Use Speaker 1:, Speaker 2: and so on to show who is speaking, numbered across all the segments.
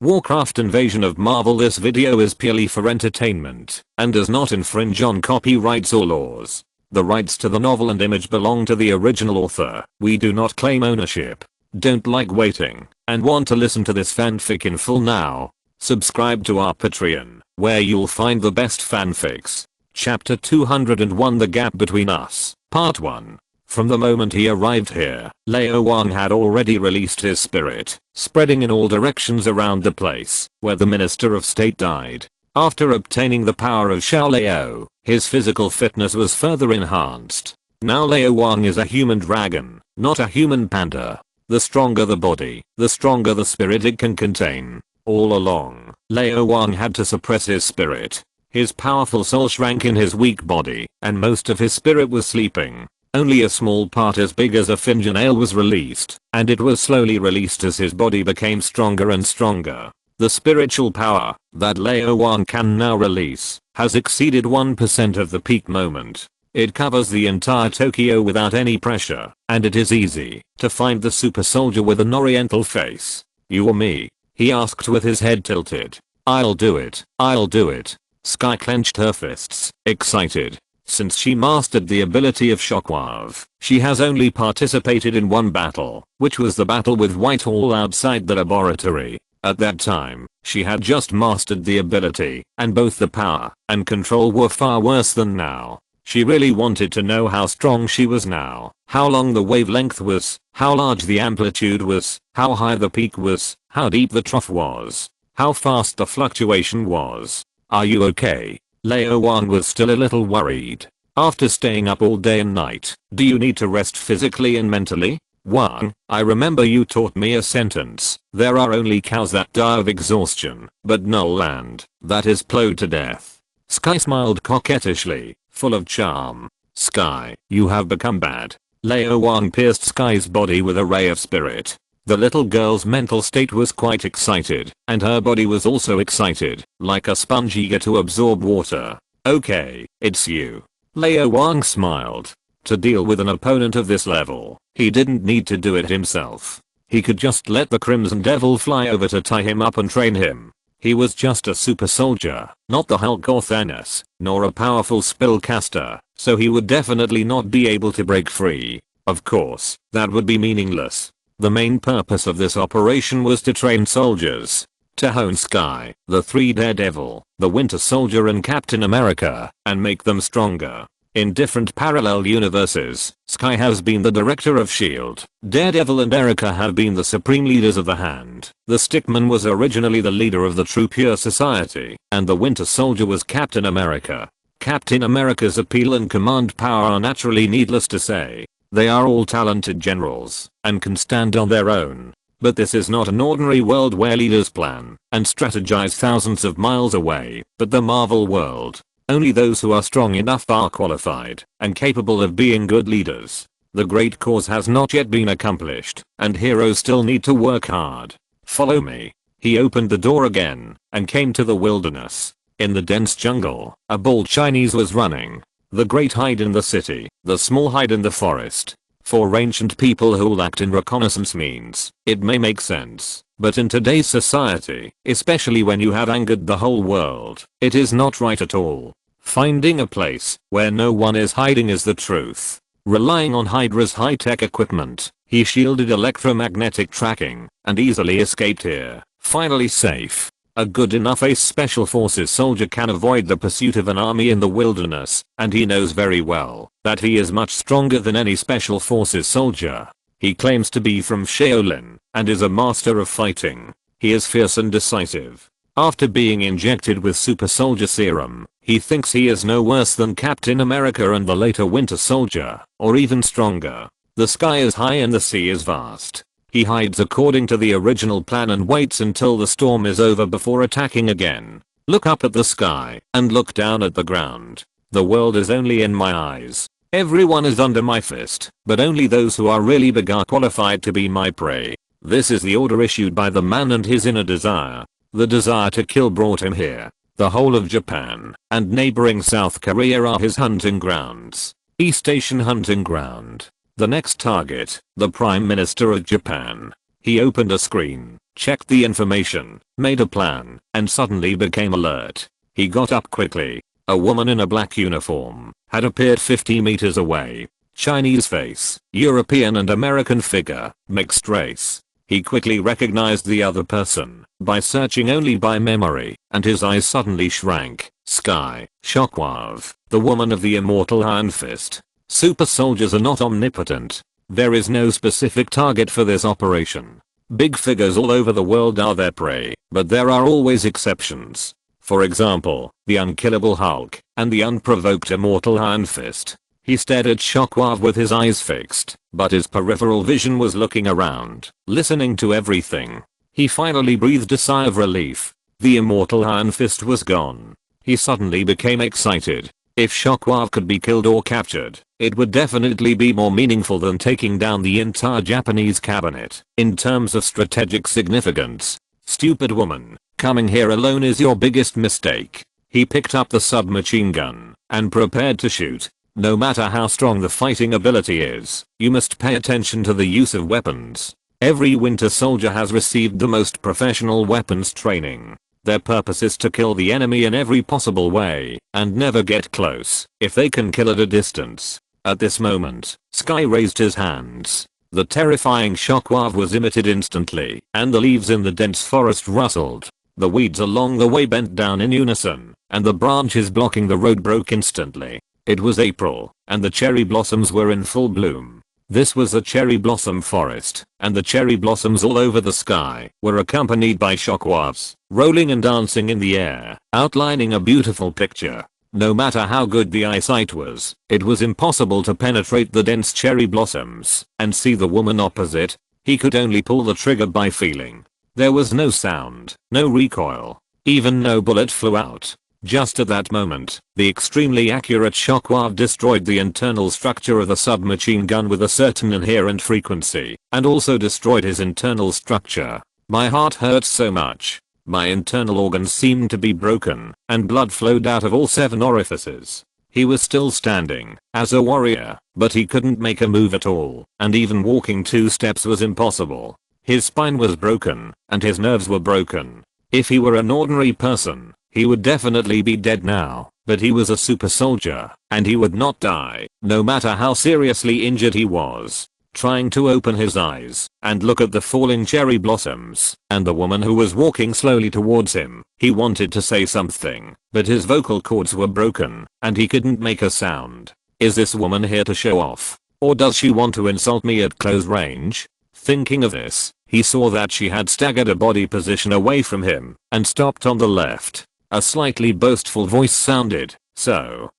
Speaker 1: Warcraft Invasion of Marvel. This video is purely for entertainment and does not infringe on copyrights or laws. The rights to the novel and image belong to the original author. We do not claim ownership. Don't like waiting and want to listen to this fanfic in full now? Subscribe to our Patreon, where you'll find the best fanfics. Chapter 201, The Gap Between Us, Part 1. From the moment he arrived here, Lao Wang had already released his spirit, spreading in all directions around the place where the Minister of State died. After obtaining the power of Xiao Lao, his physical fitness was further enhanced. Now Lao Wang is a human dragon, not a human panda. The stronger the body, the stronger the spirit it can contain. All along, Lao Wang had to suppress his spirit. His powerful soul shrank in his weak body, and most of his spirit was sleeping. Only a small part as big as a fingernail was released, and it was slowly released as his body became stronger and stronger. The spiritual power that Lao Wang can now release has exceeded 1% of the peak moment. It covers the entire Tokyo without any pressure, and it is easy to find the super soldier with an oriental face. "You or me?" he asked with his head tilted. "I'll do it, I'll do it." Sky clenched her fists, excited. Since she mastered the ability of Shockwave, she has only participated in one battle, which was the battle with Whitehall outside the laboratory. At that time, she had just mastered the ability, and both the power and control were far worse than now. She really wanted to know how strong she was now, how long the wavelength was, how large the amplitude was, how high the peak was, how deep the trough was, how fast the fluctuation was. "Are you okay?" Lao Wang was still a little worried. "After staying up all day and night, do you need to rest physically and mentally?" "Wang, I remember you taught me a sentence. There are only cows that die of exhaustion, but no land that is plowed to death." Sky smiled coquettishly, full of charm. "Sky, you have become bad." Lao Wang pierced Sky's body with a ray of spirit. The little girl's mental state was quite excited, and her body was also excited, like a sponge eager to absorb water. "Okay, it's you." Lao Wang smiled. To deal with an opponent of this level, he didn't need to do it himself. He could just let the Crimson Devil fly over to tie him up and train him. He was just a super soldier, not the Hulk or Thanos, nor a powerful spellcaster, so he would definitely not be able to break free. Of course, that would be meaningless. The main purpose of this operation was to train soldiers. To hone Sky, the three Daredevil, the Winter Soldier and Captain America, and make them stronger. In different parallel universes, Sky has been the director of S.H.I.E.L.D. Daredevil and Erica have been the supreme leaders of the Hand. The Stickman was originally the leader of the True Pure Society, and the Winter Soldier was Captain America. Captain America's appeal and command power are naturally needless to say. They are all talented generals, and can stand on their own. But this is not an ordinary world where leaders plan and strategize thousands of miles away, but the Marvel world. Only those who are strong enough are qualified and capable of being good leaders. The great cause has not yet been accomplished, and heroes still need to work hard. "Follow me." He opened the door again and came to the wilderness. In the dense jungle, a bald Chinese was running. The great hide in the city, the small hide in the forest. For ancient people who lacked in reconnaissance means, it may make sense. But in today's society, especially when you have angered the whole world, it is not right at all. Finding a place where no one is hiding is the truth. Relying on Hydra's high-tech equipment, he shielded electromagnetic tracking and easily escaped here, finally safe. A good enough Ace Special Forces soldier can avoid the pursuit of an army in the wilderness, and he knows very well that he is much stronger than any Special Forces soldier. He claims to be from Shaolin and is a master of fighting. He is fierce and decisive. After being injected with super soldier serum, he thinks he is no worse than Captain America and the later Winter Soldier, or even stronger. The sky is high and the sea is vast. He hides according to the original plan and waits until the storm is over before attacking again. Look up at the sky and look down at the ground. The world is only in my eyes. Everyone is under my fist, but only those who are really big are qualified to be my prey. This is the order issued by the man, and his inner desire. The desire to kill brought him here. The whole of Japan and neighboring South Korea are his hunting grounds. East Asian hunting ground. The next target, the Prime Minister of Japan. He opened a screen, checked the information, made a plan, and suddenly became alert. He got up quickly. A woman in a black uniform had appeared 50 meters away. Chinese face, European and American figure, mixed race. He quickly recognized the other person by searching only by memory, and his eyes suddenly shrank. Sky, Shockwave, the woman of the immortal Iron Fist. Super soldiers are not omnipotent. There is no specific target for this operation. Big figures all over the world are their prey, but there are always exceptions. For example, the unkillable Hulk and the unprovoked immortal Iron Fist. He stared at Shockwave with his eyes fixed, but his peripheral vision was looking around, listening to everything. He finally breathed a sigh of relief. The immortal Iron Fist was gone. He suddenly became excited. If Shockwave could be killed or captured, it would definitely be more meaningful than taking down the entire Japanese cabinet. In terms of strategic significance, stupid woman, coming here alone is your biggest mistake. He picked up the submachine gun and prepared to shoot. No matter how strong the fighting ability is, you must pay attention to the use of weapons. Every Winter Soldier has received the most professional weapons training. Their purpose is to kill the enemy in every possible way and never get close if they can kill at a distance. At this moment, Sky raised his hands. The terrifying Shockwave was emitted instantly, and the leaves in the dense forest rustled. The weeds along the way bent down in unison, and the branches blocking the road broke instantly. It was April, and the cherry blossoms were in full bloom. This was a cherry blossom forest, and the cherry blossoms all over the sky were accompanied by shockwaves, rolling and dancing in the air, outlining a beautiful picture. No matter how good the eyesight was, it was impossible to penetrate the dense cherry blossoms and see the woman opposite. He could only pull the trigger by feeling. There was no sound, no recoil, even no bullet flew out. Just at that moment, the extremely accurate shockwave destroyed the internal structure of the submachine gun with a certain inherent frequency, and also destroyed his internal structure. My heart hurt so much. My internal organs seemed to be broken, and blood flowed out of all 7 orifices. He was still standing, as a warrior, but he couldn't make a move at all, and even walking 2 steps was impossible. His spine was broken, and his nerves were broken. If he were an ordinary person, he would definitely be dead now, but he was a super soldier, and he would not die, no matter how seriously injured he was. Trying to open his eyes and look at the falling cherry blossoms and the woman who was walking slowly towards him, he wanted to say something, but his vocal cords were broken, and he couldn't make a sound. Is this woman here to show off? Or does she want to insult me at close range? Thinking of this, he saw that she had staggered a body position away from him and stopped on the left. A slightly boastful voice sounded, so,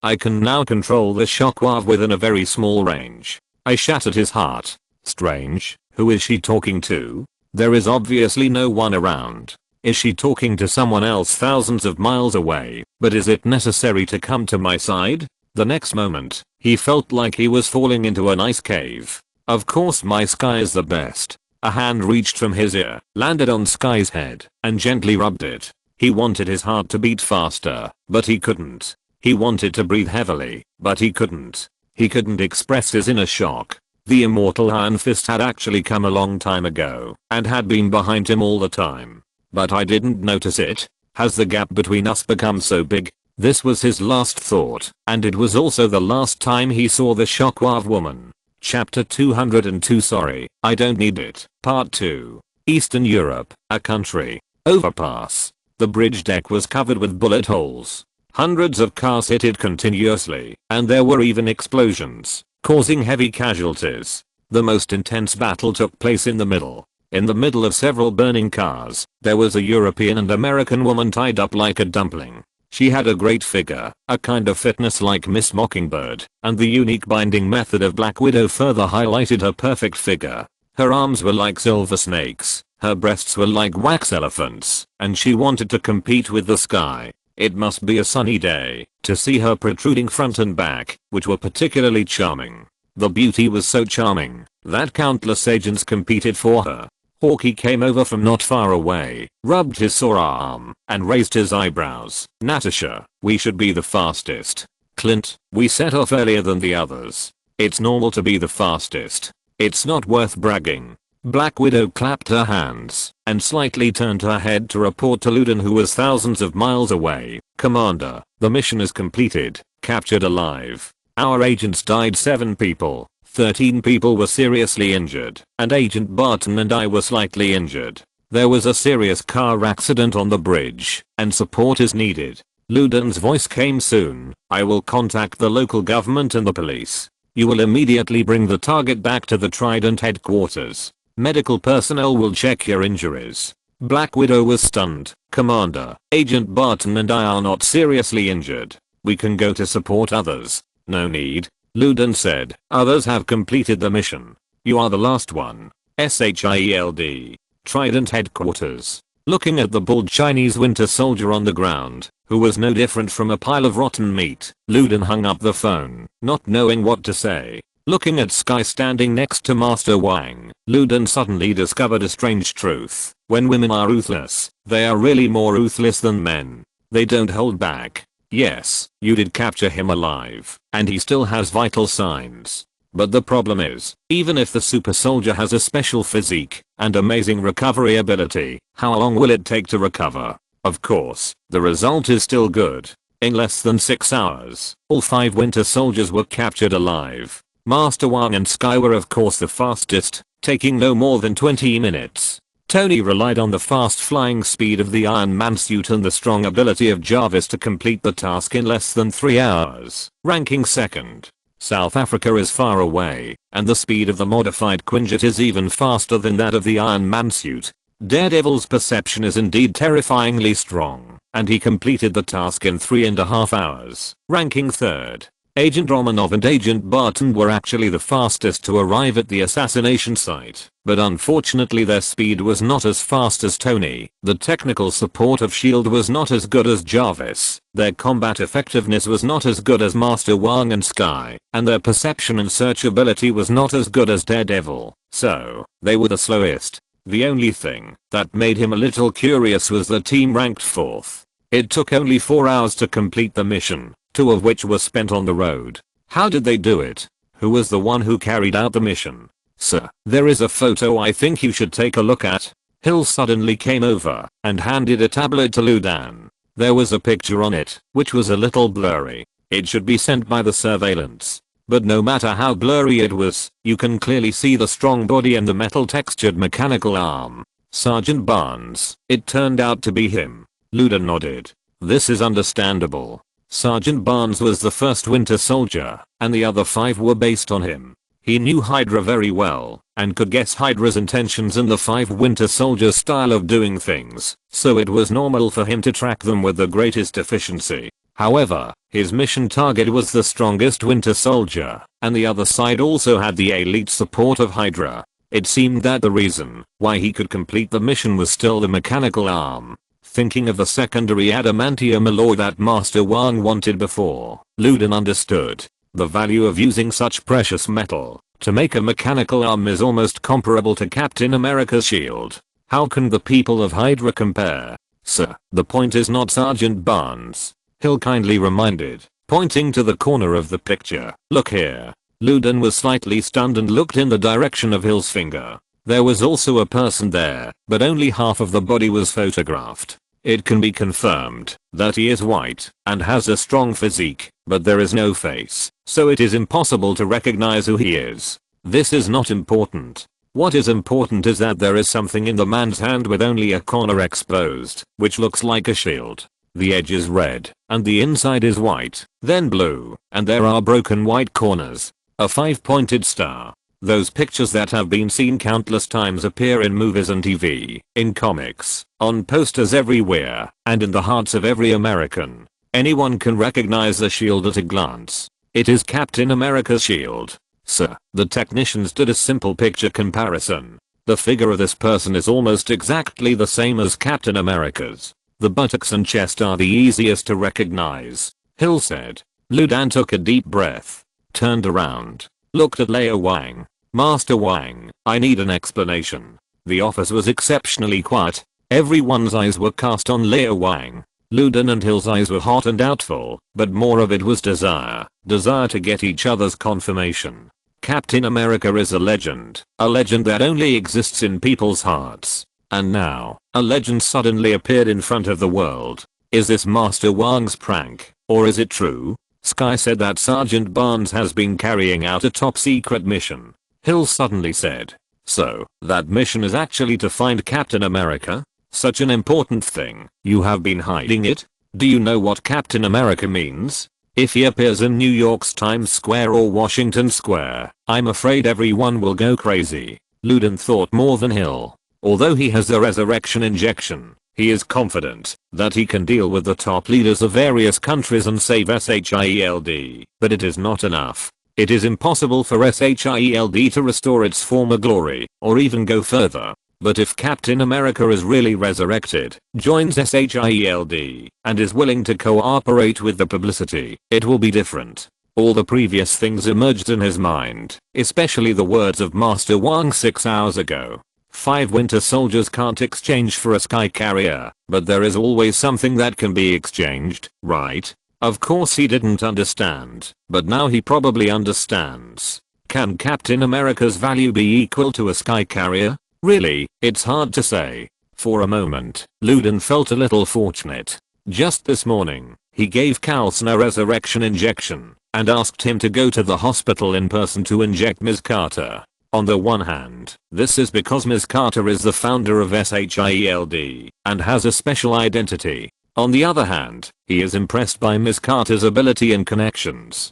Speaker 1: I can now control the shockwave within a very small range. I shattered his heart. Strange, who is she talking to? There is obviously no one around. Is she talking to someone else thousands of miles away? But is it necessary to come to my side? The next moment, he felt like he was falling into an ice cave. Of course my Sky is the best. A hand reached from his ear, landed on Sky's head, and gently rubbed it. He wanted his heart to beat faster, but he couldn't. He wanted to breathe heavily, but he couldn't. He couldn't express his inner shock. The immortal Iron Fist had actually come a long time ago, and had been behind him all the time. But I didn't notice it. Has the gap between us become so big? This was his last thought, and it was also the last time he saw the shockwave woman. Chapter 202 Sorry, I don't need it. Part 2. Eastern Europe, a country. Overpass. The bridge deck was covered with bullet holes. Hundreds of cars hit it continuously, and there were even explosions, causing heavy casualties. The most intense battle took place in the middle. In the middle of several burning cars, there was a European and American woman tied up like a dumpling. She had a great figure, a kind of fitness like Miss Mockingbird, and the unique binding method of Black Widow further highlighted her perfect figure. Her arms were like silver snakes, her breasts were like wax elephants, and she wanted to compete with the Sky. It must be a sunny day to see her protruding front and back, which were particularly charming. The beauty was so charming that countless agents competed for her. Hawkeye came over from not far away, rubbed his sore arm, and raised his eyebrows. Natasha, we should be the fastest. Clint, we set off earlier than the others. It's normal to be the fastest. It's not worth bragging. Black Widow clapped her hands and slightly turned her head to report to Luden, who was thousands of miles away. Commander, the mission is completed. Captured alive. Our agents died 7 people. 13 people were seriously injured, and Agent Barton and I were slightly injured. There was a serious car accident on the bridge, and support is needed. Luden's voice came soon. I will contact the local government and the police. You will immediately bring the target back to the Trident headquarters. Medical personnel will check your injuries. Black Widow was stunned. Commander, Agent Barton and I are not seriously injured. We can go to support others. No need. Luden said. Others have completed the mission. You are the last one. SHIELD. Trident headquarters. Looking at the bald Chinese winter soldier on the ground, who was no different from a pile of rotten meat, Luden hung up the phone, not knowing what to say. Looking at Sky standing next to Master Wang, Luden suddenly discovered a strange truth. When women are ruthless, they are really more ruthless than men. They don't hold back. Yes, you did capture him alive, and he still has vital signs. But the problem is, even if the super soldier has a special physique and amazing recovery ability, how long will it take to recover? Of course, the result is still good. In less than 6 hours, all 5 winter soldiers were captured alive. Master Wang and Sky were of course the fastest, taking no more than 20 minutes. Tony relied on the fast flying speed of the Iron Man suit and the strong ability of Jarvis to complete the task in less than 3 hours, ranking second. South Africa is far away, and the speed of the modified Quinjet is even faster than that of the Iron Man suit. Daredevil's perception is indeed terrifyingly strong, and he completed the task in 3.5 hours, ranking third. Agent Romanov and Agent Barton were actually the fastest to arrive at the assassination site, but unfortunately their speed was not as fast as Tony. The technical support of S.H.I.E.L.D. was not as good as Jarvis, their combat effectiveness was not as good as Master Wang and Sky, and their perception and search ability was not as good as Daredevil, so they were the slowest. The only thing that made him a little curious was the team ranked 4th. It took only 4 hours to complete the mission, 2 of which were spent on the road. How did they do it? Who was the one who carried out the mission? Sir, there is a photo I think you should take a look at. Hill suddenly came over and handed a tablet to Ludan. There was a picture on it, which was a little blurry. It should be sent by the surveillance. But no matter how blurry it was, you can clearly see the strong body and the metal textured mechanical arm. Sergeant Barnes, it turned out to be him. Ludan nodded. This is understandable. Sergeant Barnes was the first winter soldier, and the other 5 were based on him. He knew Hydra very well, and could guess Hydra's intentions and the 5 winter soldiers' style of doing things, so it was normal for him to track them with the greatest efficiency. However, his mission target was the strongest winter soldier, and the other side also had the elite support of Hydra. It seemed that the reason why he could complete the mission was still the mechanical arm. Thinking of the secondary adamantium alloy that Master Wang wanted before, Luden understood. The value of using such precious metal to make a mechanical arm is almost comparable to Captain America's shield. How can the people of Hydra compare? Sir, the point is not Sergeant Barnes. Hill kindly reminded, pointing to the corner of the picture. Look here. Luden was slightly stunned and looked in the direction of Hill's finger. There was also a person there, but only half of the body was photographed. It can be confirmed that he is white and has a strong physique, but there is no face, so it is impossible to recognize who he is. This is not important. What is important is that there is something in the man's hand with only a corner exposed, which looks like a shield. The edge is red, and the inside is white, then blue, and there are broken white corners. A 5-pointed star. Those pictures that have been seen countless times appear in movies and TV, in comics, on posters everywhere, and in the hearts of every American. Anyone can recognize the shield at a glance. It is Captain America's shield. Sir, the technicians did a simple picture comparison. The figure of this person is almost exactly the same as Captain America's. The buttocks and chest are the easiest to recognize, Hill said. Ludan took a deep breath, turned around, looked at Lao Wang. Master Wang, I need an explanation. The office was exceptionally quiet. Everyone's eyes were cast on Lao Wang. Luden and Hill's eyes were hot and doubtful, but more of it was desire. Desire to get each other's confirmation. Captain America is a legend that only exists in people's hearts. And now, a legend suddenly appeared in front of the world. Is this Master Wang's prank, or is it true? Sky said that Sergeant Barnes has been carrying out a top secret mission. Hill suddenly said, so, that mission is actually to find Captain America? Such an important thing, you have been hiding it? Do you know what Captain America means? If he appears in New York's Times Square or Washington Square, I'm afraid everyone will go crazy. Luden thought more than Hill. Although he has the resurrection injection, he is confident that he can deal with the top leaders of various countries and save SHIELD. But it is not enough. It is impossible for SHIELD to restore its former glory, or even go further. But if Captain America is really resurrected, joins SHIELD, and is willing to cooperate with the publicity, it will be different. All the previous things emerged in his mind, especially the words of Master Wang 6 hours ago. 5 winter soldiers can't exchange for a sky carrier, but there is always something that can be exchanged, right? Of course he didn't understand, but now he probably understands. Can Captain America's value be equal to a sky carrier? Really, it's hard to say. For a moment, Luden felt a little fortunate. Just this morning, he gave Coulson a resurrection injection, and asked him to go to the hospital in person to inject Ms. Carter. On the one hand, this is because Ms. Carter is the founder of SHIELD, and has a special identity. On the other hand, he is impressed by Ms. Carter's ability and connections.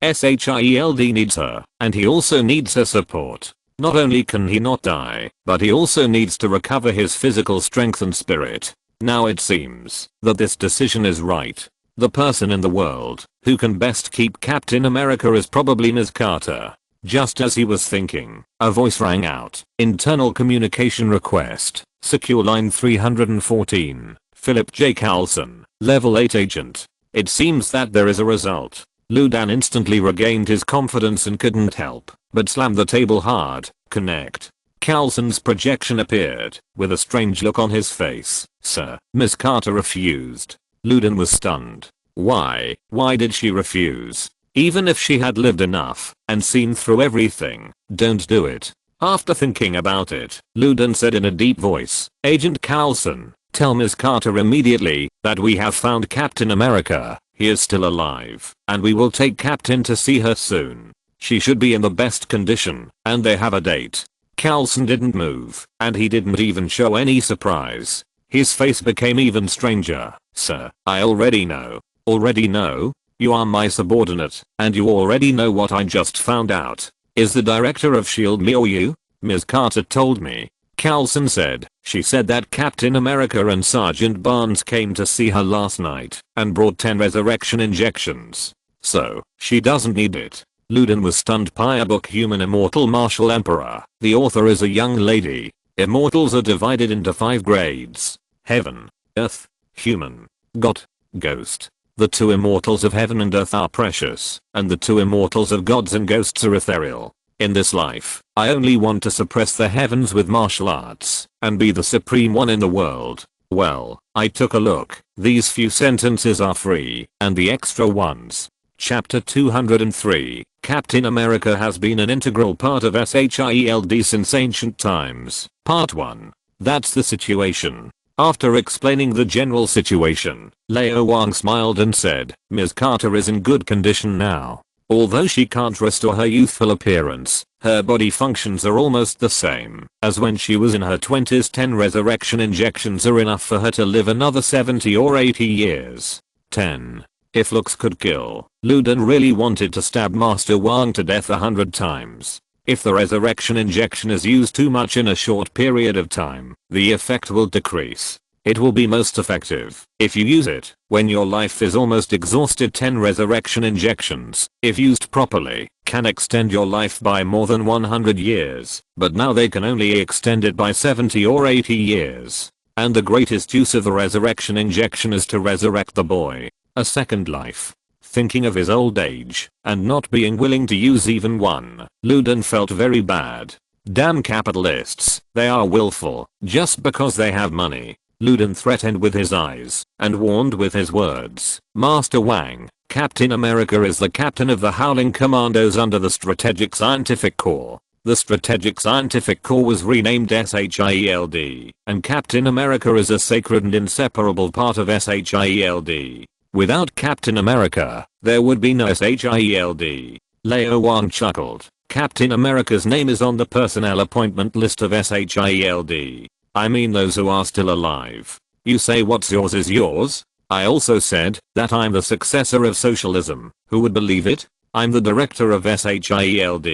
Speaker 1: SHIELD needs her, and he also needs her support. Not only can he not die, but he also needs to recover his physical strength and spirit. Now it seems that this decision is right. The person in the world who can best keep Captain America is probably Ms. Carter. Just as he was thinking, a voice rang out. Internal communication request. Secure line 314. Philip J. Coulson, level 8 agent. It seems that there is a result. Ludan instantly regained his confidence and couldn't help but slam the table hard. Connect. Coulson's projection appeared, with a strange look on his face. Sir, Miss Carter refused. Luden was stunned. Why? Why did she refuse? Even if she had lived enough and seen through everything, don't do it. After thinking about it, Luden said in a deep voice, Agent Coulson, tell Ms. Carter immediately that we have found Captain America. He is still alive, and we will take Captain to see her soon. She should be in the best condition, and they have a date. Coulson didn't move, and he didn't even show any surprise. His face became even stranger. Sir, I already know. Already know? You are my subordinate, and you already know what I just found out. Is the director of SHIELD me or you? Ms. Carter told me. Coulson said, she said that Captain America and Sergeant Barnes came to see her last night and brought 10 resurrection injections. So, she doesn't need it. Luden was stunned by a book Human Immortal Martial Emperor. The author is a young lady. Immortals are divided into 5 grades. Heaven, Earth, Human, God, Ghost. The 2 immortals of heaven and earth are precious, and the 2 immortals of gods and ghosts are ethereal. In this life, I only want to suppress the heavens with martial arts, and be the supreme one in the world. Well, I took a look. These few sentences are free, and the extra ones. Chapter 203, Captain America has been an integral part of SHIELD since ancient times. Part 1. That's the situation. After explaining the general situation, Lao Wang smiled and said, Ms. Carter is in good condition now. Although she can't restore her youthful appearance, her body functions are almost the same as when she was in her 20s. 10 resurrection injections are enough for her to live another 70 or 80 years. 10. If looks could kill, Luden really wanted to stab Master Wang to death 100 times. If the resurrection injection is used too much in a short period of time, the effect will decrease. It will be most effective if you use it when your life is almost exhausted. 10 resurrection injections, if used properly, can extend your life by more than 100 years, but now they can only extend it by 70 or 80 years. And the greatest use of the resurrection injection is to resurrect the boy. A second life. Thinking of his old age, and not being willing to use even one, Luden felt very bad. Damn capitalists, they are willful, just because they have money. Luden threatened with his eyes, and warned with his words. Master Wang, Captain America is the captain of the Howling Commandos under the Strategic Scientific Corps. The Strategic Scientific Corps was renamed SHIELD, and Captain America is a sacred and inseparable part of SHIELD. Without Captain America, there would be no SHIELD. Lao Wang chuckled. Captain America's name is on the personnel appointment list of SHIELD. I mean those who are still alive. You say what's yours is yours? I also said that I'm the successor of socialism. Who would believe it? I'm the director of SHIELD.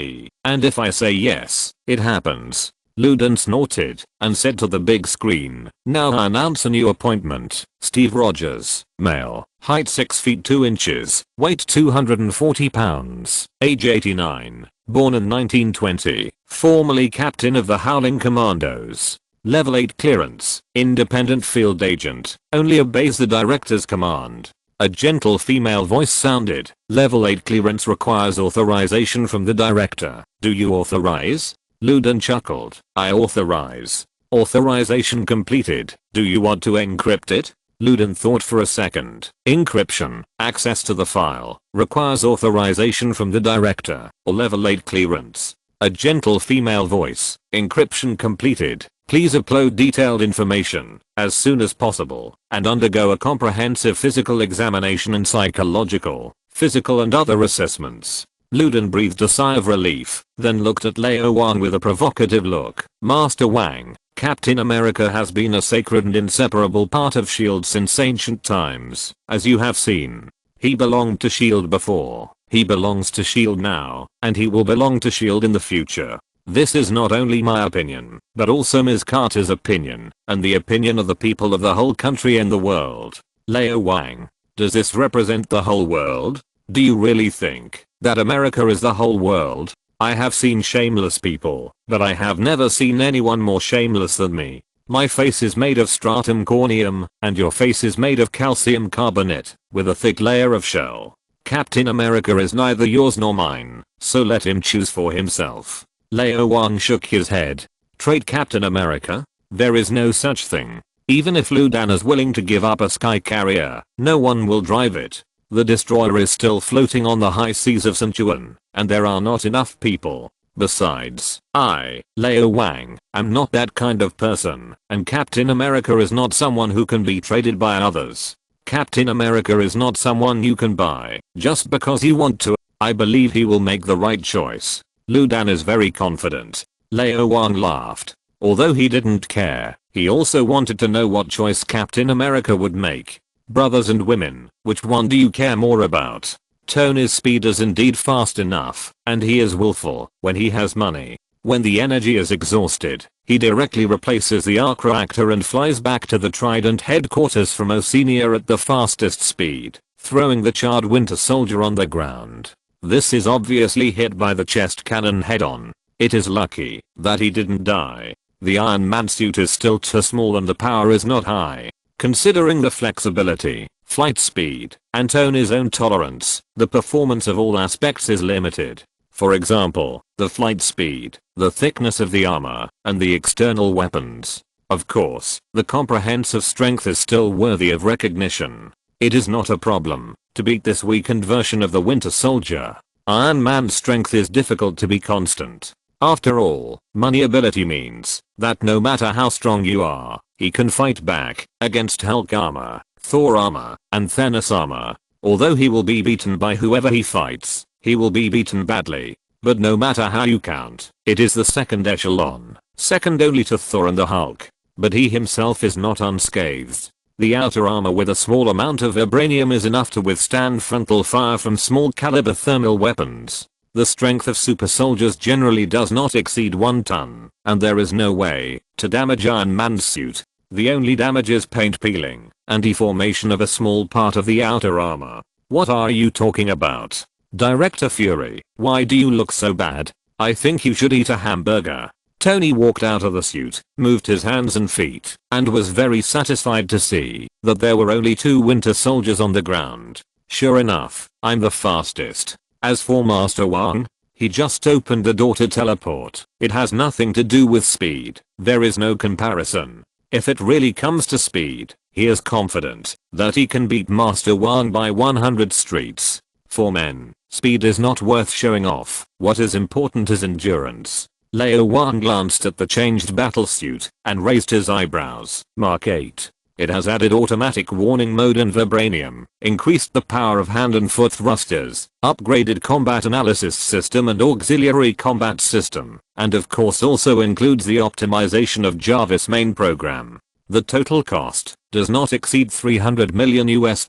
Speaker 1: And if I say yes, it happens. Luden snorted and said to the big screen, now I announce a new appointment. Steve Rogers, male, height 6 feet 2 inches, weight 240 pounds, age 89, born in 1920, formerly captain of the Howling Commandos. Level 8 clearance, independent field agent, only obeys the director's command. A gentle female voice sounded. Level 8 clearance requires authorization from the director. Do you authorize? Luden chuckled. I authorize. Authorization completed. Do you want to encrypt it? Luden thought for a second. Encryption, access to the file, requires authorization from the director, or level 8 clearance. A gentle female voice. Encryption completed. Please upload detailed information as soon as possible and undergo a comprehensive physical examination and psychological, physical and other assessments. Luden breathed a sigh of relief, then looked at Lao Wang with a provocative look. Master Wang, Captain America has been a sacred and inseparable part of S.H.I.E.L.D. since ancient times, as you have seen. He belonged to S.H.I.E.L.D. before, he belongs to S.H.I.E.L.D. now, and he will belong to S.H.I.E.L.D. in the future. This is not only my opinion, but also Ms. Carter's opinion, and the opinion of the people of the whole country and the world. Lao Wang, does this represent the whole world? Do you really think that America is the whole world? I have seen shameless people, but I have never seen anyone more shameless than me. My face is made of stratum corneum, and your face is made of calcium carbonate, with a thick layer of shell. Captain America is neither yours nor mine, so let him choose for himself. Lao Wang shook his head. Trade Captain America? There is no such thing. Even if Luden is willing to give up a sky carrier, no one will drive it. The destroyer is still floating on the high seas of St. Juan, and there are not enough people. Besides, I, Lao Wang, am not that kind of person, and Captain America is not someone who can be traded by others. Captain America is not someone you can buy, just because you want to. I believe he will make the right choice. Luden is very confident. Lao Wang laughed. Although he didn't care, he also wanted to know what choice Captain America would make. Brothers and women, which one do you care more about? Tony's speed is indeed fast enough, and he is willful when he has money. When the energy is exhausted, he directly replaces the arc reactor and flies back to the Trident headquarters from Oceania at the fastest speed, throwing the charred Winter Soldier on the ground. This is obviously hit by the chest cannon head-on. It is lucky that he didn't die. The Iron Man suit is still too small and the power is not high. Considering the flexibility, flight speed, and Tony's own tolerance, the performance of all aspects is limited. For example, the flight speed, the thickness of the armor, and the external weapons. Of course, the comprehensive strength is still worthy of recognition. It is not a problem to beat this weakened version of the Winter Soldier. Iron Man's strength is difficult to be constant. After all, money ability means that no matter how strong you are, he can fight back against Hulk armor, Thor armor, and Thanos armor. Although he will be beaten by whoever he fights, he will be beaten badly. But no matter how you count, it is the second echelon, second only to Thor and the Hulk. But he himself is not unscathed. The outer armor with a small amount of vibranium is enough to withstand frontal fire from small caliber thermal weapons. The strength of super soldiers generally does not exceed 1 ton, and there is no way to damage Iron Man's suit. The only damage is paint peeling and deformation of a small part of the outer armor. What are you talking about? Director Fury, why do you look so bad? I think you should eat a hamburger. Tony walked out of the suit, moved his hands and feet, and was very satisfied to see that there were only 2 Winter Soldiers on the ground. Sure enough, I'm the fastest. As for Master Wang, he just opened the door to teleport. It has nothing to do with speed. There is no comparison. If it really comes to speed, He is confident that he can beat Master Wang by 100 streets. For men, speed is not worth showing off. What is important is endurance. Lao Wang glanced at the changed battlesuit and raised his eyebrows. Mark 8. It has added automatic warning mode and vibranium, increased the power of hand and foot thrusters, upgraded combat analysis system and auxiliary combat system, and of course also includes the optimization of Jarvis main program. The total cost does not exceed $300 million US.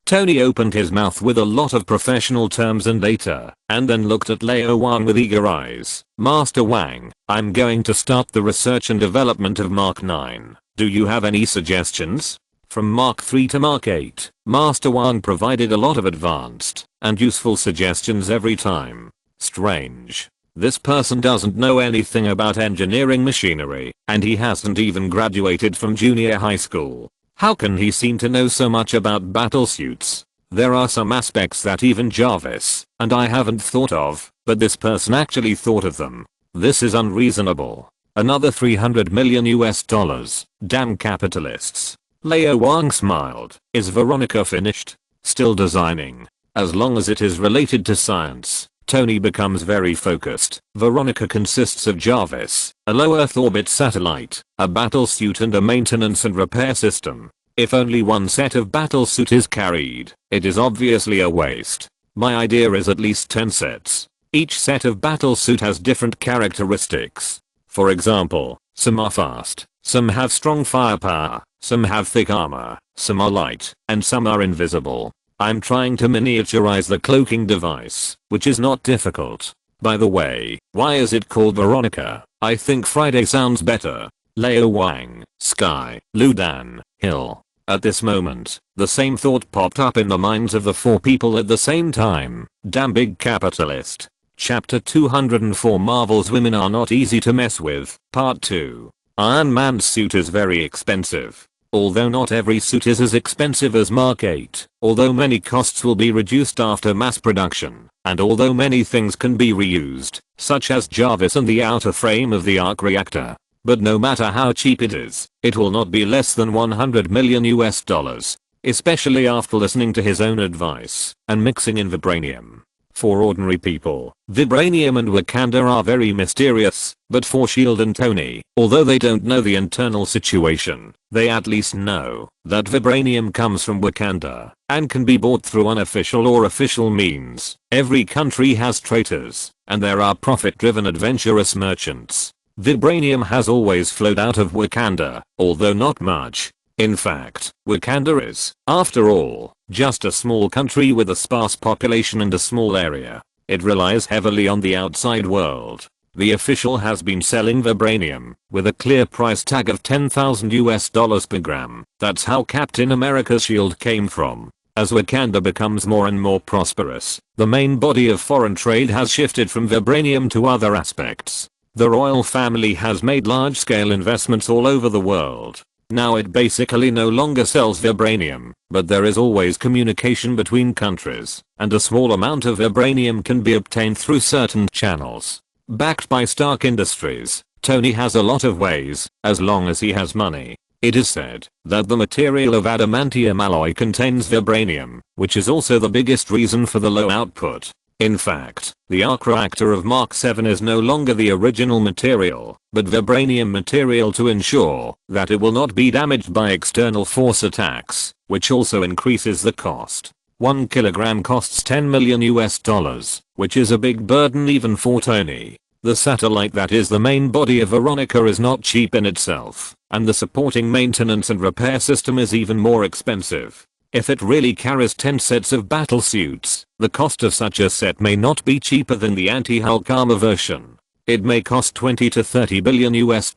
Speaker 1: Tony opened his mouth with a lot of professional terms and data, and then looked at Lao Wang with eager eyes. Master Wang, I'm going to start the research and development of Mark 9. Do you have any suggestions? From Mark 3 to Mark 8, Master Wang provided a lot of advanced and useful suggestions every time. Strange. This person doesn't know anything about engineering machinery, and he hasn't even graduated from junior high school. How can he seem to know so much about battlesuits? There are some aspects that even Jarvis and I haven't thought of, but this person actually thought of them. This is unreasonable. Another $300 million US. Damn capitalists. Lao Wang smiled. Is Veronica finished? Still designing. As long as it is related to science. Tony becomes very focused. Veronica consists of Jarvis, a low Earth orbit satellite, a battlesuit and a maintenance and repair system. If only one set of battlesuit is carried, it is obviously a waste. My idea is at least 10 sets. Each set of battlesuit has different characteristics. For example, some are fast, some have strong firepower, some have thick armor, some are light, and some are invisible. I'm trying to miniaturize the cloaking device, which is not difficult. By the way, why is it called Veronica? I think Friday sounds better. Lao Wang, Sky, Ludan, Hill. At this moment, the same thought popped up in the minds of the 4 people at the same time. Damn big capitalist. Chapter 204 Marvel's women are not easy to mess with. Part 2. Iron Man's suit is very expensive. Although not every suit is as expensive as Mark 8, although many costs will be reduced after mass production, and although many things can be reused, such as Jarvis and the outer frame of the arc reactor. But no matter how cheap it is, it will not be less than $100 million US, especially after listening to his own advice and mixing in vibranium. For ordinary people, vibranium and Wakanda are very mysterious, but for Shield and Tony, although they don't know the internal situation, they at least know that vibranium comes from Wakanda and can be bought through unofficial or official means. Every country has traitors, and there are profit-driven adventurous merchants. Vibranium has always flowed out of Wakanda, although not much. In fact, Wakanda is, after all, just a small country with a sparse population and a small area. It relies heavily on the outside world. The official has been selling vibranium with a clear price tag of $10,000 US per gram. That's how Captain America's shield came from. As Wakanda becomes more and more prosperous, the main body of foreign trade has shifted from vibranium to other aspects. The royal family has made large-scale investments all over the world. Now it basically no longer sells vibranium, but there is always communication between countries, and a small amount of vibranium can be obtained through certain channels. Backed by Stark Industries, Tony has a lot of ways, as long as he has money. It is said that the material of adamantium alloy contains vibranium, which is also the biggest reason for the low output. In fact, the arc reactor of Mark 7 is no longer the original material, but vibranium material to ensure that it will not be damaged by external force attacks, which also increases the cost. 1 kilogram costs $10 million US, which is a big burden even for Tony. The satellite that is the main body of Veronica is not cheap in itself, and the supporting maintenance and repair system is even more expensive. If it really carries 10 sets of battlesuits, the cost of such a set may not be cheaper than the anti-Hulk armor version. It may cost 20 to 30 billion US.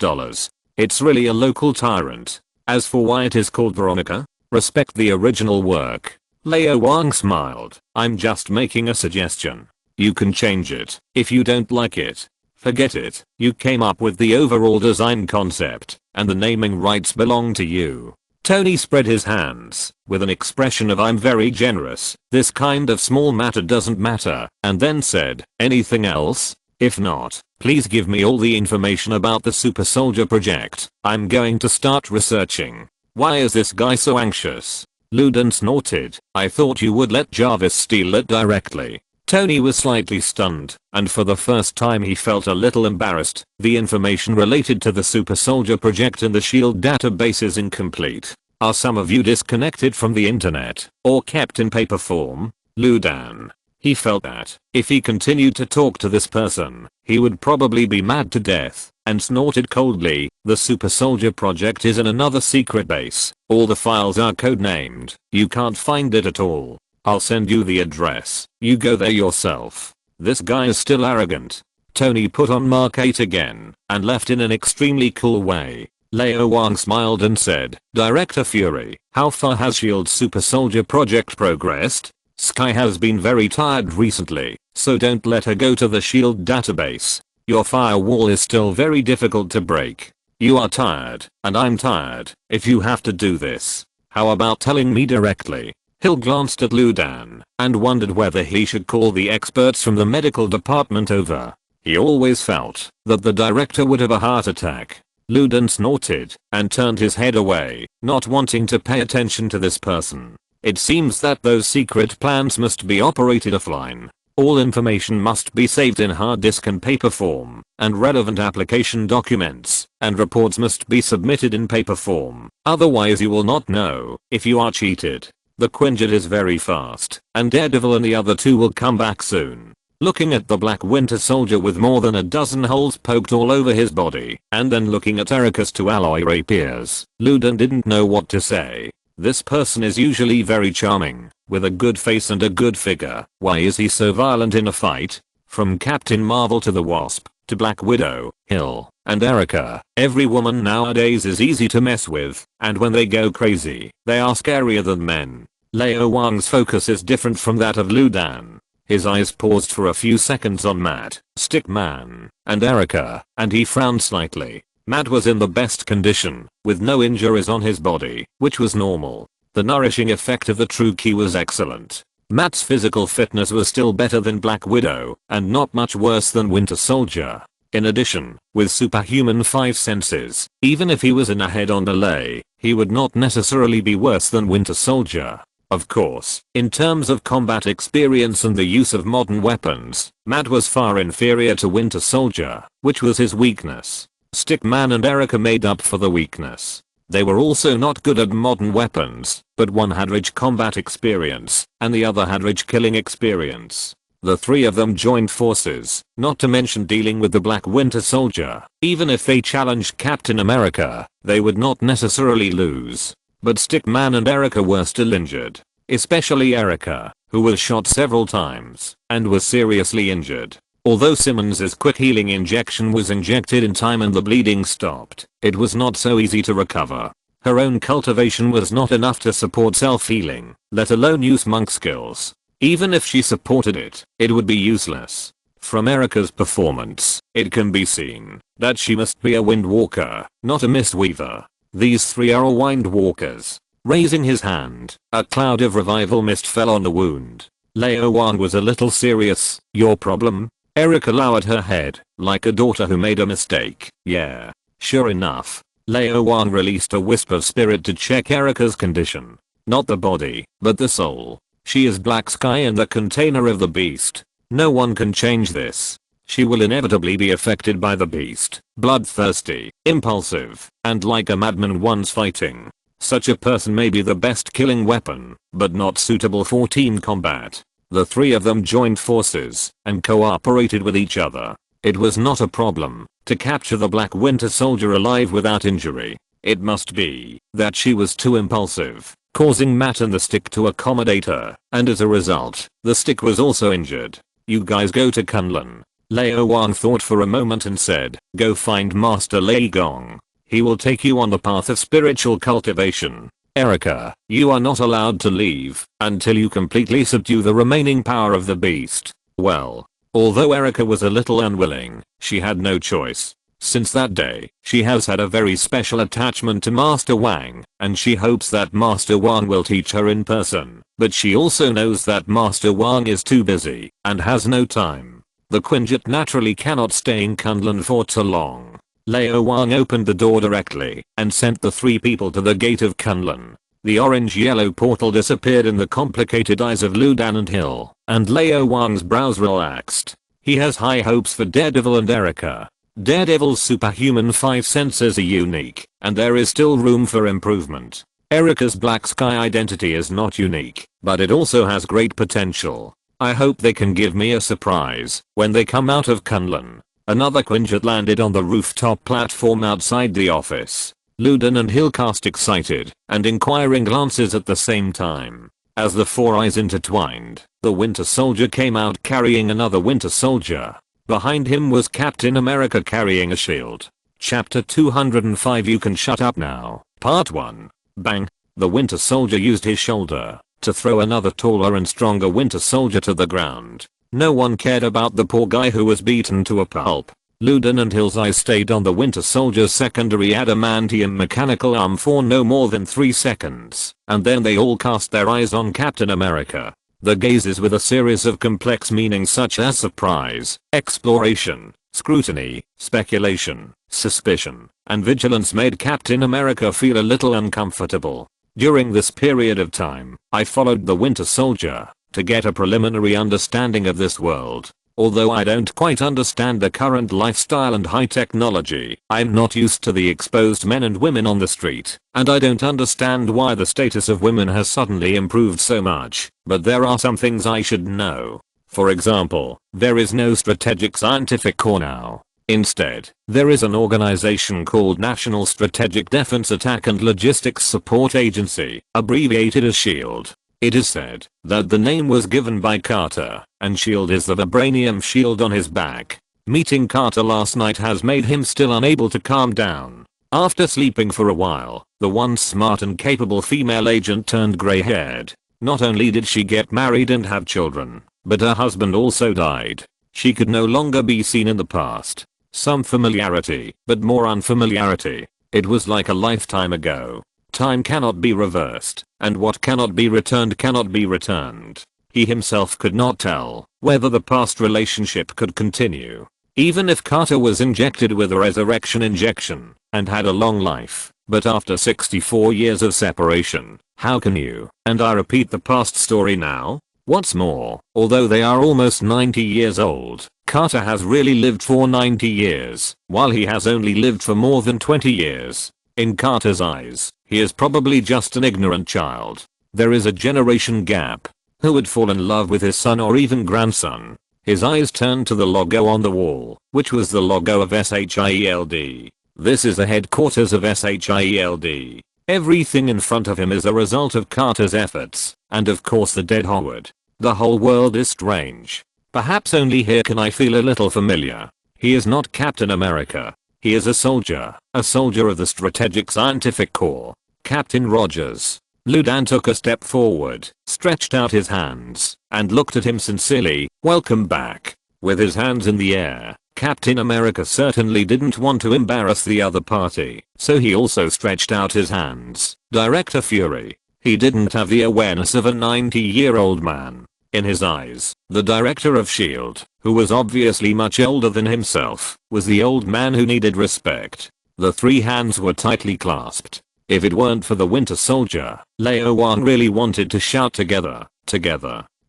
Speaker 1: It's really a local tyrant. As for why it is called Veronica, respect the original work. Lao Wang smiled. I'm just making a suggestion. You can change it. If you don't like it, forget it. You came up with the overall design concept, and the naming rights belong to you. Tony spread his hands with an expression of I'm very generous, this kind of small matter doesn't matter, and then said, anything else? If not, please give me all the information about the super soldier project. I'm going to start researching. Why is this guy so anxious? Ludin snorted. I thought you would let Jarvis steal it directly. Tony was slightly stunned, and for the first time he felt a little embarrassed. The information related to the Super Soldier project in the SHIELD database is incomplete. Are some of you disconnected from the internet, or kept in paper form? Ludan. He felt that, if he continued to talk to this person, he would probably be mad to death, and snorted coldly. The Super Soldier project is in another secret base. All the files are codenamed. You can't find it at all. I'll send you the address. You go there yourself. This guy is still arrogant. Tony put on Mark 8 again, and left in an extremely cool way. Lao Wang smiled and said, Director Fury, how far has SHIELD's Super Soldier project progressed? Sky has been very tired recently, so don't let her go to the SHIELD database. Your firewall is still very difficult to break. You are tired, and I'm tired. If you have to do this, how about telling me directly? Hill glanced at Ludan and wondered whether he should call the experts from the medical department over. He always felt that the director would have a heart attack. Ludan snorted and turned his head away, not wanting to pay attention to this person. It seems that those secret plans must be operated offline. All information must be saved in hard disk and paper form, and relevant application documents and reports must be submitted in paper form. Otherwise you will not know if you are cheated. The Quinjet is very fast, and Daredevil and the other two will come back soon. Looking at the Black Winter Soldier with more than a dozen holes poked all over his body, and then looking at Erica's two alloy rapiers, Ludan didn't know what to say. This person is usually very charming, with a good face and a good figure. Why is he so violent in a fight? From Captain Marvel to the Wasp, to Black Widow, Hill, and Erica, every woman nowadays is easy to mess with, and when they go crazy, they are scarier than men. Lao Wang's focus is different from that of Ludan. His eyes paused for a few seconds on Matt, Stickman, and Erica, and he frowned slightly. Matt was in the best condition, with no injuries on his body, which was normal. The nourishing effect of the true ki was excellent. Matt's physical fitness was still better than Black Widow, and not much worse than Winter Soldier. In addition, with superhuman 5 senses, even if he was in a head-on delay, he would not necessarily be worse than Winter Soldier. Of course, in terms of combat experience and the use of modern weapons, Matt was far inferior to Winter Soldier, which was his weakness. Stickman and Erica made up for the weakness. They were also not good at modern weapons, but one had rich combat experience, and the other had rich killing experience. The three of them joined forces, not to mention dealing with the Black Winter Soldier. Even if they challenged Captain America, they would not necessarily lose. But Stickman and Erica were still injured. Especially Erica, who was shot several times, and was seriously injured. Although Simmons's quick healing injection was injected in time and the bleeding stopped, it was not so easy to recover. Her own cultivation was not enough to support self-healing, let alone use monk skills. Even if she supported it, it would be useless. From Erica's performance, it can be seen that she must be a Windwalker, not a Mistweaver. These three are all Windwalkers. Raising his hand, a cloud of revival mist fell on the wound. Lao Wang was a little serious. Your problem? Erica lowered her head, like a daughter who made a mistake. Yeah. Sure enough. Lao Wang released a wisp of spirit to check Erica's condition. Not the body, but the soul. She is Black Sky and the container of the beast. No one can change this. She will inevitably be affected by the beast. Bloodthirsty, impulsive, and like a madman once fighting. Such a person may be the best killing weapon, but not suitable for team combat. The three of them joined forces and cooperated with each other. It was not a problem to capture the Black Winter Soldier alive without injury. It must be that she was too impulsive, causing Matt and the stick to accommodate her, and as a result, the stick was also injured. You guys go to Kunlun. Lao Wang thought for a moment and said, go find Master Lei Gong. He will take you on the path of spiritual cultivation. Erica, you are not allowed to leave until you completely subdue the remaining power of the beast. Well, although Erica was a little unwilling, she had no choice. Since that day, she has had a very special attachment to Master Wang, and she hopes that Master Wang will teach her in person. But she also knows that Master Wang is too busy and has no time. The Quinjet naturally cannot stay in Kunlun for too long. Lao Wang opened the door directly and sent the three people to the gate of Kunlun. The orange-yellow portal disappeared in the complicated eyes of Ludan and Hill, and Lao Wang's brows relaxed. He has high hopes for Daredevil and Erica. Daredevil's superhuman 5 senses are unique, and there is still room for improvement. Erica's Black Sky identity is not unique, but it also has great potential. I hope they can give me a surprise when they come out of Kunlun. Another Quinjet landed on the rooftop platform outside the office. Ludan and Hill cast excited and inquiring glances at the same time. As the four eyes intertwined, the Winter Soldier came out carrying another Winter Soldier. Behind him was Captain America carrying a shield. Chapter 205 You Can Shut Up Now, Part 1. Bang! The Winter Soldier used his shoulder to throw another taller and stronger Winter Soldier to the ground. No one cared about the poor guy who was beaten to a pulp. Ludan and Hill's eyes stayed on the Winter Soldier's secondary adamantium mechanical arm for no more than 3 seconds, and then they all cast their eyes on Captain America. The gazes with a series of complex meanings such as surprise, exploration, scrutiny, speculation, suspicion, and vigilance made Captain America feel a little uncomfortable. During this period of time, I followed the Winter Soldier to get a preliminary understanding of this world. Although I don't quite understand the current lifestyle and high technology, I'm not used to the exposed men and women on the street, and I don't understand why the status of women has suddenly improved so much, but there are some things I should know. For example, there is no strategic scientific corps now. Instead, there is an organization called National Strategic Defense Attack and Logistics Support Agency, abbreviated as SHIELD. It is said that the name was given by Carter, and SHIELD is the vibranium shield on his back. Meeting Carter last night has made him still unable to calm down. After sleeping for a while, the once smart and capable female agent turned gray-haired. Not only did she get married and have children, but her husband also died. She could no longer be seen in the past. Some familiarity, but more unfamiliarity. It was like a lifetime ago. Time cannot be reversed, and what cannot be returned cannot be returned. He himself could not tell whether the past relationship could continue. Even if Carter was injected with a resurrection injection and had a long life, but after 64 years of separation, how can you and I repeat the past story now? What's more, although they are almost 90 years old, Carter has really lived for 90 years, while he has only lived for more than 20 years. In Carter's eyes, he is probably just an ignorant child. There is a generation gap. Who would fall in love with his son or even grandson? His eyes turned to the logo on the wall, which was the logo of SHIELD. This is the headquarters of SHIELD. Everything in front of him is a result of Carter's efforts, and of course the dead Howard. The whole world is strange. Perhaps only here can I feel a little familiar. He is not Captain America. He is a soldier of the Strategic Scientific Corps. Captain Rogers. Ludan took a step forward, stretched out his hands, and looked at him sincerely. Welcome back. With his hands in the air, Captain America certainly didn't want to embarrass the other party, so he also stretched out his hands. Director Fury. He didn't have the awareness of a 90-year-old man. In his eyes, the director of SHIELD, who was obviously much older than himself, was the old man who needed respect. The three hands were tightly clasped. If it weren't for the Winter Soldier, Lao Wang really wanted to shout together.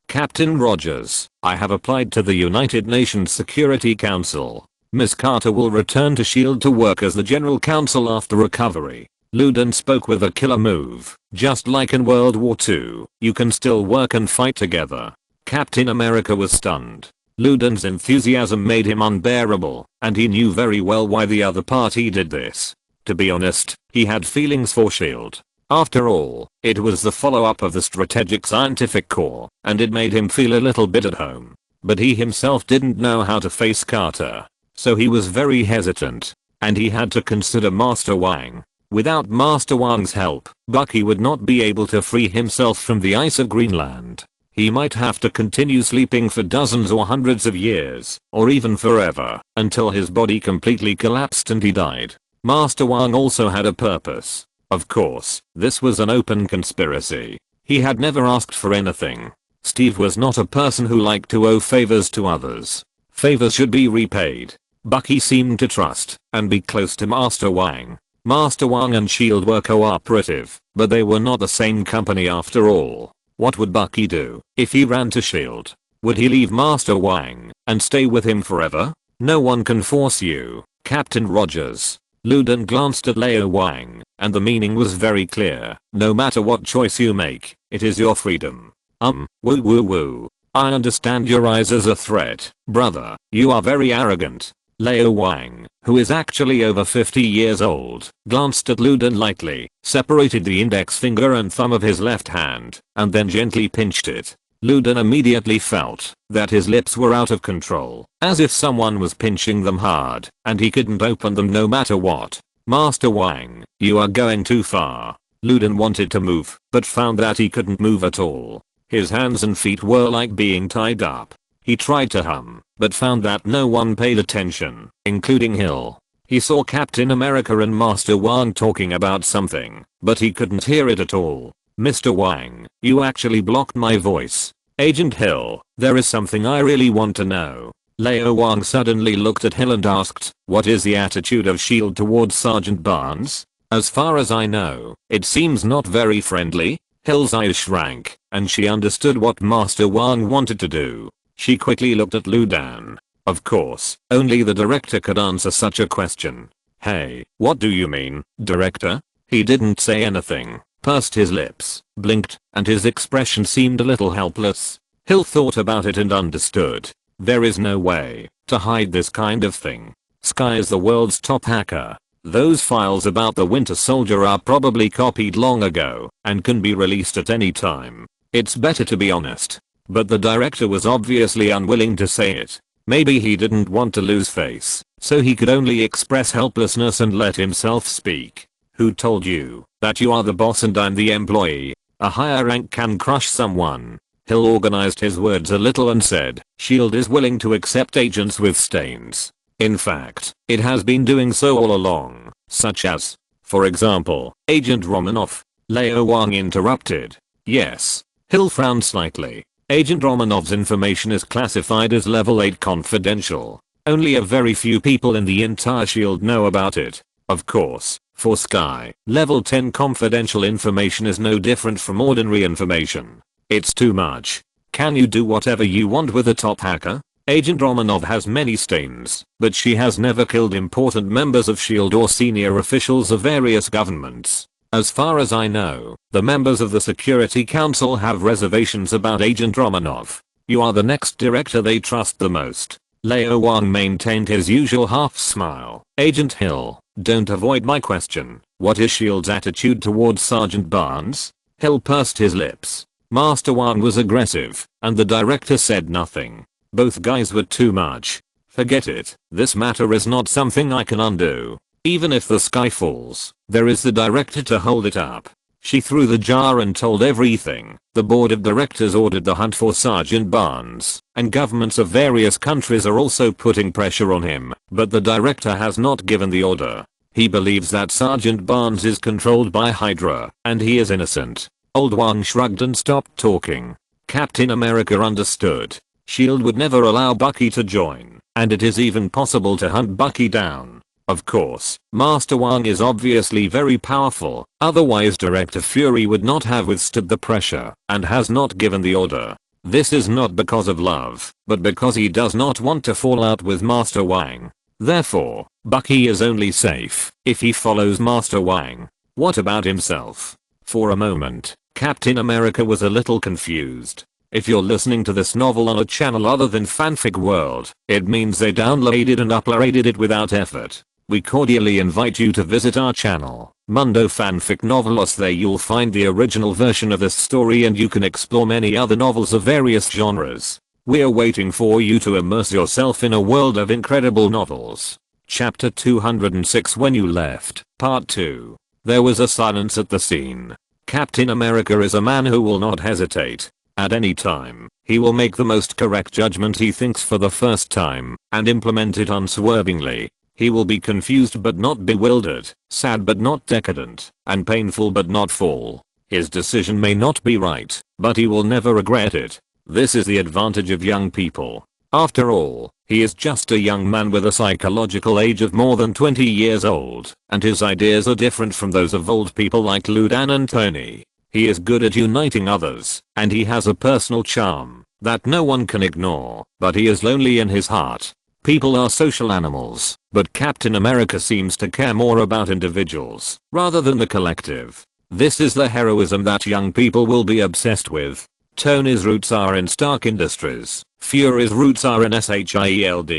Speaker 1: Captain Rogers, I have applied to the United Nations Security Council. Ms. Carter will return to SHIELD to work as the General Counsel after recovery. Ludan spoke with a killer move. Just like in World War II, you can still work and fight together. Captain America was stunned. Ludan's enthusiasm made him unbearable, and he knew very well why the other party did this. To be honest, he had feelings for SHIELD. After all, it was the follow-up of the Strategic Scientific Corps, and it made him feel a little bit at home. But he himself didn't know how to face Carter, so he was very hesitant. And he had to consider Master Wang. Without Master Wang's help, Bucky would not be able to free himself from the ice of Greenland. He might have to continue sleeping for dozens or hundreds of years, or even forever, until his body completely collapsed and he died. Master Wang also had a purpose. Of course, this was an open conspiracy. He had never asked for anything. Steve was not a person who liked to owe favors to others. Favors should be repaid. Bucky seemed to trust and be close to Master Wang. Master Wang and S.H.I.E.L.D. were cooperative, but they were not the same company after all. What would Bucky do if he ran to S.H.I.E.L.D.? Would he leave Master Wang and stay with him forever? No one can force you, Captain Rogers. Luden glanced at Lao Wang, and the meaning was very clear. No matter what choice you make, it is your freedom. Woo woo woo. I understand your eyes as a threat, brother. You are very arrogant. Lao Wang, who is actually over 50 years old, glanced at Luden lightly, separated the index finger and thumb of his left hand, and then gently pinched it. Luden immediately felt that his lips were out of control, as if someone was pinching them hard, and he couldn't open them no matter what. Master Wang, you are going too far. Luden wanted to move, but found that he couldn't move at all. His hands and feet were like being tied up. He tried to hum, but found that no one paid attention, including Hill. He saw Captain America and Master Wang talking about something, but he couldn't hear it at all. Mr. Wang, you actually blocked my voice. Agent Hill, there is something I really want to know. Lao Wang suddenly looked at Hill and asked, what is the attitude of S.H.I.E.L.D. towards Sergeant Barnes? As far as I know, it seems not very friendly. Hill's eyes shrank, and she understood what Master Wang wanted to do. She quickly looked at Luden. Of course, only the director could answer such a question. Hey, what do you mean, director? He didn't say anything, pursed his lips, blinked, and his expression seemed a little helpless. Hill thought about it and understood. There is no way to hide this kind of thing. Sky is the world's top hacker. Those files about the Winter Soldier are probably copied long ago and can be released at any time. It's better to be honest. But the director was obviously unwilling to say it. Maybe he didn't want to lose face, so he could only express helplessness and let himself speak. Who told you that you are the boss and I'm the employee? A higher rank can crush someone. Hill organized his words a little and said, S.H.I.E.L.D. is willing to accept agents with stains. In fact, it has been doing so all along, such as, for example, Agent Romanov. Lao Wang interrupted. Yes. Hill frowned slightly. Agent Romanov's information is classified as level 8 confidential. Only a very few people in the entire S.H.I.E.L.D. know about it. Of course, for Sky, level 10 confidential information is no different from ordinary information. It's too much. Can you do whatever you want with a top hacker? Agent Romanov has many stains, but she has never killed important members of S.H.I.E.L.D. or senior officials of various governments. As far as I know, the members of the Security Council have reservations about Agent Romanov. You are the next director they trust the most. Lao Wang maintained his usual half smile. Agent Hill, don't avoid my question. What is S.H.I.E.L.D.'s attitude towards Sergeant Barnes? Hill pursed his lips. Master Wang was aggressive, and the director said nothing. Both guys were too much. Forget it. This matter is not something I can undo. Even if the sky falls, there is the director to hold it up. She threw the jar and told everything. The board of directors ordered the hunt for Sergeant Barnes, and governments of various countries are also putting pressure on him, but the director has not given the order. He believes that Sergeant Barnes is controlled by Hydra, and he is innocent. Old Wang shrugged and stopped talking. Captain America understood. S.H.I.E.L.D. would never allow Bucky to join, and it is even possible to hunt Bucky down. Of course, Master Wang is obviously very powerful, otherwise Director Fury would not have withstood the pressure and has not given the order. This is not because of love, but because he does not want to fall out with Master Wang. Therefore, Bucky is only safe if he follows Master Wang. What about himself? For a moment, Captain America was a little confused. If you're listening to this novel on a channel other than Fanfic World, it means they downloaded and uploaded it without effort. We cordially invite you to visit our channel, Mundo Fanfic Novelos. There you'll find the original version of this story and you can explore many other novels of various genres. We're waiting for you to immerse yourself in a world of incredible novels. Chapter 206 When You Left, Part 2. There was a silence at the scene. Captain America is a man who will not hesitate. At any time, he will make the most correct judgment he thinks for the first time, and implement it unswervingly. He will be confused but not bewildered, sad but not decadent, and painful but not fall. His decision may not be right, but he will never regret it. This is the advantage of young people. After all, He is just a young man with a psychological age of more than 20 years old, and his ideas are different from those of old people like Ludan and Tony. He is good at uniting others, and he has a personal charm that no one can ignore, but he is lonely in his heart. People are social animals, but Captain America seems to care more about individuals rather than the collective. This is the heroism that young people will be obsessed with. Tony's roots are in Stark Industries, Fury's roots are in SHIELD,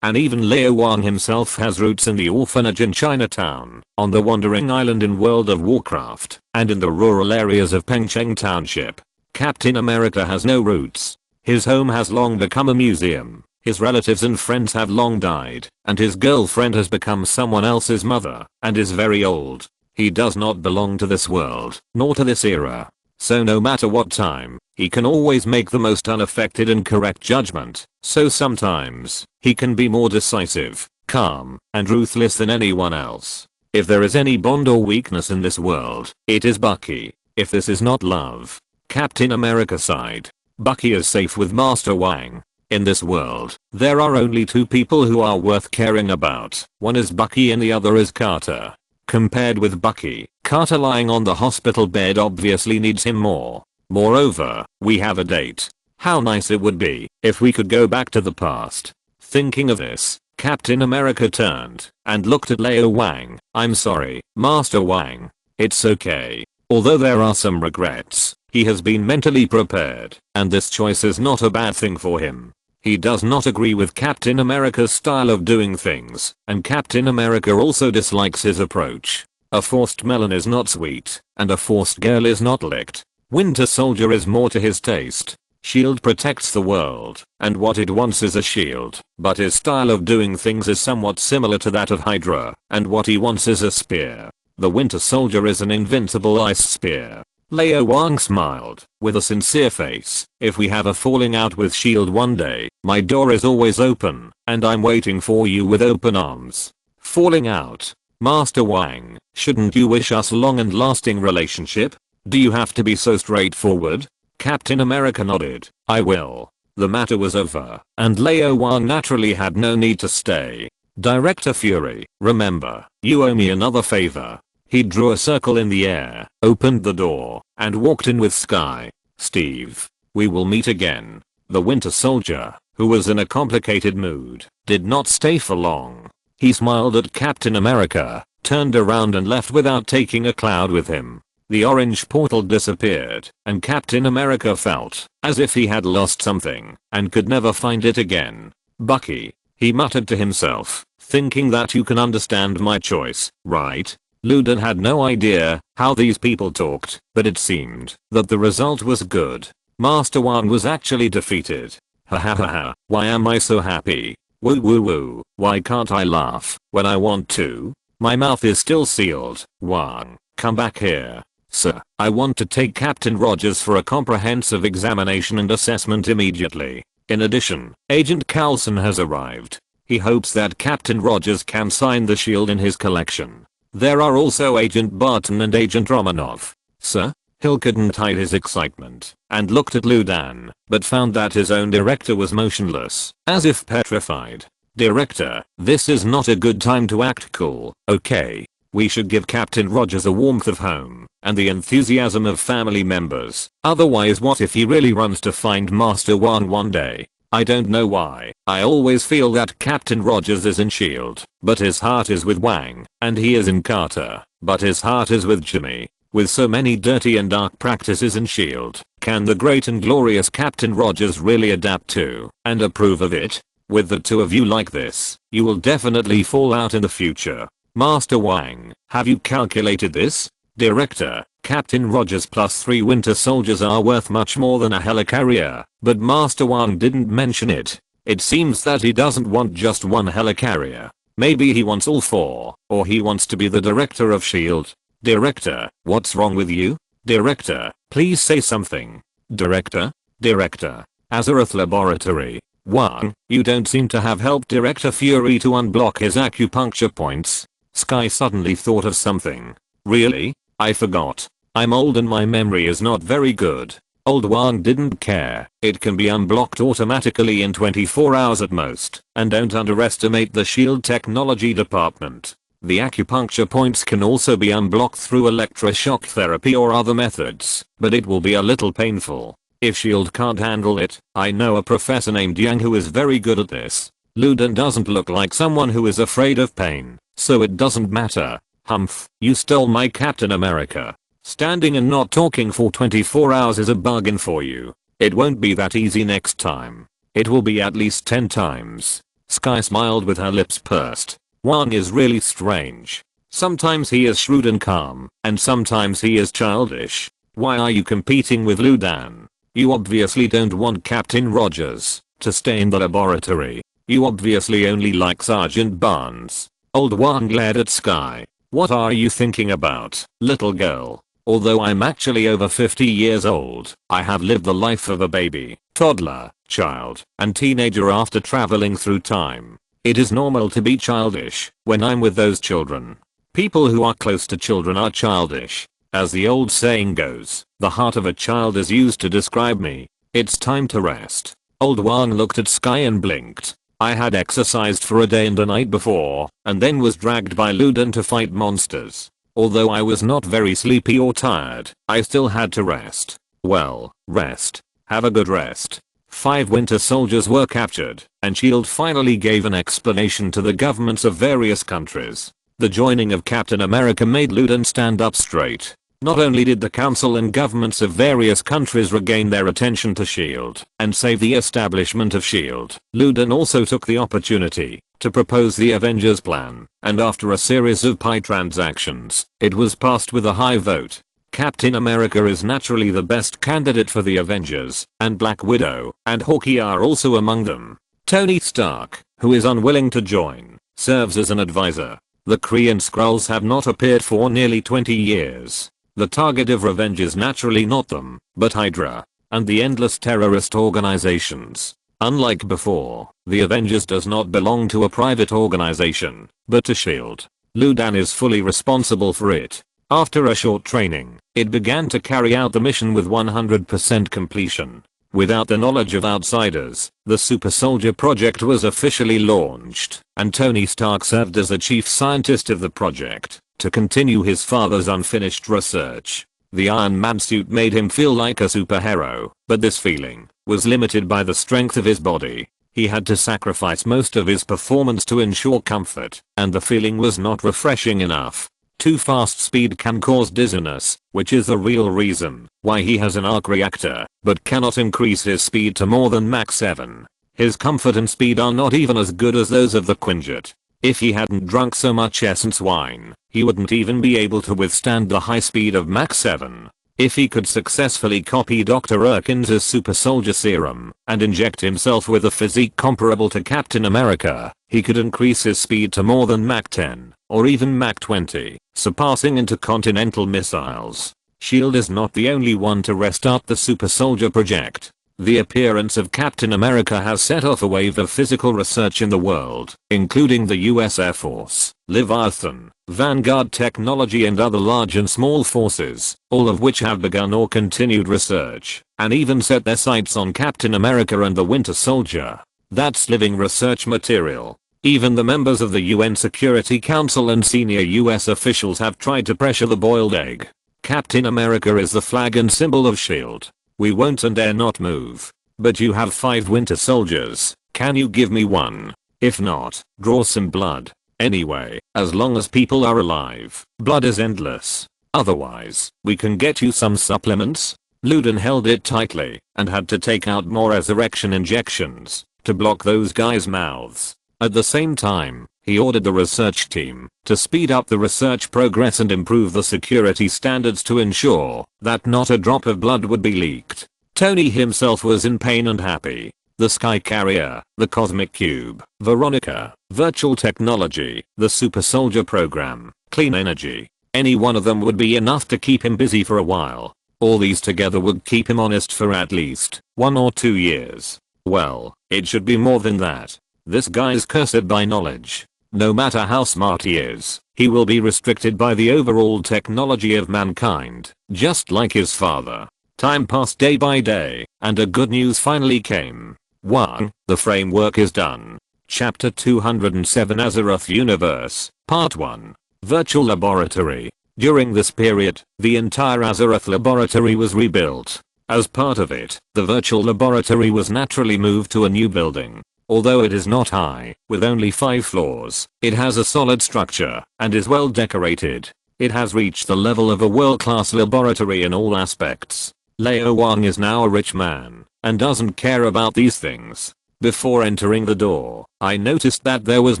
Speaker 1: and even Lao Wang himself has roots in the orphanage in Chinatown, on the Wandering Island in World of Warcraft, and in the rural areas of Pengcheng Township. Captain America has no roots. His home has long become a museum. His relatives and friends have long died, and his girlfriend has become someone else's mother, and is very old. He does not belong to this world, nor to this era. So no matter what time, he can always make the most unaffected and correct judgment. So sometimes, he can be more decisive, calm, and ruthless than anyone else. If there is any bond or weakness in this world, it is Bucky. If this is not love, Captain America sighed. Bucky is safe with Master Wang. In this world, there are only two people who are worth caring about. One is Bucky and the other is Carter. Compared with Bucky, Carter lying on the hospital bed obviously needs him more. Moreover, we have a date. How nice it would be if we could go back to the past. Thinking of this, Captain America turned and looked at Lao Wang. I'm sorry, Master Wang. It's okay. Although there are some regrets, he has been mentally prepared, and this choice is not a bad thing for him. He does not agree with Captain America's style of doing things, and Captain America also dislikes his approach. A forced melon is not sweet, and a forced girl is not licked. Winter Soldier is more to his taste. SHIELD protects the world, and what it wants is a shield, but his style of doing things is somewhat similar to that of Hydra, and what he wants is a spear. The Winter Soldier is an invincible ice spear. Lao Wang smiled, with a sincere face. If we have a falling out with SHIELD one day, my door is always open, and I'm waiting for you with open arms. Falling out? Master Wang, shouldn't you wish us a long and lasting relationship? Do you have to be so straightforward? Captain America nodded. I will. The matter was over, and Lao Wang naturally had no need to stay. Director Fury, remember, you owe me another favor. He drew a circle in the air, opened the door, and walked in with Sky. Steve, we will meet again. The Winter Soldier, who was in a complicated mood, did not stay for long. He smiled at Captain America, turned around and left without taking a cloud with him. The orange portal disappeared, and Captain America felt as if he had lost something and could never find it again. Bucky, he muttered to himself, thinking that you can understand my choice, right? Ludan had no idea how these people talked, but it seemed that the result was good. Master Wang was actually defeated. Ha ha ha ha, why am I so happy? Woo woo woo, why can't I laugh when I want to? My mouth is still sealed. Wang, come back here. Sir, I want to take Captain Rogers for a comprehensive examination and assessment immediately. In addition, Agent Coulson has arrived. He hopes that Captain Rogers can sign the shield in his collection. There are also Agent Barton and Agent Romanov. Sir? Hill couldn't hide his excitement and looked at Ludan, but found that his own director was motionless, as if petrified. Director, this is not a good time to act cool, okay? We should give Captain Rogers a warmth of home and the enthusiasm of family members. Otherwise, what if he really runs to find Master Wang one day? I don't know why. I always feel that Captain Rogers is in SHIELD, but his heart is with Wang, and he is in Carter, but his heart is with Jimmy. With so many dirty and dark practices in SHIELD, can the great and glorious Captain Rogers really adapt to and approve of it? With the two of you like this, you will definitely fall out in the future. Master Wang, have you calculated this? Director, Captain Rogers plus 3 Winter Soldiers are worth much more than a helicarrier, but Master Wang didn't mention it. It seems that he doesn't want just one helicarrier. Maybe he wants all 4, or he wants to be the director of SHIELD. Director, what's wrong with you? Director, please say something. Director? Director. Azeroth Laboratory. Wang, you don't seem to have helped Director Fury to unblock his acupuncture points. Sky suddenly thought of something. Really? I forgot. I'm old and my memory is not very good. Old Wang didn't care. It can be unblocked automatically in 24 hours at most, and don't underestimate the shield technology department. The acupuncture points can also be unblocked through electroshock therapy or other methods, but it will be a little painful. If shield can't handle it, I know a professor named Yang who is very good at this. Luden doesn't look like someone who is afraid of pain, so it doesn't matter. Humph, you stole my Captain America. Standing and not talking for 24 hours is a bargain for you. It won't be that easy next time. It will be at least 10 times. Sky smiled with her lips pursed. Wang is really strange. Sometimes he is shrewd and calm, and sometimes he is childish. Why are you competing with Ludan? You obviously don't want Captain Rogers to stay in the laboratory. You obviously only like Sergeant Barnes. Old Wang glared at Sky. What are you thinking about, little girl? Although I'm actually over 50 years old, I have lived the life of a baby, toddler, child, and teenager after traveling through time. It is normal to be childish when I'm with those children. People who are close to children are childish. As the old saying goes, the heart of a child is used to describe me. It's time to rest. Old Wang looked at Sky and blinked. I had exercised for a day and a night before, and then was dragged by Luden to fight monsters. Although I was not very sleepy or tired, I still had to rest. Well, rest. Have a good rest. 5 winter soldiers were captured, and S.H.I.E.L.D. finally gave an explanation to the governments of various countries. The joining of Captain America made Luden stand up straight. Not only did the council and governments of various countries regain their attention to S.H.I.E.L.D. and save the establishment of S.H.I.E.L.D., Luden also took the opportunity to propose the Avengers plan, and after a series of pie transactions, it was passed with a high vote. Captain America is naturally the best candidate for the Avengers, and Black Widow and Hawkeye are also among them. Tony Stark, who is unwilling to join, serves as an advisor. The Kree and Skrulls have not appeared for nearly 20 years. The target of revenge is naturally not them, but Hydra and the endless terrorist organizations. Unlike before, the Avengers does not belong to a private organization, but to S.H.I.E.L.D. Ludan is fully responsible for it. After a short training, it began to carry out the mission with 100% completion. Without the knowledge of outsiders, the Super Soldier project was officially launched, and Tony Stark served as the chief scientist of the project to continue his father's unfinished research. The Iron Man suit made him feel like a superhero, but this feeling was limited by the strength of his body. He had to sacrifice most of his performance to ensure comfort, and the feeling was not refreshing enough. Too fast speed can cause dizziness, which is the real reason why he has an arc reactor, but cannot increase his speed to more than Mach 7. His comfort and speed are not even as good as those of the Quinjet. If he hadn't drunk so much essence wine, he wouldn't even be able to withstand the high speed of Mach 7. If he could successfully copy Dr. Erkin's super soldier serum and inject himself with a physique comparable to Captain America, he could increase his speed to more than Mach 10 or even Mach 20, surpassing intercontinental missiles. S.H.I.E.L.D. is not the only one to restart the super soldier project. The appearance of Captain America has set off a wave of physical research in the world, including the US Air Force, Leviathan, Vanguard Technology and other large and small forces, all of which have begun or continued research, and even set their sights on Captain America and the Winter Soldier. That's living research material. Even the members of the UN Security Council and senior US officials have tried to pressure the boiled egg. Captain America is the flag and symbol of S.H.I.E.L.D. We won't and dare not move. But you have 5 Winter Soldiers. Can you give me one? If not, draw some blood. Anyway, as long as people are alive, blood is endless. Otherwise, we can get you some supplements. Luden held it tightly and had to take out more resurrection injections to block those guys' mouths. At the same time, he ordered the research team to speed up the research progress and improve the security standards to ensure that not a drop of blood would be leaked. Tony himself was in pain and happy. The Sky Carrier, the Cosmic Cube, Veronica, Virtual Technology, the Super Soldier Program, Clean Energy. Any one of them would be enough to keep him busy for a while. All these together would keep him honest for at least 1 or 2 years. Well, it should be more than that. This guy's cursed by knowledge. No matter how smart he is, he will be restricted by the overall technology of mankind, just like his father. Time passed day by day, and a good news finally came. 1. The framework is done. Chapter 207 Azeroth Universe, Part 1. Virtual Laboratory. During this period, the entire Azeroth laboratory was rebuilt. As part of it, the virtual laboratory was naturally moved to a new building. Although it is not high, with only 5 floors, it has a solid structure, and is well decorated. It has reached the level of a world-class laboratory in all aspects. Lao Wang is now a rich man, and doesn't care about these things. Before entering the door, I noticed that there was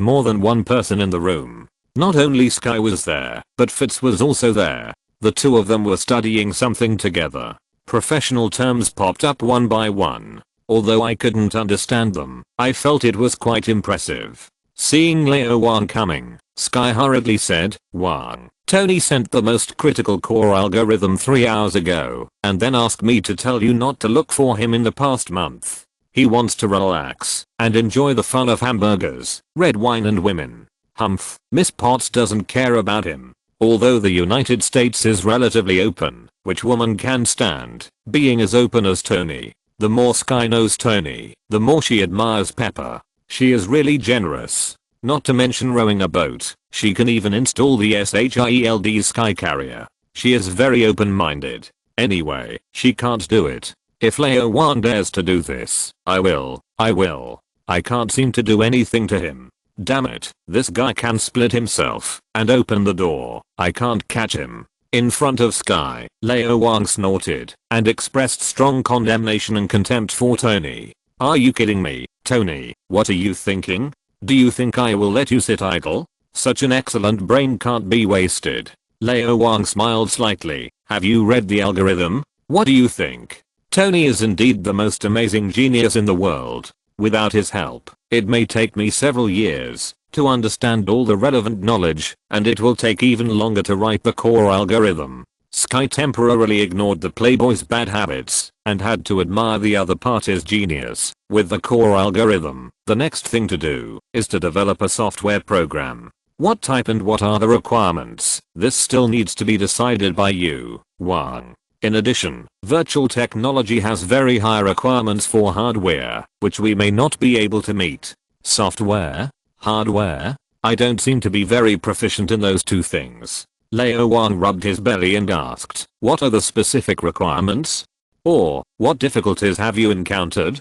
Speaker 1: more than one person in the room. Not only Sky was there, but Fitz was also there. The two of them were studying something together. Professional terms popped up one by one. Although I couldn't understand them, I felt it was quite impressive. Seeing Lao Wang coming, Sky hurriedly said, "Wang, Tony sent the most critical core algorithm 3 hours ago, and then asked me to tell you not to look for him in the past month. He wants to relax and enjoy the fun of hamburgers, red wine and women. Humph, Miss Potts doesn't care about him. Although the United States is relatively open, which woman can stand being as open as Tony? The more Sky knows Tony, the more she admires Pepper. She is really generous. Not to mention rowing a boat, she can even install the SHIELD Sky Carrier. She is very open-minded. Anyway, she can't do it. If Lao Wang dares to do this, I will. I can't seem to do anything to him. Damn it, this guy can split himself and open the door. I can't catch him." In front of Sky, Lao Wang snorted and expressed strong condemnation and contempt for Tony. "Are you kidding me, Tony? What are you thinking? Do you think I will let you sit idle? Such an excellent brain can't be wasted." Lao Wang smiled slightly. "Have you read the algorithm? What do you think? Tony is indeed the most amazing genius in the world. Without his help, it may take me several years to understand all the relevant knowledge, and it will take even longer to write the core algorithm." Sky temporarily ignored the playboy's bad habits and had to admire the other party's genius. With the core algorithm, the next thing to do is to develop a software program. What type and what are the requirements? This still needs to be decided by you, Wang. In addition, virtual technology has very high requirements for hardware, which we may not be able to meet. Software? Hardware? I don't seem to be very proficient in those two things. Lao Wang rubbed his belly and asked, "What are the specific requirements? Or, what difficulties have you encountered?"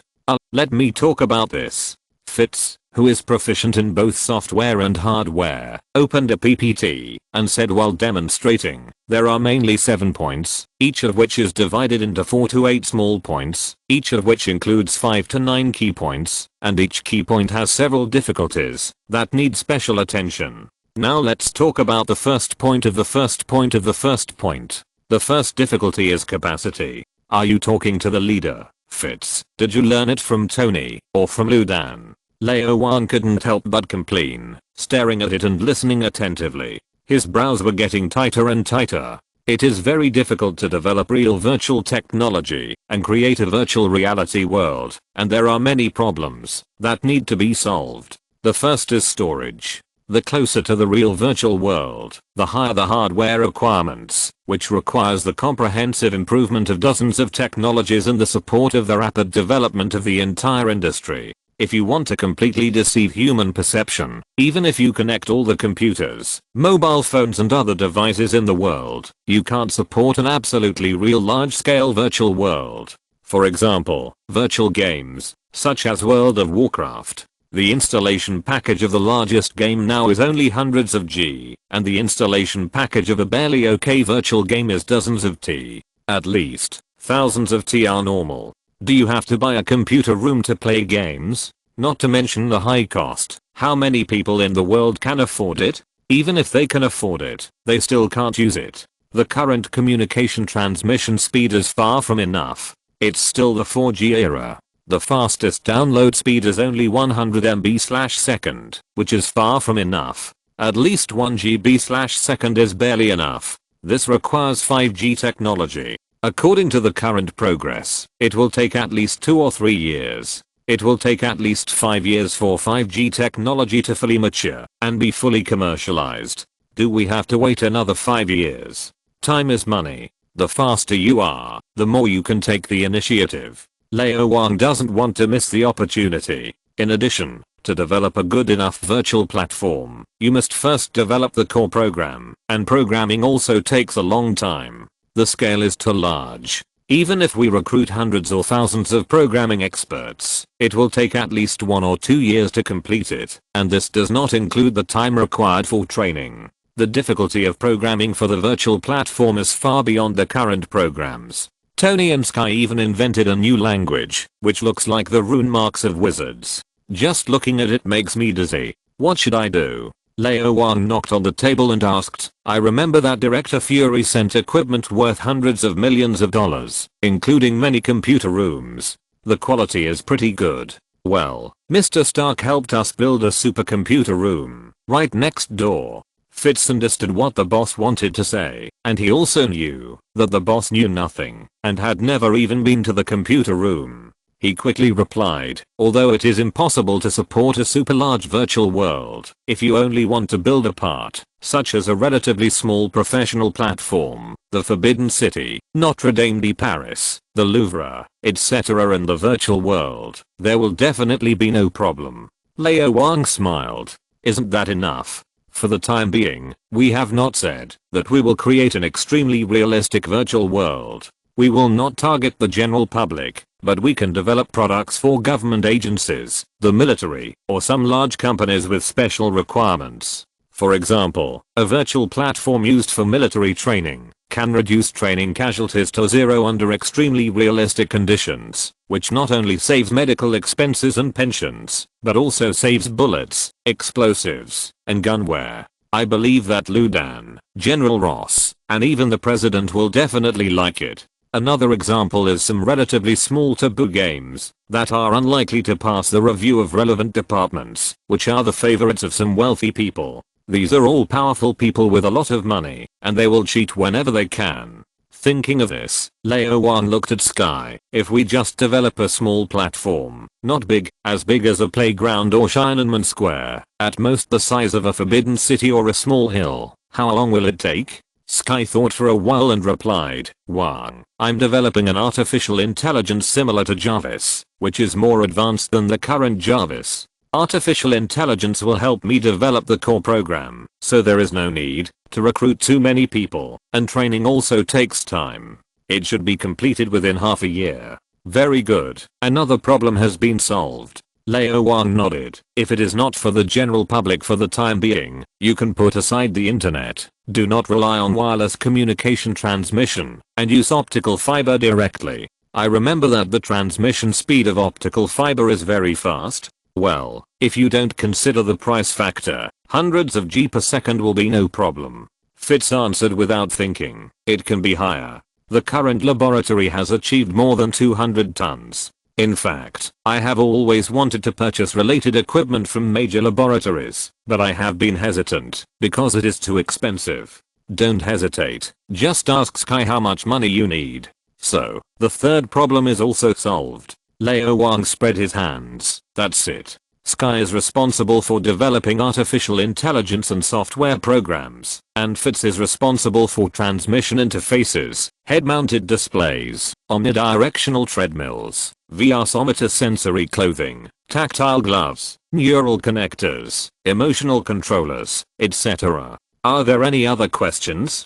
Speaker 1: Let me talk about this." Fitz, who is proficient in both software and hardware, opened a PPT and said while demonstrating, "There are mainly 7 points, each of which is divided into 4 to 8 small points, each of which includes 5 to 9 key points, and each key point has several difficulties that need special attention. Now let's talk about the first point of the first point of the first point. The first difficulty is capacity. Are you talking to the leader, Fitz? Did you learn it from Tony or from Ludan?" Lao Wang couldn't help but complain, staring at it and listening attentively. His brows were getting tighter and tighter. It is very difficult to develop real virtual technology and create a virtual reality world, and there are many problems that need to be solved. The first is storage. The closer to the real virtual world, the higher the hardware requirements, which requires the comprehensive improvement of dozens of technologies and the support of the rapid development of the entire industry. If you want to completely deceive human perception, even if you connect all the computers, mobile phones and other devices in the world, you can't support an absolutely real large-scale virtual world. For example, virtual games, such as World of Warcraft. The installation package of the largest game now is only hundreds of G, and the installation package of a barely okay virtual game is dozens of T. At least, thousands of T are normal. Do you have to buy a computer room to play games? Not to mention the high cost. How many people in the world can afford it? Even if they can afford it, they still can't use it. The current communication transmission speed is far from enough. It's still the 4G era. The fastest download speed is only 100 MB/second, which is far from enough. At least 1 GB/second is barely enough. This requires 5G technology. According to the current progress, it will take at least 2 or 3 years. It will take at least 5 years for 5G technology to fully mature and be fully commercialized. Do we have to wait another 5 years? Time is money. The faster you are, the more you can take the initiative. Lao Wang doesn't want to miss the opportunity. In addition, to develop a good enough virtual platform, you must first develop the core program, and programming also takes a long time. The scale is too large. Even if we recruit hundreds or thousands of programming experts, it will take at least 1 or 2 years to complete it, and this does not include the time required for training. The difficulty of programming for the virtual platform is far beyond the current programs. Tony and Sky even invented a new language, which looks like the rune marks of wizards. Just looking at it makes me dizzy. What should I do? Lao Wang knocked on the table and asked, I remember that Director Fury sent equipment worth hundreds of millions of dollars, including many computer rooms. The quality is pretty good. Well, Mr. Stark helped us build a supercomputer room, right next door. Fitz understood what the boss wanted to say, and he also knew that the boss knew nothing, and had never even been to the computer room. He quickly replied, although it is impossible to support a super large virtual world, if you only want to build a part, such as a relatively small professional platform, the Forbidden City, Notre Dame de Paris, the Louvre, etc. in the virtual world, there will definitely be no problem. Lao Wang smiled. Isn't that enough? For the time being, we have not said that we will create an extremely realistic virtual world. We will not target the general public, but we can develop products for government agencies, the military, or some large companies with special requirements. For example, a virtual platform used for military training can reduce training casualties to zero under extremely realistic conditions, which not only saves medical expenses and pensions, but also saves bullets, explosives, and gunware. I believe that Ludan, General Ross, and even the president will definitely like it. Another example is some relatively small taboo games that are unlikely to pass the review of relevant departments, which are the favorites of some wealthy people. These are all powerful people with a lot of money, and they will cheat whenever they can. Thinking of this, Lao Wang looked at Sky. If we just develop a small platform, not big as a playground or Tiananmen Square, at most the size of a forbidden city or a small hill, how long will it take? Sky thought for a while and replied, Wang, I'm developing an artificial intelligence similar to Jarvis, which is more advanced than the current Jarvis. Artificial intelligence will help me develop the core program, so there is no need to recruit too many people, and training also takes time. It should be completed within half a year. Very good, another problem has been solved. Lao Wang nodded. If it is not for the general public for the time being, you can put aside the internet. Do not rely on wireless communication transmission, and use optical fiber directly. I remember that the transmission speed of optical fiber is very fast. Well, if you don't consider the price factor, hundreds of G per second will be no problem. Fitz answered without thinking. It can be higher. The current laboratory has achieved more than 200 tons. In fact, I have always wanted to purchase related equipment from major laboratories, but I have been hesitant because it is too expensive. Don't hesitate, just ask Sky how much money you need. So, the third problem is also solved. Lao Wang spread his hands. That's it. Sky is responsible for developing artificial intelligence and software programs, and Fitz is responsible for transmission interfaces, head-mounted displays, omnidirectional treadmills, VR sensory clothing, tactile gloves, neural connectors, emotional controllers, etc. Are there any other questions?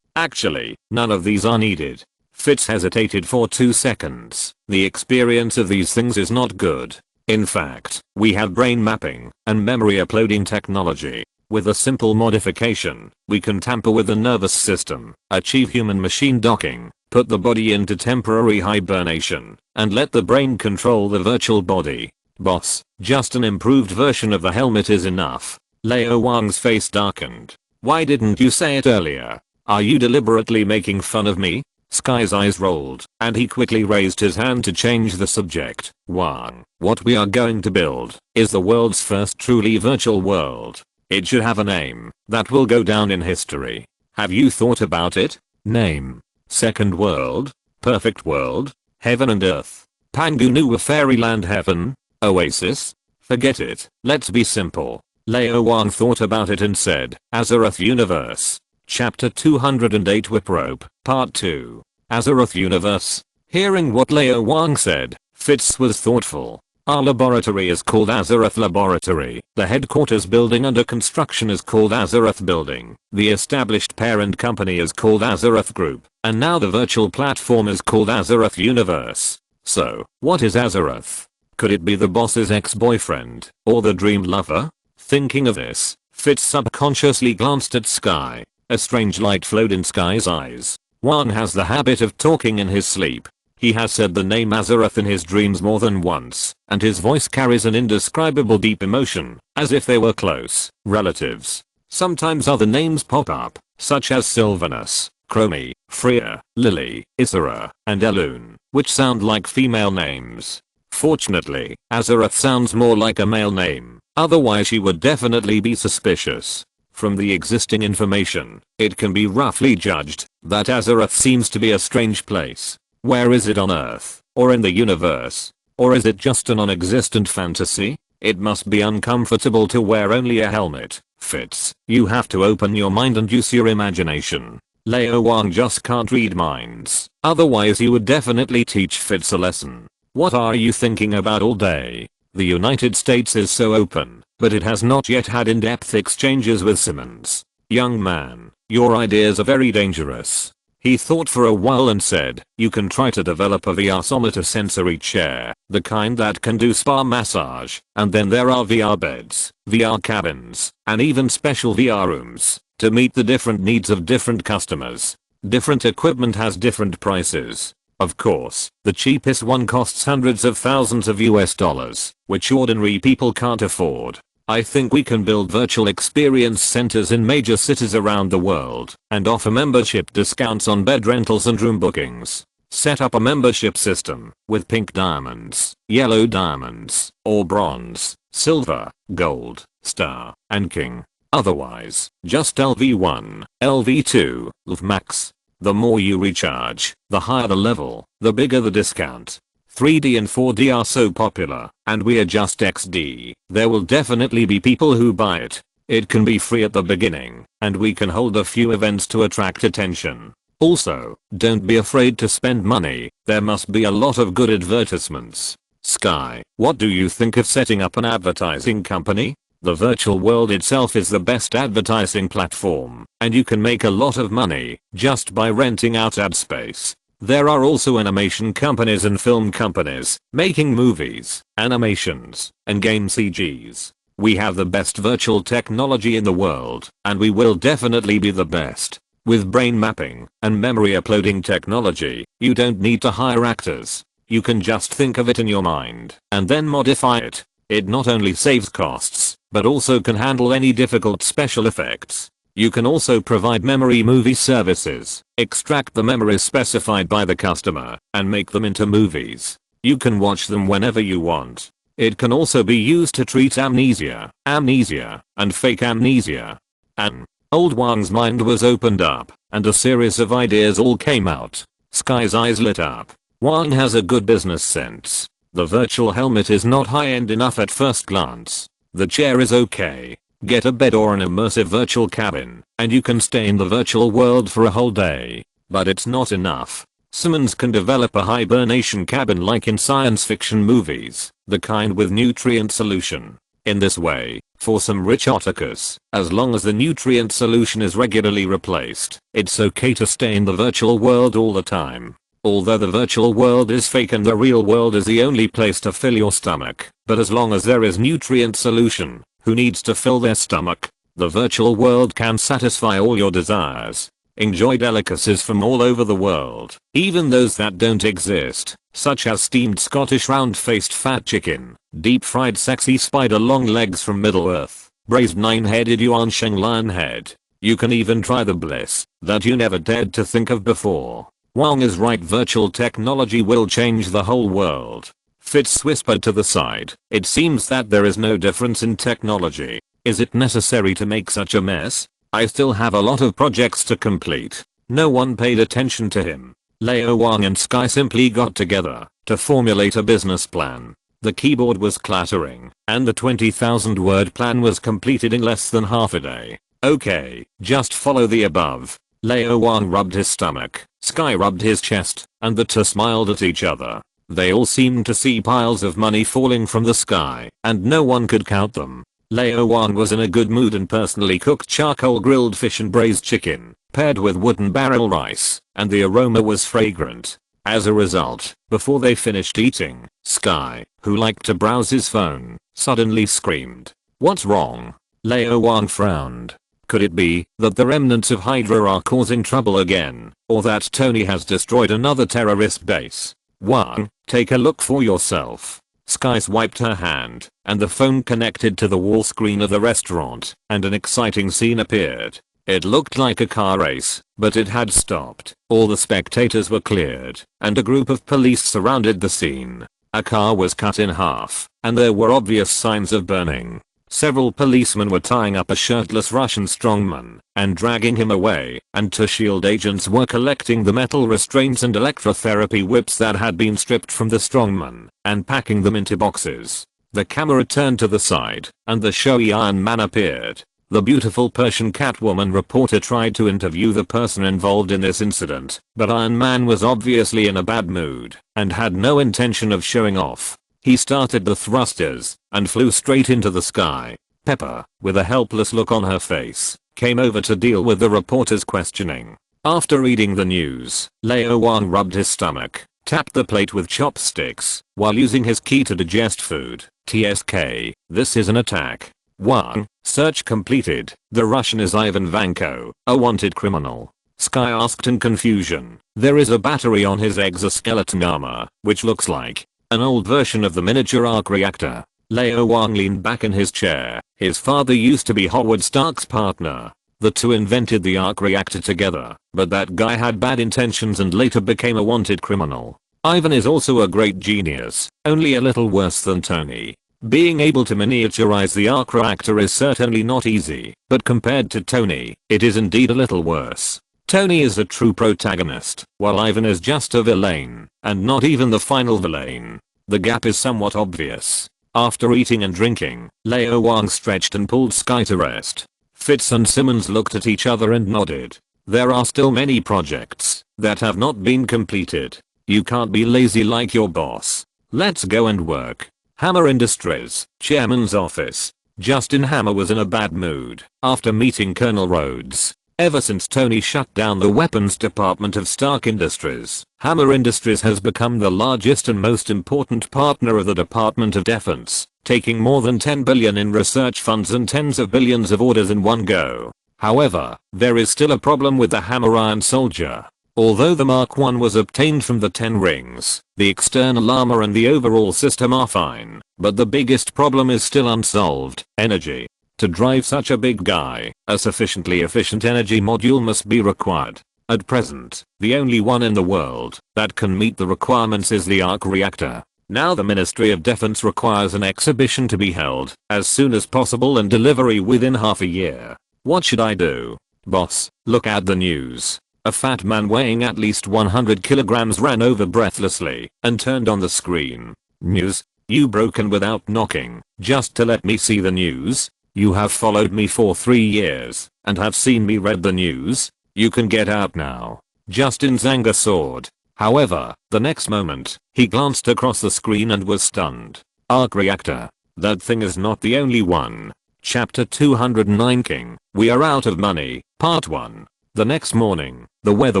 Speaker 1: Actually, none of these are needed. Fitz hesitated for 2 seconds. The experience of these things is not good. In fact, we have brain mapping and memory uploading technology. With a simple modification, we can tamper with the nervous system, achieve human-machine docking, put the body into temporary hibernation, and let the brain control the virtual body. Boss, just an improved version of the helmet is enough. Lao Wang's face darkened. Why didn't you say it earlier? Are you deliberately making fun of me? Sky's eyes rolled, and he quickly raised his hand to change the subject. Wang, what we are going to build is the world's first truly virtual world. It should have a name that will go down in history. Have you thought about it? Name. Second World? Perfect World? Heaven and Earth? Pangunua Fairyland Heaven? Oasis? Forget it. Let's be simple. Lao Wang thought about it and said, Azeroth Universe. Chapter 208 Whiprope, Part 2. Azeroth Universe. Hearing what Lao Wang said, Fitz was thoughtful. Our laboratory is called Azeroth Laboratory. The headquarters building under construction is called Azeroth Building. The established parent company is called Azeroth Group. And now the virtual platform is called Azeroth Universe. So, what is Azeroth? Could it be the boss's ex-boyfriend, or the dream lover? Thinking of this, Fitz subconsciously glanced at Sky. A strange light flowed in Sky's eyes. Wang has the habit of talking in his sleep. He has said the name Azeroth in his dreams more than once, and his voice carries an indescribable deep emotion, as if they were close relatives. Sometimes other names pop up, such as Sylvanus, Chromie, Freya, Lily, Issera, and Elune, which sound like female names. Fortunately, Azeroth sounds more like a male name, otherwise she would definitely be suspicious. From the existing information, it can be roughly judged that Azeroth seems to be a strange place. Where is it on Earth, or in the universe? Or is it just a non-existent fantasy? It must be uncomfortable to wear only a helmet. Fitz, you have to open your mind and use your imagination. Lao Wang just can't read minds. Otherwise you would definitely teach Fitz a lesson. What are you thinking about all day? The United States is so open, but it has not yet had in-depth exchanges with Simmons. Young man, your ideas are very dangerous. He thought for a while and said, you can try to develop a VR sensory chair, the kind that can do spa massage, and then there are VR beds, VR cabins, and even special VR rooms, to meet the different needs of different customers. Different equipment has different prices. Of course, the cheapest one costs hundreds of thousands of US dollars, which ordinary people can't afford. I think we can build virtual experience centers in major cities around the world and offer membership discounts on bed rentals and room bookings. Set up a membership system with pink diamonds, yellow diamonds, or bronze, silver, gold, star, and king. Otherwise, just LV1, LV2, LV max. The more you recharge, the higher the level, the bigger the discount. 3D and 4D are so popular, and we are just XD. There will definitely be people who buy it. It can be free at the beginning, and we can hold a few events to attract attention. Also, don't be afraid to spend money. There must be a lot of good advertisements. Sky, what do you think of setting up an advertising company? The virtual world itself is the best advertising platform, and you can make a lot of money just by renting out ad space. There are also animation companies and film companies making movies, animations, and game CGs. We have the best virtual technology in the world, and we will definitely be the best. With brain mapping and memory uploading technology, you don't need to hire actors. You can just think of it in your mind and then modify it. It not only saves costs, but also can handle any difficult special effects. You can also provide memory movie services, extract the memories specified by the customer, and make them into movies. You can watch them whenever you want. It can also be used to treat amnesia, and fake amnesia. And old Wang's mind was opened up, and a series of ideas all came out. Sky's eyes lit up. Wang has a good business sense. The virtual helmet is not high-end enough at first glance. The chair is okay. Get a bed or an immersive virtual cabin, and you can stay in the virtual world for a whole day. But it's not enough. Simmons can develop a hibernation cabin like in science fiction movies, the kind with nutrient solution. In this way, for some rich otakus, as long as the nutrient solution is regularly replaced, it's okay to stay in the virtual world all the time. Although the virtual world is fake and the real world is the only place to fill your stomach, but as long as there is nutrient solution, who needs to fill their stomach? The virtual world can satisfy all your desires. Enjoy delicacies from all over the world, even those that don't exist, such as steamed Scottish round-faced fat chicken, deep-fried sexy spider long legs from Middle-earth, braised 9-headed Yuan-Sheng lion head. You can even try the bliss that you never dared to think of before. Wang is right, virtual technology will change the whole world. Fitz whispered to the side. It seems that there is no difference in technology. Is it necessary to make such a mess? I still have a lot of projects to complete. No one paid attention to him. Lao Wang and Sky simply got together to formulate a business plan. The keyboard was clattering, and the 20,000 word plan was completed in less than half a day. Okay, just follow the above. Lao Wang rubbed his stomach, Sky rubbed his chest, and the two smiled at each other. They all seemed to see piles of money falling from the sky, and no one could count them. Lao Wang was in a good mood and personally cooked charcoal grilled fish and braised chicken, paired with wooden barrel rice, and the aroma was fragrant. As a result, before they finished eating, Sky, who liked to browse his phone, suddenly screamed, "What's wrong?" Lao Wang frowned. Could it be that the remnants of Hydra are causing trouble again, or that Tony has destroyed another terrorist base? Wang, take a look for yourself. Sky swiped her hand, and the phone connected to the wall screen of the restaurant, and an exciting scene appeared. It looked like a car race, but it had stopped. All the spectators were cleared, and a group of police surrounded the scene. A car was cut in half, and there were obvious signs of burning. Several policemen were tying up a shirtless Russian strongman and dragging him away, and two shield agents were collecting the metal restraints and electrotherapy whips that had been stripped from the strongman and packing them into boxes. The camera turned to the side, and the showy Iron Man appeared. The beautiful Persian Catwoman reporter tried to interview the person involved in this incident, but Iron Man was obviously in a bad mood and had no intention of showing off. He started the thrusters and flew straight into the sky. Pepper, with a helpless look on her face, came over to deal with the reporter's questioning. After reading the news, Lao Wang rubbed his stomach, tapped the plate with chopsticks, while using his key to digest food. TSK, this is an attack. Wang, search completed. The Russian is Ivan Vanko, a wanted criminal. Sky asked in confusion. There is a battery on his exoskeleton armor, which looks like an old version of the miniature arc reactor. Lao Wang leaned back in his chair. His father used to be Howard Stark's partner. The two invented the arc reactor together, but that guy had bad intentions and later became a wanted criminal. Ivan is also a great genius, only a little worse than Tony. Being able to miniaturize the arc reactor is certainly not easy, but compared to Tony, it is indeed a little worse. Tony is a true protagonist, while Ivan is just a villain, and not even the final villain. The gap is somewhat obvious. After eating and drinking, Lao Wang stretched and pulled Sky to rest. Fitz and Simmons looked at each other and nodded. There are still many projects that have not been completed. You can't be lazy like your boss. Let's go and work. Hammer Industries, chairman's office. Justin Hammer was in a bad mood after meeting Colonel Rhodes. Ever since Tony shut down the weapons department of Stark Industries, Hammer Industries has become the largest and most important partner of the Department of Defense, taking more than 10 billion in research funds and tens of billions of orders in one go. However, there is still a problem with the Hammer Iron Soldier. Although the Mark I was obtained from the 10 rings, the external armor and the overall system are fine, but the biggest problem is still unsolved: energy. To drive such a big guy, a sufficiently efficient energy module must be required. At present, the only one in the world that can meet the requirements is the arc reactor. Now the Ministry of Defense requires an exhibition to be held as soon as possible and delivery within half a year. What should I do? Boss, look at the news. A fat man weighing at least 100 kilograms ran over breathlessly and turned on the screen. News? You broke in without knocking, just to let me see the news? You have followed me for 3 years and have seen me read the news. You can get out now. Justin's anger soared. However, the next moment, he glanced across the screen and was stunned. Arc reactor. That thing is not the only one. Chapter 209 King, we are out of money, Part 1. The next morning, the weather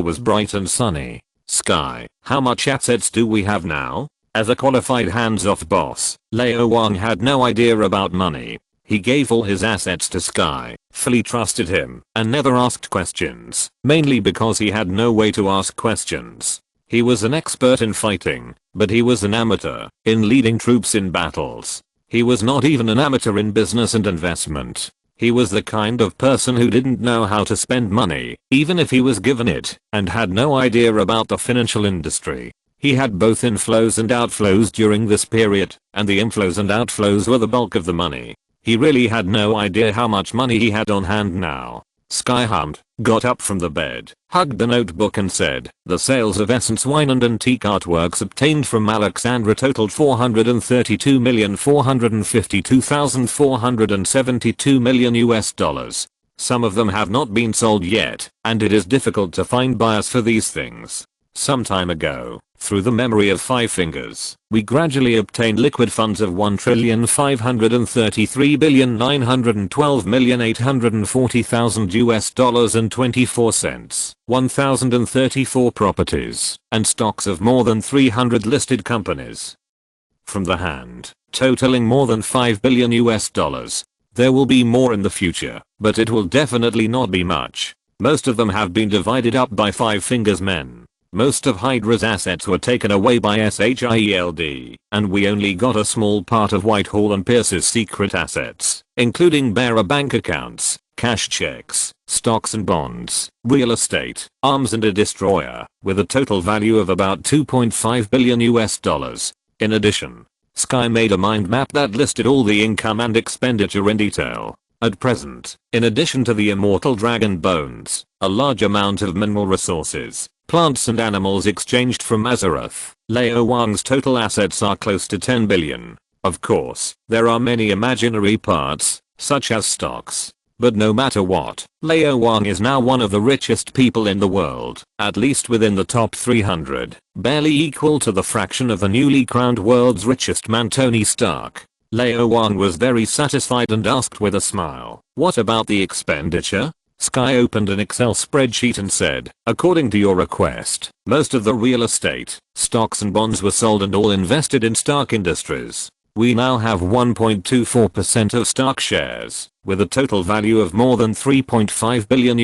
Speaker 1: was bright and sunny. Sky, how much assets do we have now? As a qualified hands-off boss, Lao Wang had no idea about money. He gave all his assets to Sky, fully trusted him, and never asked questions, mainly because he had no way to ask questions. He was an expert in fighting, but he was an amateur in leading troops in battles. He was not even an amateur in business and investment. He was the kind of person who didn't know how to spend money, even if he was given it, and had no idea about the financial industry. He had both inflows and outflows during this period, and the inflows and outflows were the bulk of the money. He really had no idea how much money he had on hand now. Sky hummed, got up from the bed, hugged the notebook and said, the sales of Essence wine and antique artworks obtained from Alexandra totaled $432,452,472 million US dollars. Some of them have not been sold yet, and it is difficult to find buyers for these things. Some time ago, through the memory of five fingers, we gradually obtained liquid funds of $1,533,912,840,000 and 24 cents, 1,034 properties, and stocks of more than 300 listed companies. From the hand, totaling more than $5 billion. There will be more in the future, but it will definitely not be much. Most of them have been divided up by Five Fingers men. Most of Hydra's assets were taken away by SHIELD, and we only got a small part of Whitehall and Pierce's secret assets, including bearer bank accounts, cash checks, stocks and bonds, real estate, arms and a destroyer, with a total value of about $2.5 billion. In addition, Sky made a mind map that listed all the income and expenditure in detail. At present, in addition to the immortal dragon bones, a large amount of mineral resources, plants and animals exchanged from Azeroth, Lao Wang's total assets are close to 10 billion. Of course, there are many imaginary parts, such as stocks. But no matter what, Lao Wang is now one of the richest people in the world, at least within the top 300, barely equal to the fraction of the newly crowned world's richest man Tony Stark. Lao Wang was very satisfied and asked with a smile, "What about the expenditure?" Sky opened an Excel spreadsheet and said, "According to your request, most of the real estate, stocks and bonds were sold and all invested in Stark Industries. We now have 1.24% of Stark shares, with a total value of more than $3.5 billion.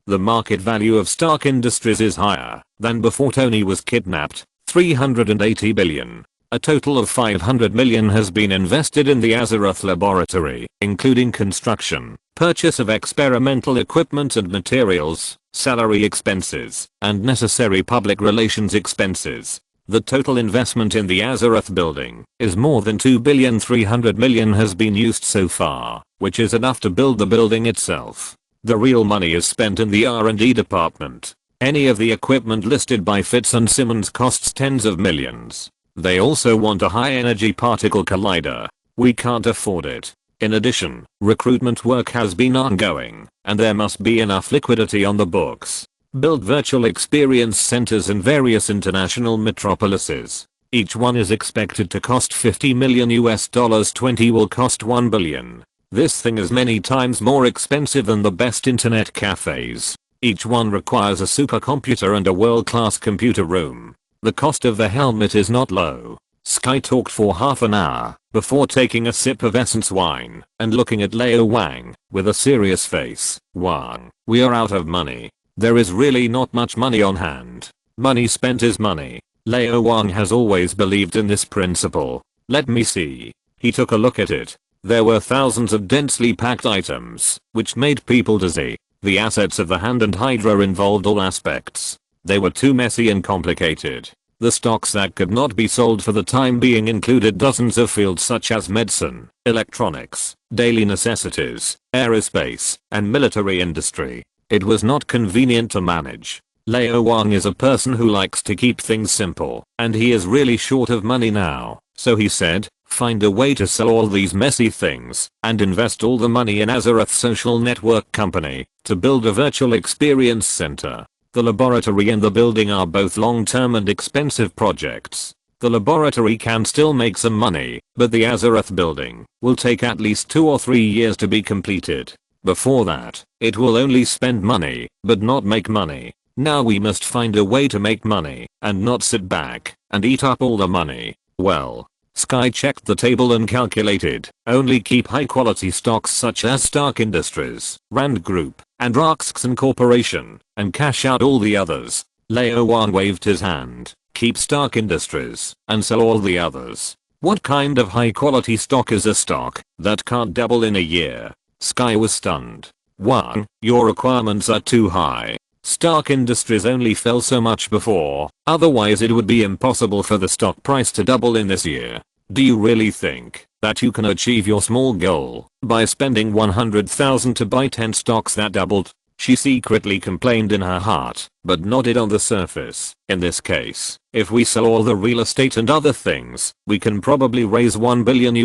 Speaker 1: The market value of Stark Industries is higher than before Tony was kidnapped, $380 billion. A total of $500 million has been invested in the Azeroth laboratory, including construction, purchase of experimental equipment and materials, salary expenses, and necessary public relations expenses. The total investment in the Azeroth building is more than $2.3 billion has been used so far, which is enough to build the building itself. The real money is spent in the R&D department. Any of the equipment listed by Fitz and Simmons costs tens of millions. They also want a high-energy particle collider. We can't afford it. In addition, recruitment work has been ongoing, and there must be enough liquidity on the books. Build virtual experience centers in various international metropolises. Each one is expected to cost $50 million. 20 will cost $1 billion. This thing is many times more expensive than the best internet cafes. Each one requires a supercomputer and a world-class computer room. The cost of the helmet is not low. Sky talked for half an hour, before taking a sip of essence wine, and looking at Lao Wang, with a serious face. "Wang, we are out of money. There is really not much money on hand. Money spent is money." Lao Wang has always believed in this principle. "Let me see." He took a look at it. There were thousands of densely packed items, which made people dizzy. The assets of the Hand and Hydra involved all aspects. They were too messy and complicated. The stocks that could not be sold for the time being included dozens of fields such as medicine, electronics, daily necessities, aerospace, and military industry. It was not convenient to manage. Lao Wang is a person who likes to keep things simple, and he is really short of money now, so he said, "Find a way to sell all these messy things, and invest all the money in Azeroth Social Network Company, to build a virtual experience center." The laboratory and the building are both long-term and expensive projects. The laboratory can still make some money, but the Azeroth building will take at least 2 or 3 years to be completed. Before that, it will only spend money, but not make money. Now we must find a way to make money, and not sit back, and eat up all the money. Well, Sky checked the table and calculated, only keep high quality stocks such as Stark Industries, Rand Group, and Roxxon Corporation, and cash out all the others. Lao Wang waved his hand, keep Stark Industries, and sell all the others. What kind of high quality stock is a stock that can't double in a year? Sky was stunned. "Wang, your requirements are too high. Stark Industries only fell so much before, otherwise it would be impossible for the stock price to double in this year. Do you really think that you can achieve your small goal by spending 100,000 to buy 10 stocks that doubled?" She secretly complained in her heart, but nodded on the surface. "In this case, if we sell all the real estate and other things, we can probably raise $1 billion,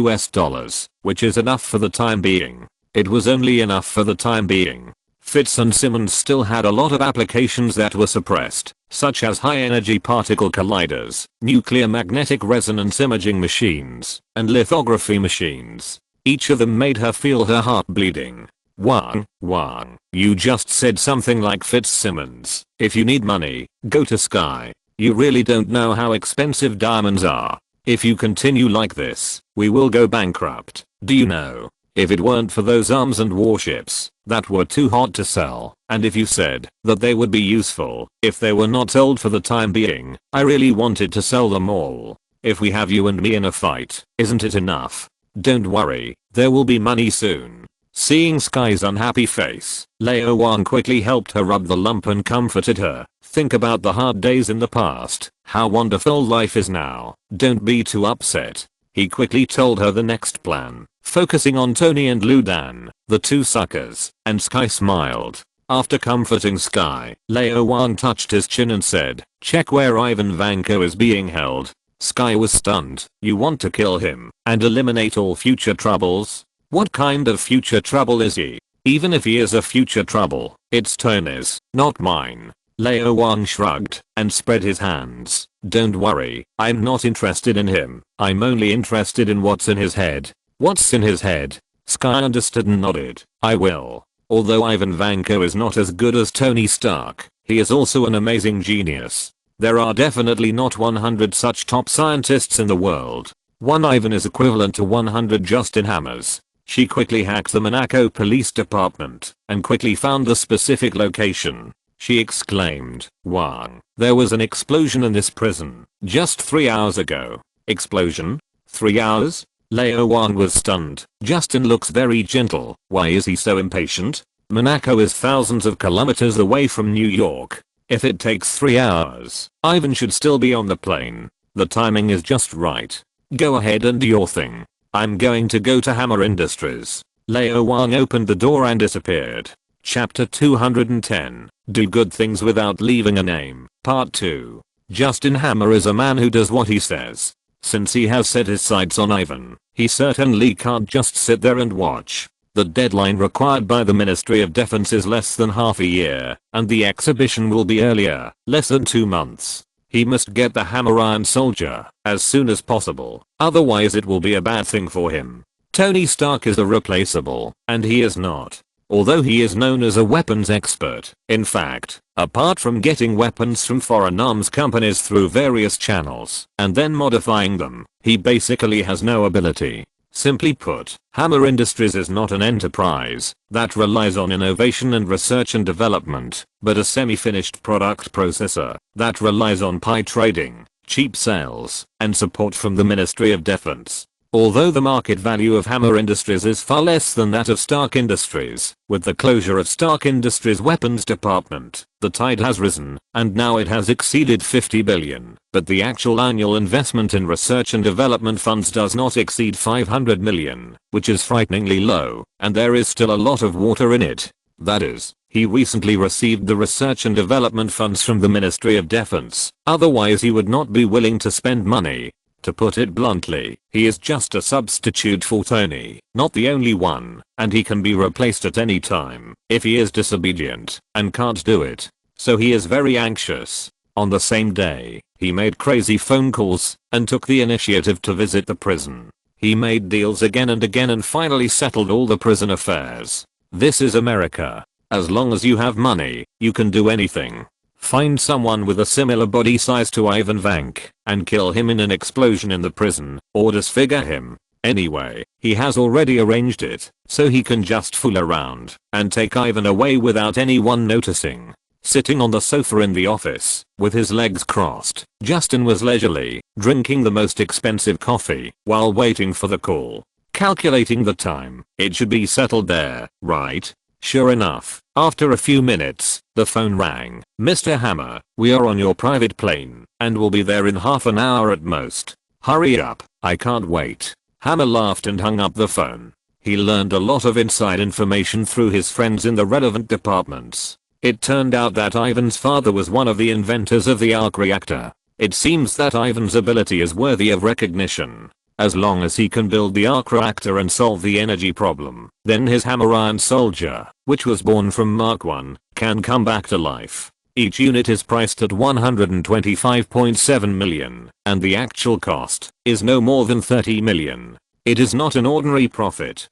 Speaker 1: which is enough for the time being." it was only enough for the time being. Fitz and Simmons still had a lot of applications that were suppressed, such as high-energy particle colliders, nuclear magnetic resonance imaging machines, and lithography machines. Each of them made her feel her heart bleeding. Wang, you just said something like Fitzsimmons. If you need money, go to Sky. You really don't know how expensive diamonds are. If you continue like this, we will go bankrupt. Do you know? If it weren't for those arms and warships that were too hot to sell, and if you said that they would be useful if they were not sold for the time being, I really wanted to sell them all. If we have you and me in a fight, isn't it enough? Don't worry, there will be money soon. Seeing Sky's unhappy face, Lao Wang quickly helped her rub the lump and comforted her. Think about the hard days in the past, how wonderful life is now. Don't be too upset. He quickly told her the next plan, focusing on Tony and Ludan, the two suckers, and Sky smiled. After comforting Sky, Lao Wang touched his chin and said, check where Ivan Vanko is being held. Sky was stunned. You want to kill him and eliminate all future troubles? What kind of future trouble is he? Even if he is a future trouble, it's Tony's, not mine. Lao Wang shrugged and spread his hands. Don't worry, I'm not interested in him. I'm only interested in what's in his head. What's in his head? Sky understood and nodded. I will. Although Ivan Vanko is not as good as Tony Stark, he is also an amazing genius. There are definitely not 100 such top scientists in the world. One Ivan is equivalent to 100 Justin Hammers. She quickly hacked the Monaco police department and quickly found the specific location. She exclaimed, Wang, there was an explosion in this prison just 3 hours ago. Explosion? 3 hours? Lao Wang was stunned. Justin looks very gentle. Why is he so impatient? Monaco is thousands of kilometers away from New York. If it takes 3 hours, Ivan should still be on the plane. The timing is just right. Go ahead and do your thing. I'm going to go to Hammer Industries. Lao Wang opened the door and disappeared. Chapter 210. Do good things without leaving a name. Part 2. Justin Hammer is a man who does what he says. Since he has set his sights on Ivan, he certainly can't just sit there and watch. The deadline required by the Ministry of Defense is less than half a year, and the exhibition will be earlier, less than 2 months. He must get the Hammer Iron Soldier as soon as possible, otherwise it will be a bad thing for him. Tony Stark is irreplaceable, and he is not. Although he is known as a weapons expert. In fact, apart from getting weapons from foreign arms companies through various channels and then modifying them, he basically has no ability. Simply put, Hammer Industries is not an enterprise that relies on innovation and research and development, but a semi-finished product processor that relies on pie trading, cheap sales, and support from the Ministry of Defense. Although the market value of Hammer Industries is far less than that of Stark Industries, with the closure of Stark Industries' weapons department, the tide has risen, and now it has exceeded 50 billion, but the actual annual investment in research and development funds does not exceed 500 million, which is frighteningly low, and there is still a lot of water in it. That is, he recently received the research and development funds from the Ministry of Defense, otherwise he would not be willing to spend money. To put it bluntly, he is just a substitute for Tony, not the only one, and he can be replaced at any time if he is disobedient and can't do it. So he is very anxious. On the same day, he made crazy phone calls and took the initiative to visit the prison. He made deals again and again and finally settled all the prison affairs. This is America. As long as you have money, you can do anything. Find someone with a similar body size to Ivan Vank and kill him in an explosion in the prison, or disfigure him. Anyway, he has already arranged it, so he can just fool around and take Ivan away without anyone noticing. Sitting on the sofa in the office, with his legs crossed, Justin was leisurely, drinking the most expensive coffee while waiting for the call. Calculating the time, it should be settled there, right? Sure enough, after a few minutes, the phone rang. Mr. Hammer, we are on your private plane, and will be there in half an hour at most. Hurry up, I can't wait. Hammer laughed and hung up the phone. He learned a lot of inside information through his friends in the relevant departments. It turned out that Ivan's father was one of the inventors of the arc reactor. It seems that Ivan's ability is worthy of recognition. As long as he can build the arc reactor and solve the energy problem, then his hammer iron soldier, which was born from Mark 1, can come back to life. Each unit is priced at 125.7 million, and the actual cost is no more than 30 million. It is not an ordinary profit.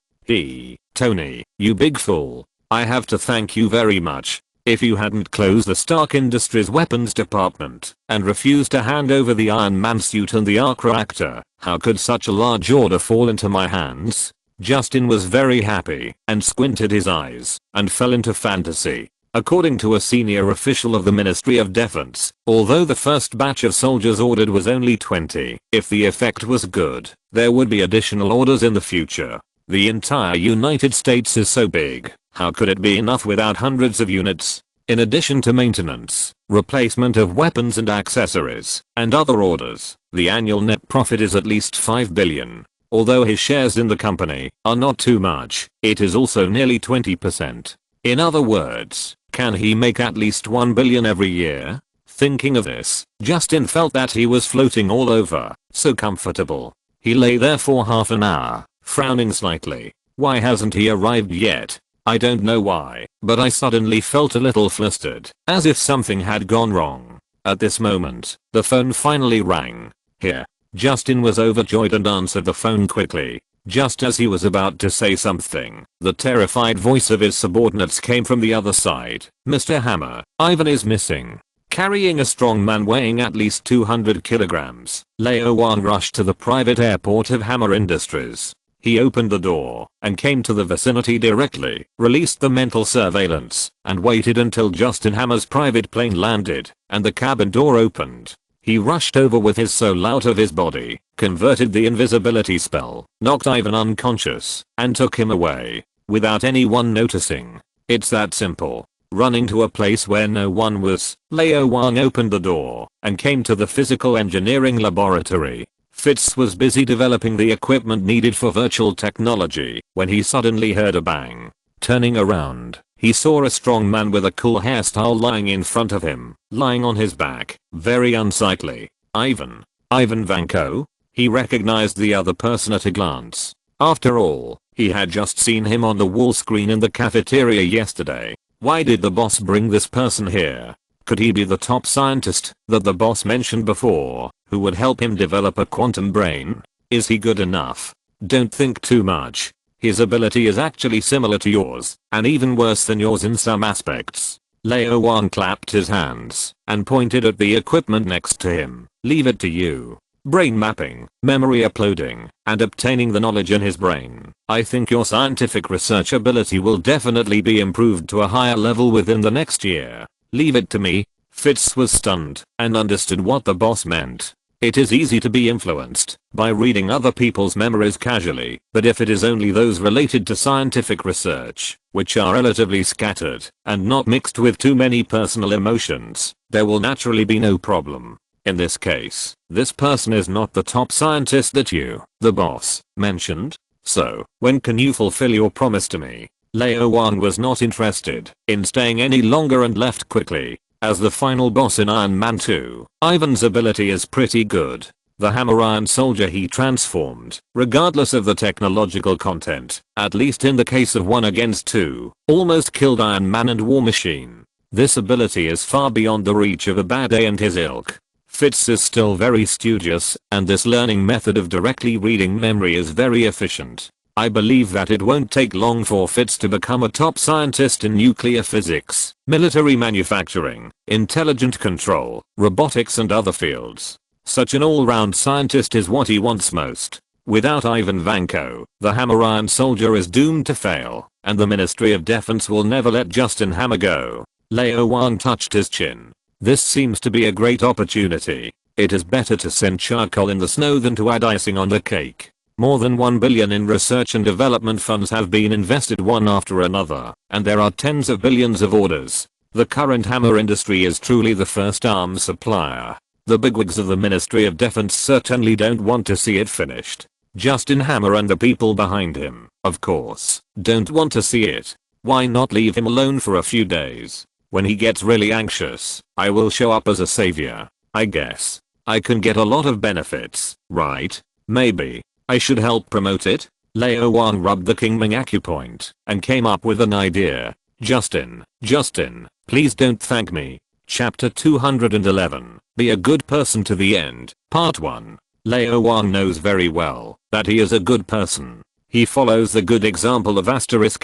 Speaker 1: Tony, you big fool. I have to thank you very much. If you hadn't closed the Stark Industries weapons department and refused to hand over the Iron Man suit and the arc reactor, how could such a large order fall into my hands? Justin was very happy and squinted his eyes and fell into fantasy. According to a senior official of the Ministry of Defense, although the first batch of soldiers ordered was only 20, if the effect was good, there would be additional orders in the future. The entire United States is so big, how could it be enough without hundreds of units? In addition to maintenance, replacement of weapons and accessories, and other orders, the annual net profit is at least 5 billion. Although his shares in the company are not too much, it is also nearly 20%. In other words, can he make at least 1 billion every year? Thinking of this, Justin felt that he was floating all over, so comfortable. He lay there for half an hour, frowning slightly. Why hasn't he arrived yet? I don't know why, but I suddenly felt a little flustered, as if something had gone wrong. At this moment, the phone finally rang. Here. Justin was overjoyed and answered the phone quickly. Just as he was about to say something, the terrified voice of his subordinates came from the other side. Mr. Hammer, Ivan is missing. Carrying a strong man weighing at least 200 kilograms, Lao Wang rushed to the private airport of Hammer Industries. He opened the door and came to the vicinity directly, released the mental surveillance, and waited until Justin Hammer's private plane landed and the cabin door opened. He rushed over with his soul out of his body, converted the invisibility spell, knocked Ivan unconscious, and took him away, without anyone noticing. It's that simple. Running to a place where no one was, Lao Wang opened the door and came to the physical engineering laboratory. Fitz was busy developing the equipment needed for virtual technology when he suddenly heard a bang. Turning around, he saw a strong man with a cool hairstyle lying in front of him, lying on his back, very unsightly. Ivan Vanko? He recognized the other person at a glance. After all, he had just seen him on the wall screen in the cafeteria yesterday. Why did the boss bring this person here? Could he be the top scientist that the boss mentioned before, who would help him develop a quantum brain? Is he good enough? Don't think too much. His ability is actually similar to yours, and even worse than yours in some aspects. Lao Wang clapped his hands and pointed at the equipment next to him. Leave it to you. Brain mapping, memory uploading, and obtaining the knowledge in his brain. I think your scientific research ability will definitely be improved to a higher level within the next year. Leave it to me. Fitz was stunned and understood what the boss meant. It is easy to be influenced by reading other people's memories casually, but if it is only those related to scientific research, which are relatively scattered and not mixed with too many personal emotions, there will naturally be no problem. In this case, this person is not the top scientist that you, the boss, mentioned. So, when can you fulfill your promise to me? Lao Wang was not interested in staying any longer and left quickly. As the final boss in Iron Man 2, Ivan's ability is pretty good. The hammer iron soldier he transformed, regardless of the technological content, at least in the case of 1 against 2, almost killed Iron Man and War Machine. This ability is far beyond the reach of a bad A and his ilk. Fitz is still very studious, and this learning method of directly reading memory is very efficient. I believe that it won't take long for Fitz to become a top scientist in nuclear physics, military manufacturing, intelligent control, robotics and other fields. Such an all-round scientist is what he wants most. Without Ivan Vanko, the hammer iron soldier is doomed to fail, and the Ministry of Defense will never let Justin Hammer go. Lao Wang touched his chin. This seems to be a great opportunity. It is better to send charcoal in the snow than to add icing on the cake. More than 1 billion in research and development funds have been invested one after another, and there are tens of billions of orders. The current hammer industry is truly the first arms supplier. The bigwigs of the Ministry of Defense certainly don't want to see it finished. Justin Hammer and the people behind him, of course, don't want to see it. Why not leave him alone for a few days? When he gets really anxious, I will show up as a savior. I guess I can get a lot of benefits, right? Maybe. I should help promote it? Lao Wang rubbed the Kingming acupoint and came up with an idea. Justin, please don't thank me. Chapter 211. Be a good person to the end. Part 1. Lao Wang knows very well that he is a good person. He follows the good example of asterisk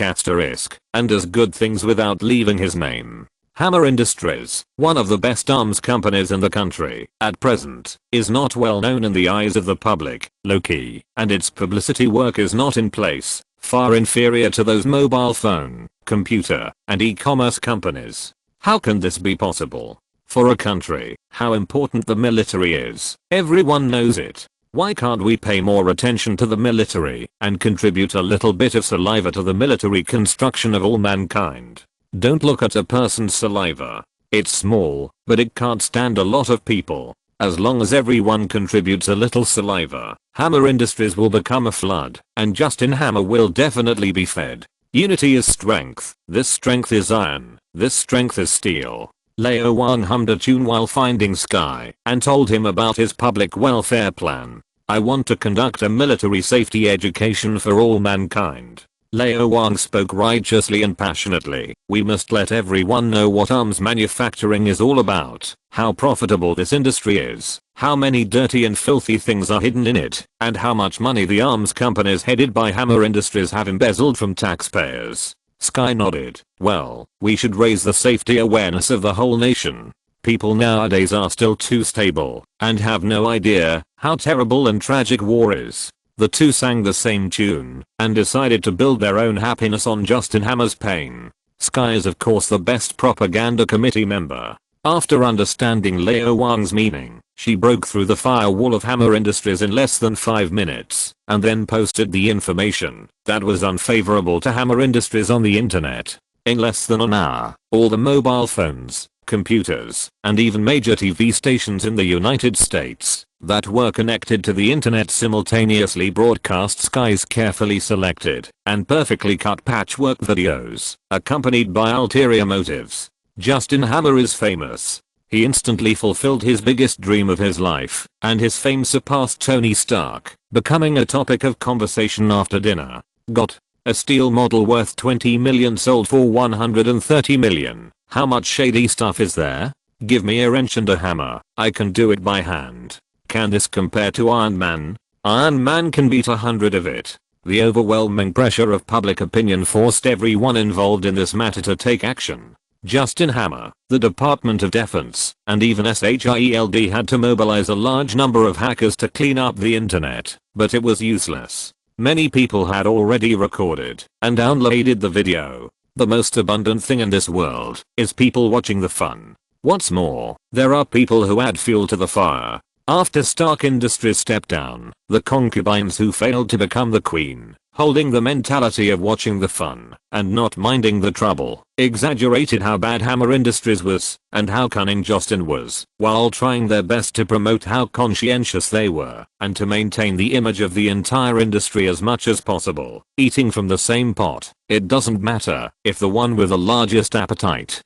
Speaker 1: and does good things without leaving his name. Hammer Industries, one of the best arms companies in the country, at present, is not well known in the eyes of the public, low-key, and its publicity work is not in place, far inferior to those mobile phone, computer, and e-commerce companies. How can this be possible? For a country, how important the military is, everyone knows it. Why can't we pay more attention to the military and contribute a little bit of saliva to the military construction of all mankind? Don't look at a person's saliva. It's small, but it can't stand a lot of people. As long as everyone contributes a little saliva, Hammer Industries will become a flood, and Justin Hammer will definitely be fed. Unity is strength. This strength is iron. This strength is steel. Lao Wang hummed a tune while finding Sky and told him about his public welfare plan. I want to conduct a military safety education for all mankind. Lao Wang spoke righteously and passionately. We must let everyone know what arms manufacturing is all about, how profitable this industry is, how many dirty and filthy things are hidden in it, and how much money the arms companies headed by Hammer Industries have embezzled from taxpayers. Sky nodded. Well, we should raise the safety awareness of the whole nation. People nowadays are still too stable and have no idea how terrible and tragic war is. The two sang the same tune and decided to build their own happiness on Justin Hammer's pain. Sky is of course the best propaganda committee member. After understanding Lao Wang's meaning, she broke through the firewall of Hammer Industries in less than 5 minutes and then posted the information that was unfavorable to Hammer Industries on the internet. In less than an hour, all the mobile phones, computers, and even major TV stations in the United States that were connected to the internet simultaneously broadcast Sky's carefully selected and perfectly cut patchwork videos, accompanied by ulterior motives. Justin Hammer is famous. He instantly fulfilled his biggest dream of his life, and his fame surpassed Tony Stark, becoming a topic of conversation after dinner. Got a steel model worth 20 million sold for 130 million. How much shady stuff is there? Give me a wrench and a hammer. I can do it by hand. Can this compare to Iron Man? Iron Man can beat 100 of it. The overwhelming pressure of public opinion forced everyone involved in this matter to take action. Justin Hammer, the Department of Defense, and even SHIELD had to mobilize a large number of hackers to clean up the internet, but it was useless. Many people had already recorded and downloaded the video. The most abundant thing in this world is people watching the fun. What's more, there are people who add fuel to the fire. After Stark Industries stepped down, the concubines who failed to become the queen, holding the mentality of watching the fun and not minding the trouble, exaggerated how bad Hammer Industries was and how cunning Justin was, while trying their best to promote how conscientious they were and to maintain the image of the entire industry as much as possible, eating from the same pot. It doesn't matter if the one with the largest appetite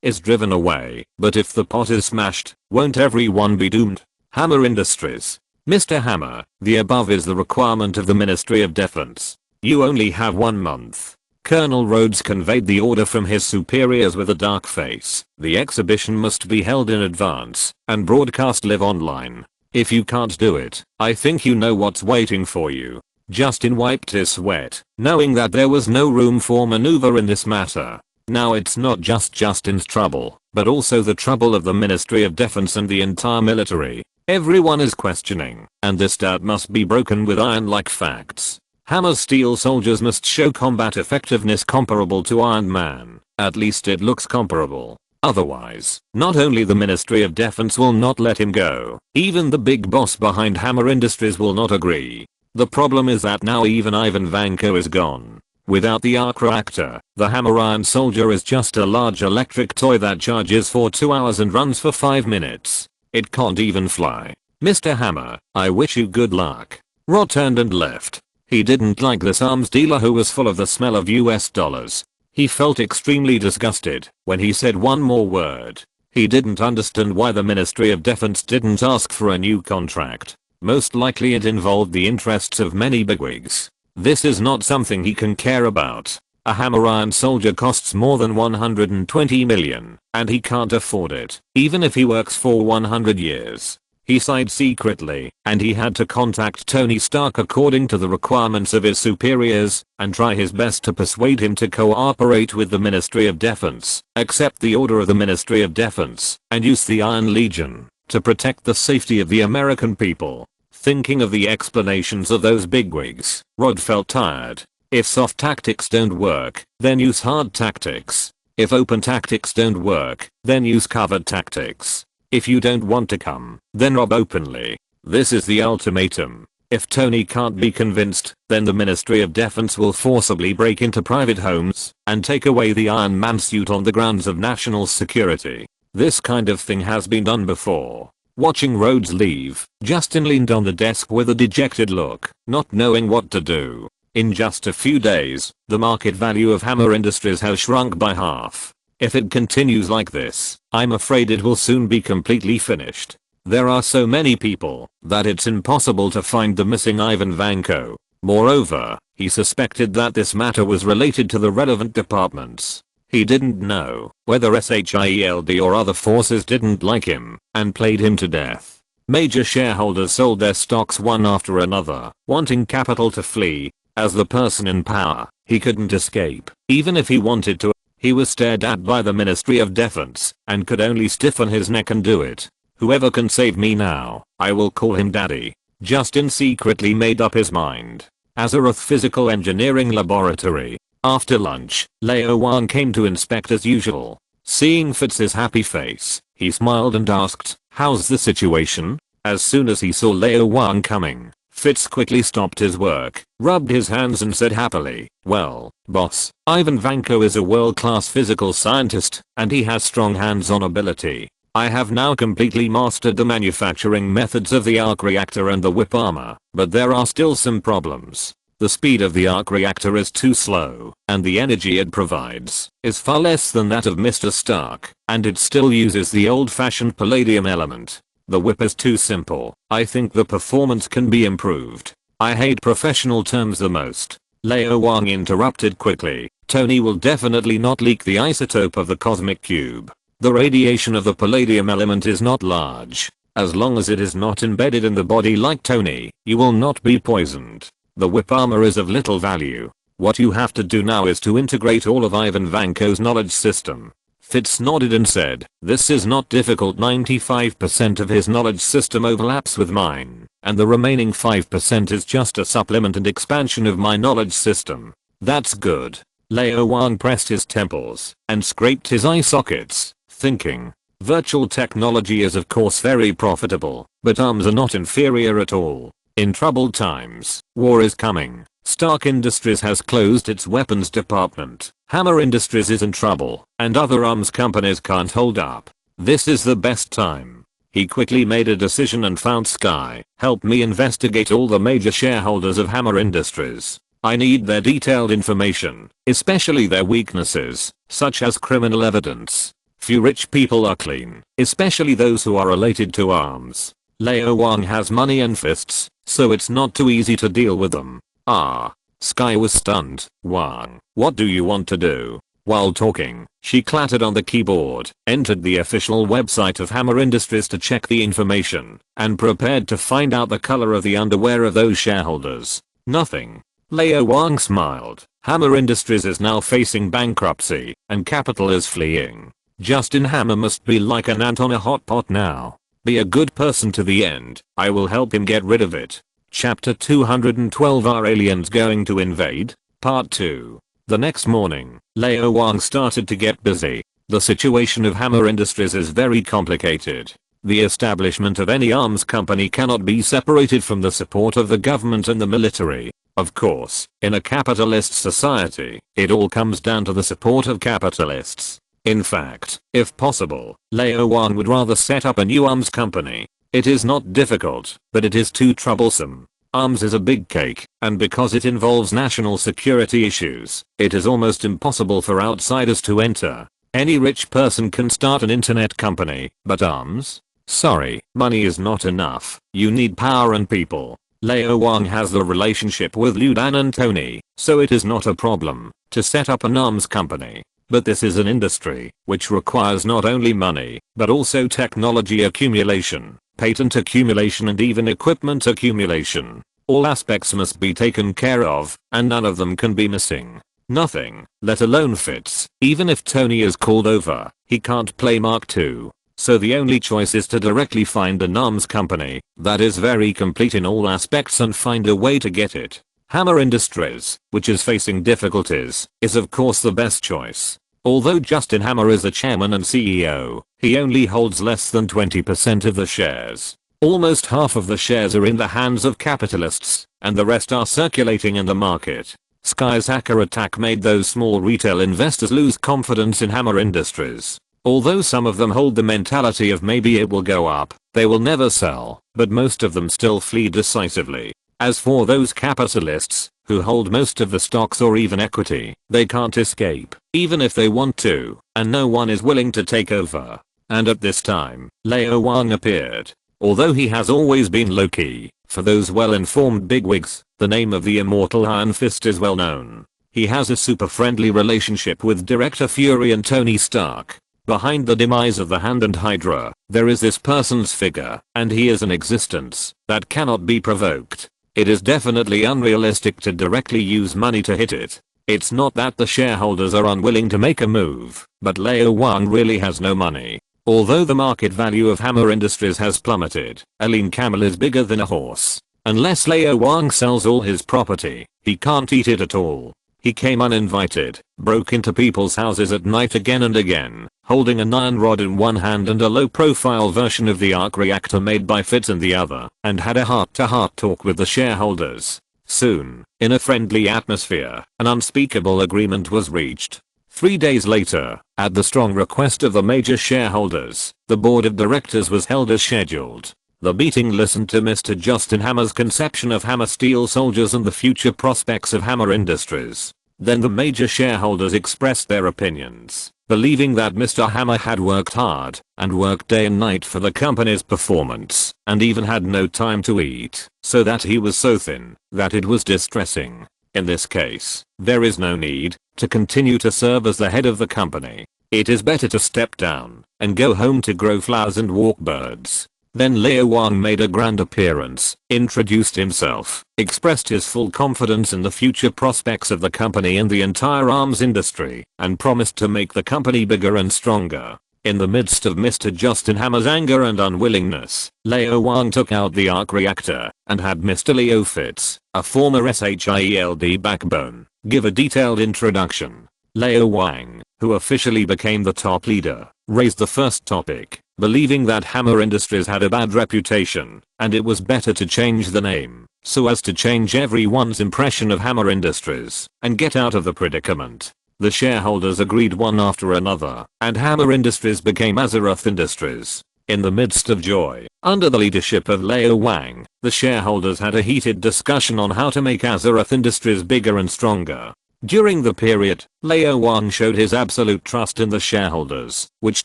Speaker 1: is driven away, but if the pot is smashed, won't everyone be doomed? Hammer Industries. Mr. Hammer, the above is the requirement of the Ministry of Defense. You only have 1 month. Colonel Rhodes conveyed the order from his superiors with a dark face. The exhibition must be held in advance and broadcast live online. If you can't do it, I think you know what's waiting for you. Justin wiped his sweat, knowing that there was no room for maneuver in this matter. Now it's not just Justin's trouble, but also the trouble of the Ministry of Defense and the entire military. Everyone is questioning, and this doubt must be broken with iron-like facts. Hammer Steel soldiers must show combat effectiveness comparable to Iron Man. At least it looks comparable. Otherwise, not only the Ministry of Defense will not let him go, even the big boss behind Hammer Industries will not agree. The problem is that now even Ivan Vanko is gone. Without the arc reactor, the Hammer Iron Soldier is just a large electric toy that charges for 2 hours and runs for 5 minutes. It can't even fly. Mr. Hammer, I wish you good luck. Rod turned and left. He didn't like this arms dealer who was full of the smell of US dollars. He felt extremely disgusted when he said one more word. He didn't understand why the Ministry of Defense didn't ask for a new contract. Most likely it involved the interests of many bigwigs. This is not something he can care about. A hammer iron soldier costs more than 120 million, and he can't afford it, even if he works for 100 years. He sighed secretly, and he had to contact Tony Stark according to the requirements of his superiors, and try his best to persuade him to cooperate with the Ministry of Defense, accept the order of the Ministry of Defense, and use the Iron Legion to protect the safety of the American people. Thinking of the explanations of those bigwigs, Rod felt tired. If soft tactics don't work, then use hard tactics. If open tactics don't work, then use covert tactics. If you don't want to come, then rob openly. This is the ultimatum. If Tony can't be convinced, then the Ministry of Defense will forcibly break into private homes and take away the Iron Man suit on the grounds of national security. This kind of thing has been done before. Watching Rhodes leave, Justin leaned on the desk with a dejected look, not knowing what to do. In just a few days, the market value of Hammer Industries has shrunk by half. If it continues like this, I'm afraid it will soon be completely finished. There are so many people that it's impossible to find the missing Ivan Vanko. Moreover, he suspected that this matter was related to the relevant departments. He didn't know whether SHIELD or other forces didn't like him and played him to death. Major shareholders sold their stocks one after another, wanting capital to flee. As the person in power, he couldn't escape, even if he wanted to. He was stared at by the Ministry of Defense and could only stiffen his neck and do it. Whoever can save me now, I will call him Daddy. Justin secretly made up his mind. Azeroth Physical Engineering Laboratory. After lunch, Lao Wang came to inspect as usual. Seeing Fitz's happy face, he smiled and asked, "How's the situation?" As soon as he saw Lao Wang coming, Fitz quickly stopped his work, rubbed his hands and said happily, "Well, boss, Ivan Vanko is a world-class physical scientist, and he has strong hands-on ability. I have now completely mastered the manufacturing methods of the arc reactor and the whip armor, but there are still some problems. The speed of the arc reactor is too slow, and the energy it provides is far less than that of Mr. Stark, and it still uses the old-fashioned palladium element. The whip is too simple. I think the performance can be improved. I hate professional terms the most." Lao Wang interrupted quickly. "Tony will definitely not leak the isotope of the cosmic cube. The radiation of the palladium element is not large. As long as it is not embedded in the body like Tony, you will not be poisoned. The whip armor is of little value. What you have to do now is to integrate all of Ivan Vanko's knowledge system." Fitz nodded and said, "This is not difficult. 95% of his knowledge system overlaps with mine, and the remaining 5% is just a supplement and expansion of my knowledge system." "That's good." Lao Wang pressed his temples and scraped his eye sockets, thinking, virtual technology is of course very profitable, but arms are not inferior at all. In troubled times, war is coming. Stark Industries has closed its weapons department. Hammer Industries is in trouble, and other arms companies can't hold up. This is the best time. He quickly made a decision and found Sky. "Help me investigate all the major shareholders of Hammer Industries. I need their detailed information, especially their weaknesses, such as criminal evidence. Few rich people are clean, especially those who are related to arms. Lao Wang has money and fists, so it's not too easy to deal with them." "Ah." Sky was stunned. "Wang, what do you want to do?" While talking, she clattered on the keyboard, entered the official website of Hammer Industries to check the information, and prepared to find out the color of the underwear of those shareholders. Nothing. Lao Wang smiled. Hammer Industries is now facing bankruptcy, and capital is fleeing. Justin Hammer must be like an ant on a hot pot now. Be a good person to the end. I will help him get rid of it. Chapter 212. Are aliens going to invade? Part 2. The next morning, Lao Wang started to get busy. The situation of Hammer Industries is very complicated. The establishment of any arms company cannot be separated from the support of the government and the military. Of course, in a capitalist society, it all comes down to the support of capitalists. In fact, if possible, Lao Wang would rather set up a new arms company. It is not difficult, but it is too troublesome. Arms is a big cake, and because it involves national security issues, it is almost impossible for outsiders to enter. Any rich person can start an internet company, but arms? Sorry, money is not enough. You need power and people. Lao Wang has the relationship with Liu Dan and Tony, so it is not a problem to set up an arms company. But this is an industry which requires not only money, but also technology accumulation, patent accumulation and even equipment accumulation. All aspects must be taken care of, and none of them can be missing. Nothing, let alone fits. Even if Tony is called over, he can't play Mark II. So the only choice is to directly find an arms company that is very complete in all aspects and find a way to get it. Hammer Industries, which is facing difficulties, is of course the best choice. Although Justin Hammer is the chairman and CEO, he only holds less than 20% of the shares. Almost half of the shares are in the hands of capitalists, and the rest are circulating in the market. Sky's hacker attack made those small retail investors lose confidence in Hammer Industries. Although some of them hold the mentality of maybe it will go up, they will never sell, but most of them still flee decisively. As for those capitalists, who hold most of the stocks or even equity, they can't escape, even if they want to, and no one is willing to take over. And at this time, Lao Wang appeared. Although he has always been low-key, for those well-informed bigwigs, the name of the immortal Iron Fist is well known. He has a super friendly relationship with Director Fury and Tony Stark. Behind the demise of the Hand and Hydra, there is this person's figure, and he is an existence that cannot be provoked. It is definitely unrealistic to directly use money to hit it. It's not that the shareholders are unwilling to make a move, but Lao Wang really has no money. Although the market value of Hammer Industries has plummeted, a lean camel is bigger than a horse. Unless Lao Wang sells all his property, he can't eat it at all. He came uninvited, broke into people's houses at night again and again, holding an iron rod in one hand and a low-profile version of the arc reactor made by Fitz in the other, and had a heart-to-heart talk with the shareholders. Soon, in a friendly atmosphere, an unspeakable agreement was reached. 3 days later, at the strong request of the major shareholders, the board of directors was held as scheduled. The meeting listened to Mr. Justin Hammer's conception of Hammer Steel Soldiers and the future prospects of Hammer Industries. Then the major shareholders expressed their opinions, believing that Mr. Hammer had worked hard and worked day and night for the company's performance, and even had no time to eat, so that he was so thin that it was distressing. In this case, there is no need to continue to serve as the head of the company. It is better to step down and go home to grow flowers and walk birds. Then Lao Wang made a grand appearance, introduced himself, expressed his full confidence in the future prospects of the company and the entire arms industry, and promised to make the company bigger and stronger. In the midst of Mr. Justin Hammer's anger and unwillingness, Lao Wang took out the arc reactor and had Mr. Leo Fitz, a former SHIELD backbone, give a detailed introduction. Lao Wang, who officially became the top leader, raised the first topic, believing that Hammer Industries had a bad reputation, and it was better to change the name, so as to change everyone's impression of Hammer Industries, and get out of the predicament. The shareholders agreed one after another, and Hammer Industries became Azeroth Industries. In the midst of joy, under the leadership of Lao Wang, the shareholders had a heated discussion on how to make Azeroth Industries bigger and stronger. During the period, Lao Wang showed his absolute trust in the shareholders, which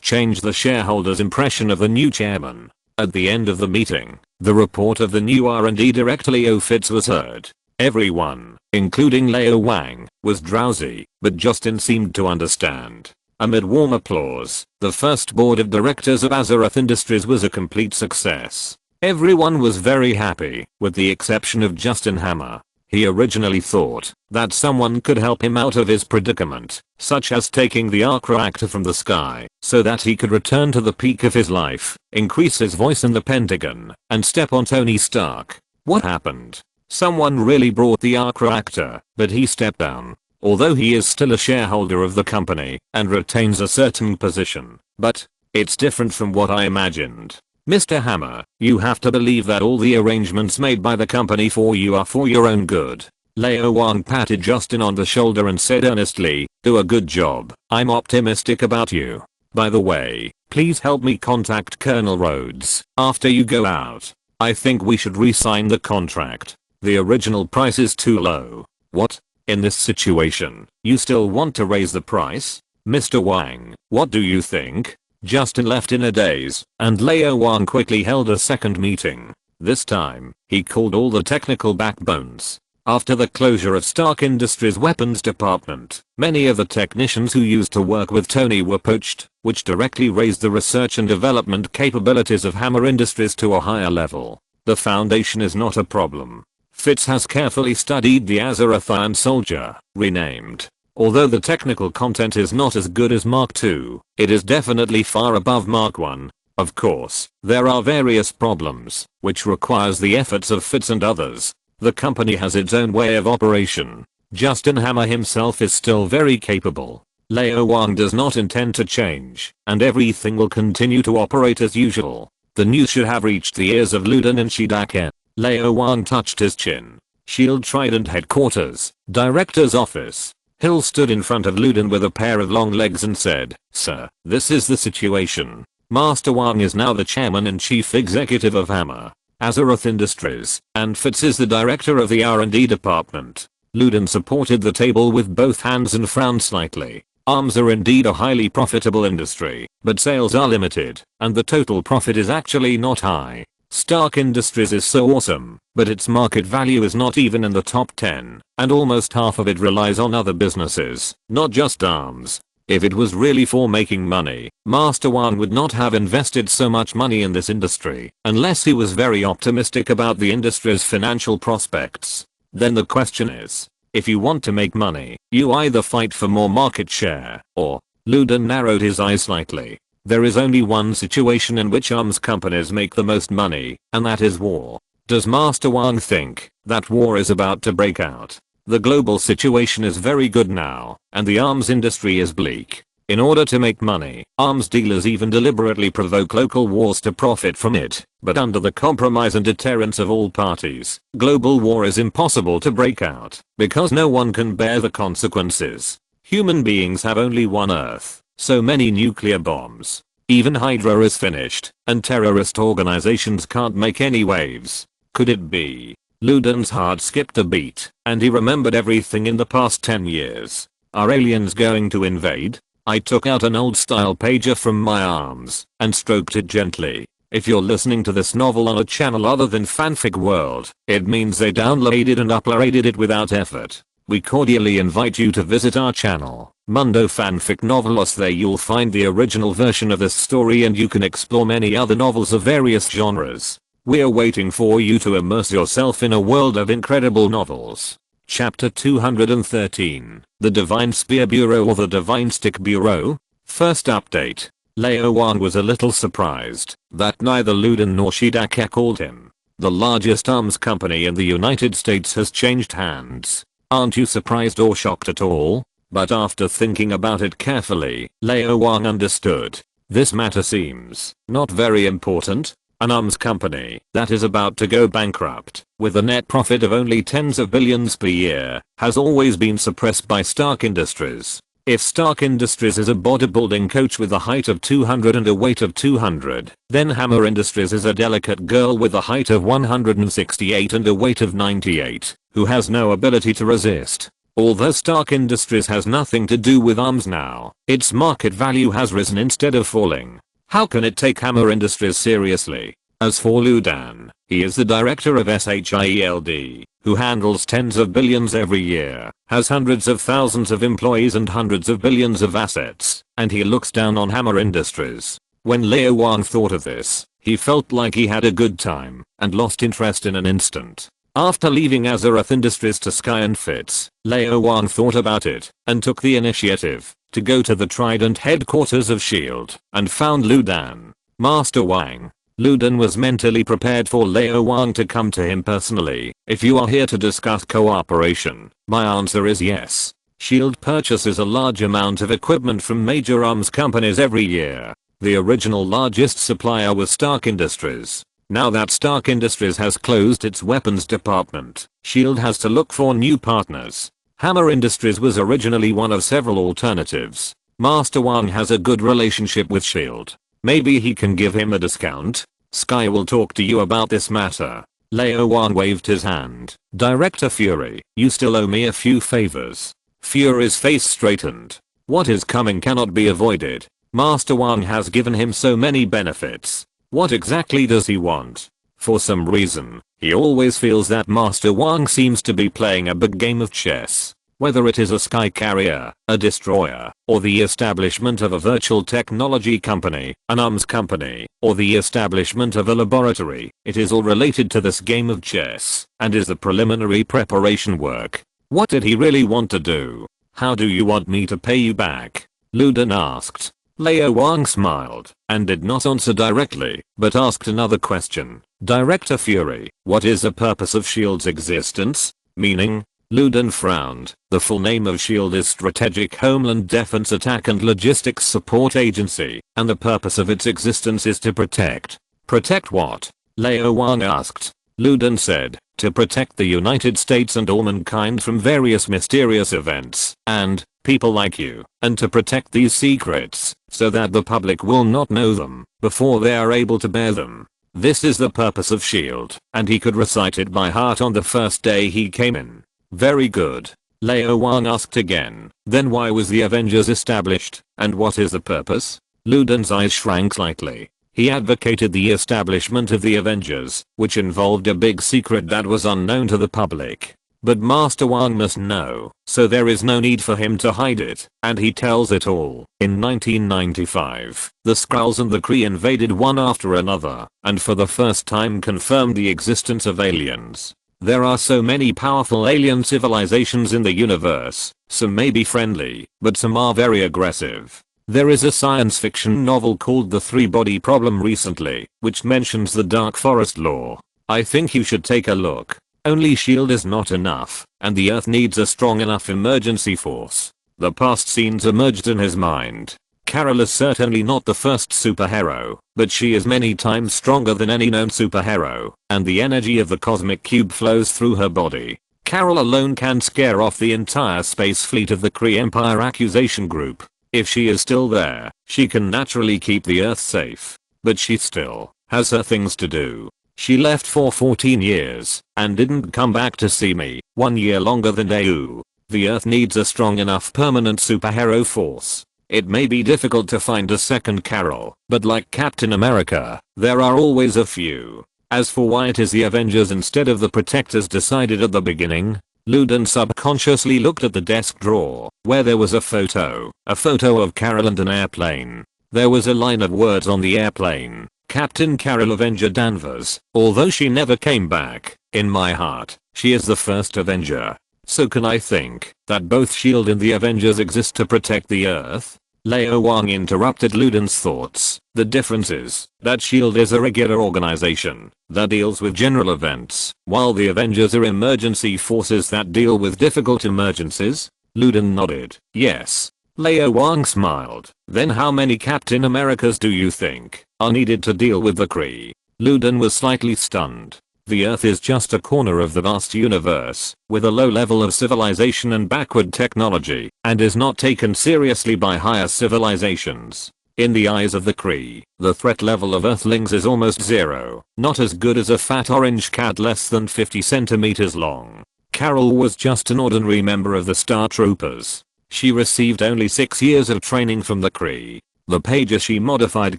Speaker 1: changed the shareholders' impression of the new chairman. At the end of the meeting, the report of the new R&D director Leo Fitz was heard. Everyone, including Lao Wang, was drowsy, but Justin seemed to understand. Amid warm applause, the first board of directors of Azeroth Industries was a complete success. Everyone was very happy, with the exception of Justin Hammer. He originally thought that someone could help him out of his predicament, such as taking the arc reactor from the sky, so that he could return to the peak of his life, increase his voice in the Pentagon, and step on Tony Stark. What happened? Someone really brought the arc reactor, but he stepped down. Although he is still a shareholder of the company, and retains a certain position. But, it's different from what I imagined. Mr. Hammer, you have to believe that all the arrangements made by the company for you are for your own good. Lao Wang patted Justin on the shoulder and said earnestly, do a good job. I'm optimistic about you. By the way, please help me contact Colonel Rhodes after you go out. I think we should re-sign the contract. The original price is too low. What? In this situation, you still want to raise the price? Mr. Wang, what do you think? Justin left in a daze, and Lao Wang quickly held a second meeting. This time, he called all the technical backbones. After the closure of Stark Industries' weapons department, many of the technicians who used to work with Tony were poached, which directly raised the research and development capabilities of Hammer Industries to a higher level. The foundation is not a problem. Fitz has carefully studied the Azeroth Iron Soldier, renamed. Although the technical content is not as good as Mark II, it is definitely far above Mark I. Of course, there are various problems, which requires the efforts of Fitz and others. The company has its own way of operation. Justin Hammer himself is still very capable. Lao Wang does not intend to change, and everything will continue to operate as usual. The news should have reached the ears of Luden and Shidake. Lao Wang touched his chin. Shield Trident headquarters, director's office. Hill stood in front of Luden with a pair of long legs and said, "Sir, this is the situation. Master Wang is now the chairman and chief executive of Hammer Azeroth Industries, and Fitz is the director of the R&D department." Luden supported the table with both hands and frowned slightly. Arms are indeed a highly profitable industry, but sales are limited, and the total profit is actually not high. Stark Industries is so awesome, but its market value is not even in the top 10, and almost half of it relies on other businesses, not just arms. If it was really for making money, Master Wang would not have invested so much money in this industry, unless he was very optimistic about the industry's financial prospects. Then the question is, if you want to make money, you either fight for more market share, or... Luden narrowed his eyes slightly. There is only one situation in which arms companies make the most money, and that is war. Does Master Wang think that war is about to break out? The global situation is very good now, and the arms industry is bleak. In order to make money, arms dealers even deliberately provoke local wars to profit from it, but under the compromise and deterrence of all parties, global war is impossible to break out, because no one can bear the consequences. Human beings have only one Earth, so many nuclear bombs. Even Hydra is finished, and terrorist organizations can't make any waves. Could it be? Luden's heart skipped a beat, and he remembered everything in the past 10 years. Are aliens going to invade? I took out an old style pager from my arms, and stroked it gently. If you're listening to this novel on a channel other than Fanfic World, it means they downloaded and uploaded it without effort. We cordially invite you to visit our channel, Mundo Fanfic Novelos. There you'll find the original version of this story, and you can explore many other novels of various genres. We're waiting for you to immerse yourself in a world of incredible novels. Chapter 213, The Divine Spear Bureau or the Divine Stick Bureau? First update. Lao Wang was a little surprised that neither Luden nor Shidake called him. The largest arms company in the United States has changed hands. Aren't you surprised or shocked at all? But after thinking about it carefully, Lao Wang understood. This matter seems not very important. An arms company that is about to go bankrupt, with a net profit of only tens of billions per year, has always been suppressed by Stark Industries. If Stark Industries is a bodybuilding coach with a height of 200 and a weight of 200, then Hammer Industries is a delicate girl with a height of 168 and a weight of 98, who has no ability to resist. Although Stark Industries has nothing to do with arms now, its market value has risen instead of falling. How can it take Hammer Industries seriously? As for Luden, he is the director of SHIELD, who handles tens of billions every year, has hundreds of thousands of employees and hundreds of billions of assets, and he looks down on Hammer Industries. When Lao Wang thought of this, he felt like he had a good time, and lost interest in an instant. After leaving Azeroth Industries to Sky and Fitz, Lao Wang thought about it, and took the initiative to go to the Trident headquarters of SHIELD, and found Luden. Master Wang. Luden was mentally prepared for Lao Wang to come to him personally. If you are here to discuss cooperation, my answer is yes. SHIELD purchases a large amount of equipment from major arms companies every year. The original largest supplier was Stark Industries. Now that Stark Industries has closed its weapons department, SHIELD has to look for new partners. Hammer Industries was originally one of several alternatives. Master Wang has a good relationship with SHIELD. Maybe he can give him a discount. Sky will talk to you about this matter. Lao Wang waved his hand. Director Fury, you still owe me a few favors. Fury's face straightened. What is coming cannot be avoided. Master Wang has given him so many benefits. What exactly does he want? For some reason, he always feels that Master Wang seems to be playing a big game of chess. Whether it is a sky carrier, a destroyer, or the establishment of a virtual technology company, an arms company, or the establishment of a laboratory, it is all related to this game of chess, and is the preliminary preparation work. What did he really want to do? How do you want me to pay you back? Luden asked. Lao Wang smiled, and did not answer directly, but asked another question. Director Fury, what is the purpose of S.H.I.E.L.D's existence? Meaning? Luden frowned. The full name of S.H.I.E.L.D. is Strategic Homeland Defense Attack and Logistics Support Agency, and the purpose of its existence is to protect. Protect what? Lao Wang asked. Luden said, to protect the United States and all mankind from various mysterious events, and people like you, and to protect these secrets, so that the public will not know them, before they are able to bear them. This is the purpose of S.H.I.E.L.D., and he could recite it by heart on the first day he came in. Very good. Lao Wang asked again, then why was the Avengers established, and what is the purpose? Luden's eyes shrank slightly. He advocated the establishment of the Avengers, which involved a big secret that was unknown to the public. But Master Wang must know, so there is no need for him to hide it, and he tells it all. In 1995, the Skrulls and the Kree invaded one after another, and for the first time confirmed the existence of aliens. There are so many powerful alien civilizations in the universe. Some may be friendly, but some are very aggressive. There is a science fiction novel called The Three-Body Problem recently, which mentions the Dark Forest Law. I think you should take a look. Only S.H.I.E.L.D. is not enough, and the Earth needs a strong enough emergency force. The past scenes emerged in his mind. Carol is certainly not the first superhero, but she is many times stronger than any known superhero, and the energy of the cosmic cube flows through her body. Carol alone can scare off the entire space fleet of the Kree Empire Accusation Group. If she is still there, she can naturally keep the Earth safe. But she still has her things to do. She left for 14 years, and didn't come back to see me, 1 year longer than they do. The Earth needs a strong enough permanent superhero force. It may be difficult to find a second Carol, but like Captain America, there are always a few. As for why it is the Avengers instead of the Protectors decided at the beginning, Luden subconsciously looked at the desk drawer, where there was a photo of Carol and an airplane. There was a line of words on the airplane, Captain Carol Avenger Danvers. Although she never came back, in my heart, she is the first Avenger. So can I think that both S.H.I.E.L.D. and the Avengers exist to protect the Earth? Lao Wang interrupted Luden's thoughts. The difference is that S.H.I.E.L.D. is a regular organization that deals with general events, while the Avengers are emergency forces that deal with difficult emergencies. Luden nodded. Yes. Lao Wang smiled. Then how many Captain Americas do you think are needed to deal with the Kree? Luden was slightly stunned. The Earth is just a corner of the vast universe, with a low level of civilization and backward technology, and is not taken seriously by higher civilizations. In the eyes of the Kree, the threat level of Earthlings is almost zero, not as good as a fat orange cat less than 50 centimeters long. Carol was just an ordinary member of the Star Troopers. She received only 6 years of training from the Kree. The pager she modified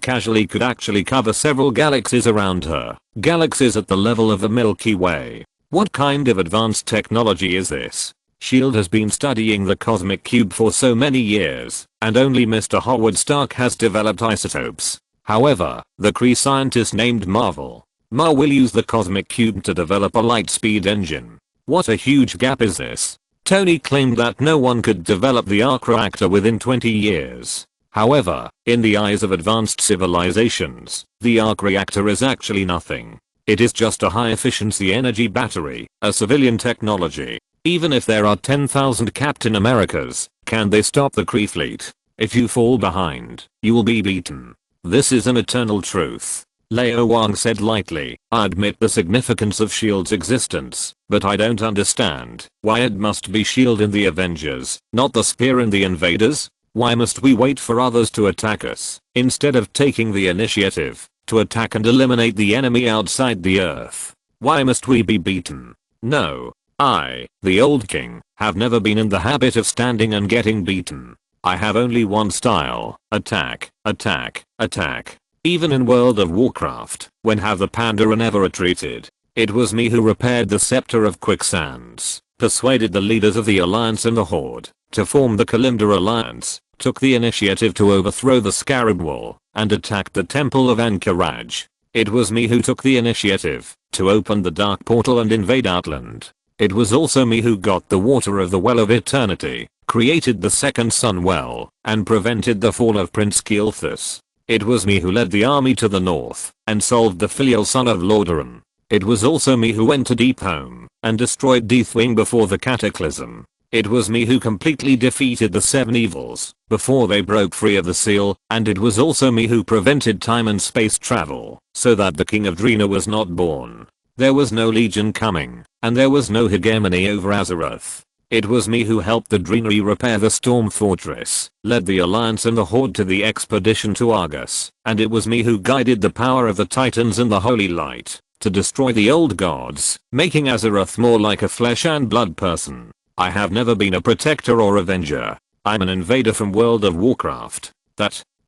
Speaker 1: casually could actually cover several galaxies around her. Galaxies at the level of the Milky Way. What kind of advanced technology is this? S.H.I.E.L.D. has been studying the cosmic cube for so many years, and only Mr. Howard Stark has developed isotopes. However, the Kree scientist named Marvel will use the cosmic cube to develop a light-speed engine. What a huge gap is this? Tony claimed that no one could develop the arc reactor within 20 years. However, in the eyes of advanced civilizations, the arc reactor is actually nothing. It is just a high-efficiency energy battery, a civilian technology. Even if there are 10,000 Captain Americas, can they stop the Kree fleet? If you fall behind, you will be beaten. This is an eternal truth. Lao Wang said lightly, I admit the significance of S.H.I.E.L.D's existence, but I don't understand why it must be S.H.I.E.L.D. in the Avengers, not the Spear in the Invaders. Why must we wait for others to attack us, instead of taking the initiative to attack and eliminate the enemy outside the Earth? Why must we be beaten? No. I, the old king, have never been in the habit of standing and getting beaten. I have only one style: attack, attack, attack. Even in World of Warcraft, when have the Pandaren ever retreated? It was me who repaired the Scepter of Quicksands, persuaded the leaders of the Alliance and the Horde to form the Kalimdor Alliance, took the initiative to overthrow the Scarab Wall, and attacked the Temple of Anchorage. It was me who took the initiative to open the Dark Portal and invade Outland. It was also me who got the water of the Well of Eternity, created the Second Sun Well, and prevented the fall of Prince Kealthus. It was me who led the army to the north and solved the filial son of Lordaeron. It was also me who went to Deepholm and destroyed Deathwing before the cataclysm. It was me who completely defeated the Seven Evils before they broke free of the seal, and it was also me who prevented time and space travel so that the King of Drina was not born. There was no Legion coming, and there was no hegemony over Azeroth. It was me who helped the Draenei repair the Storm Fortress, led the Alliance and the Horde to the expedition to Argus, and it was me who guided the power of the Titans and the Holy Light to destroy the old gods, making Azeroth more like a flesh and blood person. I have never been a protector or avenger. I'm an invader from World of Warcraft.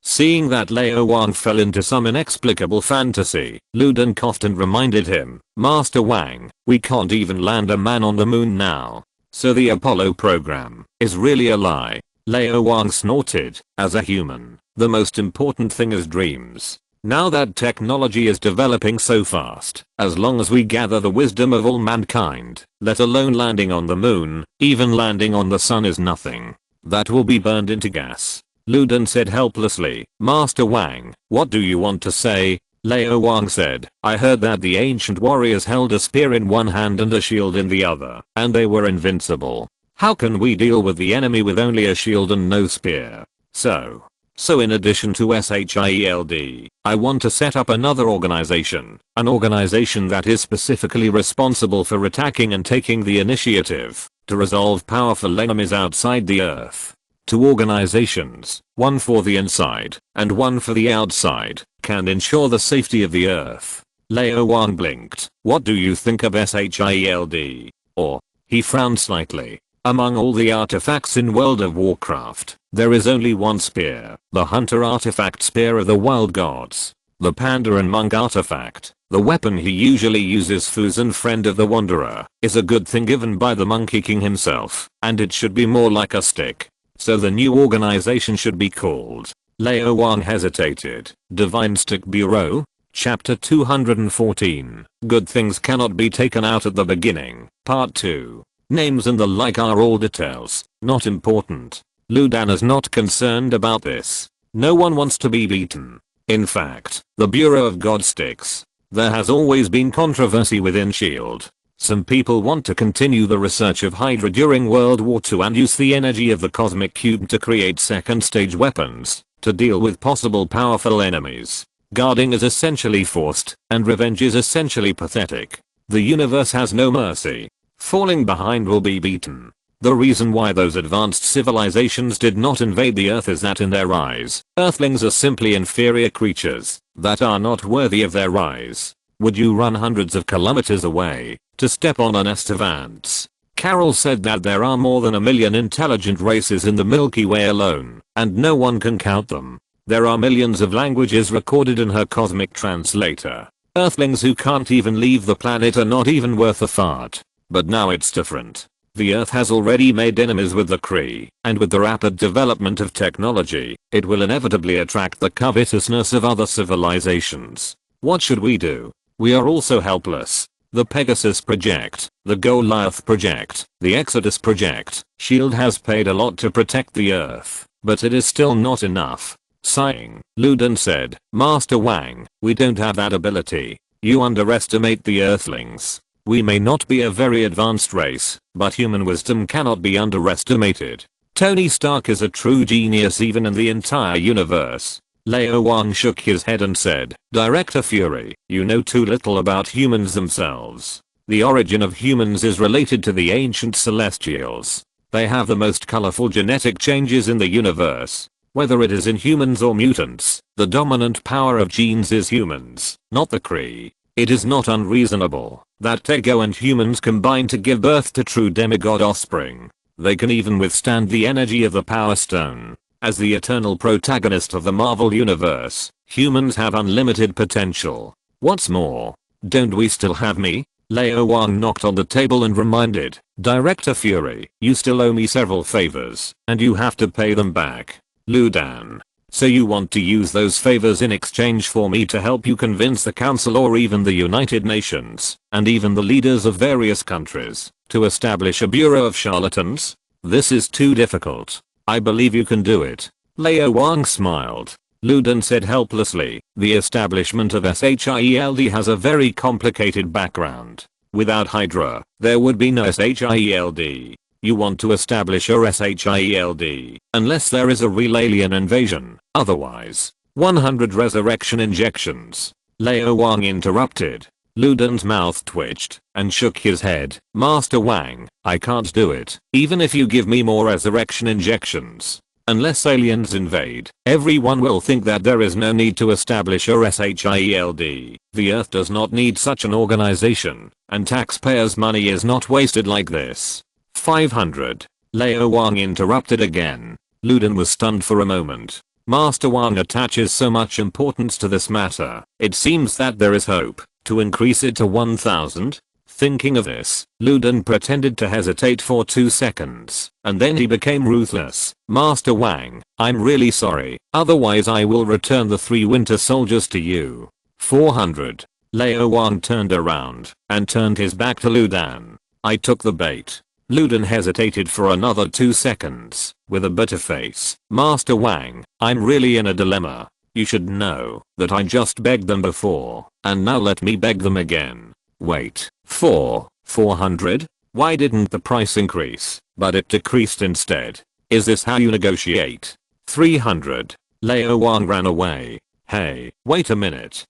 Speaker 1: Seeing that Lao Wang fell into some inexplicable fantasy, Luden coughed and reminded him, "Master Wang, we can't even land a man on the moon now. So the Apollo program is really a lie." Lao Wang snorted. "As a human, the most important thing is dreams. Now that technology is developing so fast, as long as we gather the wisdom of all mankind, let alone landing on the moon, even landing on the sun is nothing. That will be burned into gas." Luden said helplessly, "Master Wang, what do you want to say?" Lao Wang said, "I heard that the ancient warriors held a spear in one hand and a shield in the other, and they were invincible. How can we deal with the enemy with only a shield and no spear? So in addition to SHIELD, I want to set up another organization, an organization that is specifically responsible for attacking and taking the initiative to resolve powerful enemies outside the Earth. Two organizations, one for the inside and one for the outside, can ensure the safety of the Earth." Lao Wang blinked. "What do you think of SHIELD? Or?" He frowned slightly. "Among all the artifacts in World of Warcraft, there is only one spear, the Hunter artifact Spear of the Wild Gods. The Pandaren Monk artifact, the weapon he usually uses, Fuzan Friend of the Wanderer, is a good thing given by the Monkey King himself, and it should be more like a stick. So the new organization should be called..." Lao Wang hesitated. "Divine Stick Bureau?" Chapter 214. Good things cannot be taken out at the beginning. Part 2. Names and the like are all details, not important. Ludan is not concerned about this. No one wants to be beaten. In fact, the Bureau of God sticks. There has always been controversy within S.H.I.E.L.D. Some people want to continue the research of Hydra during World War II and use the energy of the Cosmic Cube to create second stage weapons to deal with possible powerful enemies. Guarding is essentially forced, and revenge is essentially pathetic. The universe has no mercy. Falling behind will be beaten. The reason why those advanced civilizations did not invade the Earth is that in their eyes, Earthlings are simply inferior creatures that are not worthy of their rise. Would you run hundreds of kilometers away to step on a nest of ants? Carol said that there are more than 1 million intelligent races in the Milky Way alone, and no one can count them. There are millions of languages recorded in her cosmic translator. Earthlings who can't even leave the planet are not even worth a fart. But now it's different. The Earth has already made enemies with the Kree, and with the rapid development of technology, it will inevitably attract the covetousness of other civilizations. What should we do? We are also helpless. The Pegasus Project, the Goliath Project, the Exodus Project, S.H.I.E.L.D. has paid a lot to protect the Earth, but it is still not enough. Sighing, Luden said, "Master Wang, we don't have that ability. You underestimate the Earthlings. We may not be a very advanced race, but human wisdom cannot be underestimated. Tony Stark is a true genius even in the entire universe." Lao Wang shook his head and said, "Director Fury, you know too little about humans themselves. The origin of humans is related to the ancient Celestials. They have the most colorful genetic changes in the universe. Whether it is in humans or mutants, the dominant power of genes is humans, not the Kree. It is not unreasonable that Tego and humans combine to give birth to true demigod offspring. They can even withstand the energy of the Power Stone. As the eternal protagonist of the Marvel Universe, humans have unlimited potential. What's more, don't we still have me? Lao Wang knocked on the table and reminded Director Fury, you still owe me several favors, and you have to pay them back. Lu Dan. So you want to use those favors in exchange for me to help you convince the Council or even the United Nations, and even the leaders of various countries, to establish a bureau of charlatans? This is too difficult. I believe you can do it. Lao Wang smiled. Lu Dan said helplessly, the establishment of SHIELD has a very complicated background. Without Hydra, there would be no SHIELD. You want to establish a SHIELD, unless there is a real alien invasion, otherwise, 100 resurrection injections. Lao Wang interrupted. Lu Dan's mouth twitched, and shook his head. Master Wang, I can't do it, even if you give me more resurrection injections. Unless aliens invade, everyone will think that there is no need to establish a SHIELD. The Earth does not need such an organization, and taxpayers' money is not wasted like this. 500. Lao Wang interrupted again. Lu Dan was stunned for a moment. Master Wang attaches so much importance to this matter. It seems that there is hope to increase it to 1000. Thinking of this, Lu Dan pretended to hesitate for 2 seconds, and then he became ruthless. Master Wang, I'm really sorry, otherwise I will return the 3 winter soldiers to you. 400. Lao Wang turned around and turned his back to Lu Dan. I took the bait. Lu Dan hesitated for another 2 seconds, with a bitter face. Master Wang, I'm really in a dilemma. You should know that I just begged them before, and now let me beg them again. Wait, 400? Why didn't the price increase, but it decreased instead? Is this how you negotiate? 300. Lao Wang ran away. Hey, wait a minute.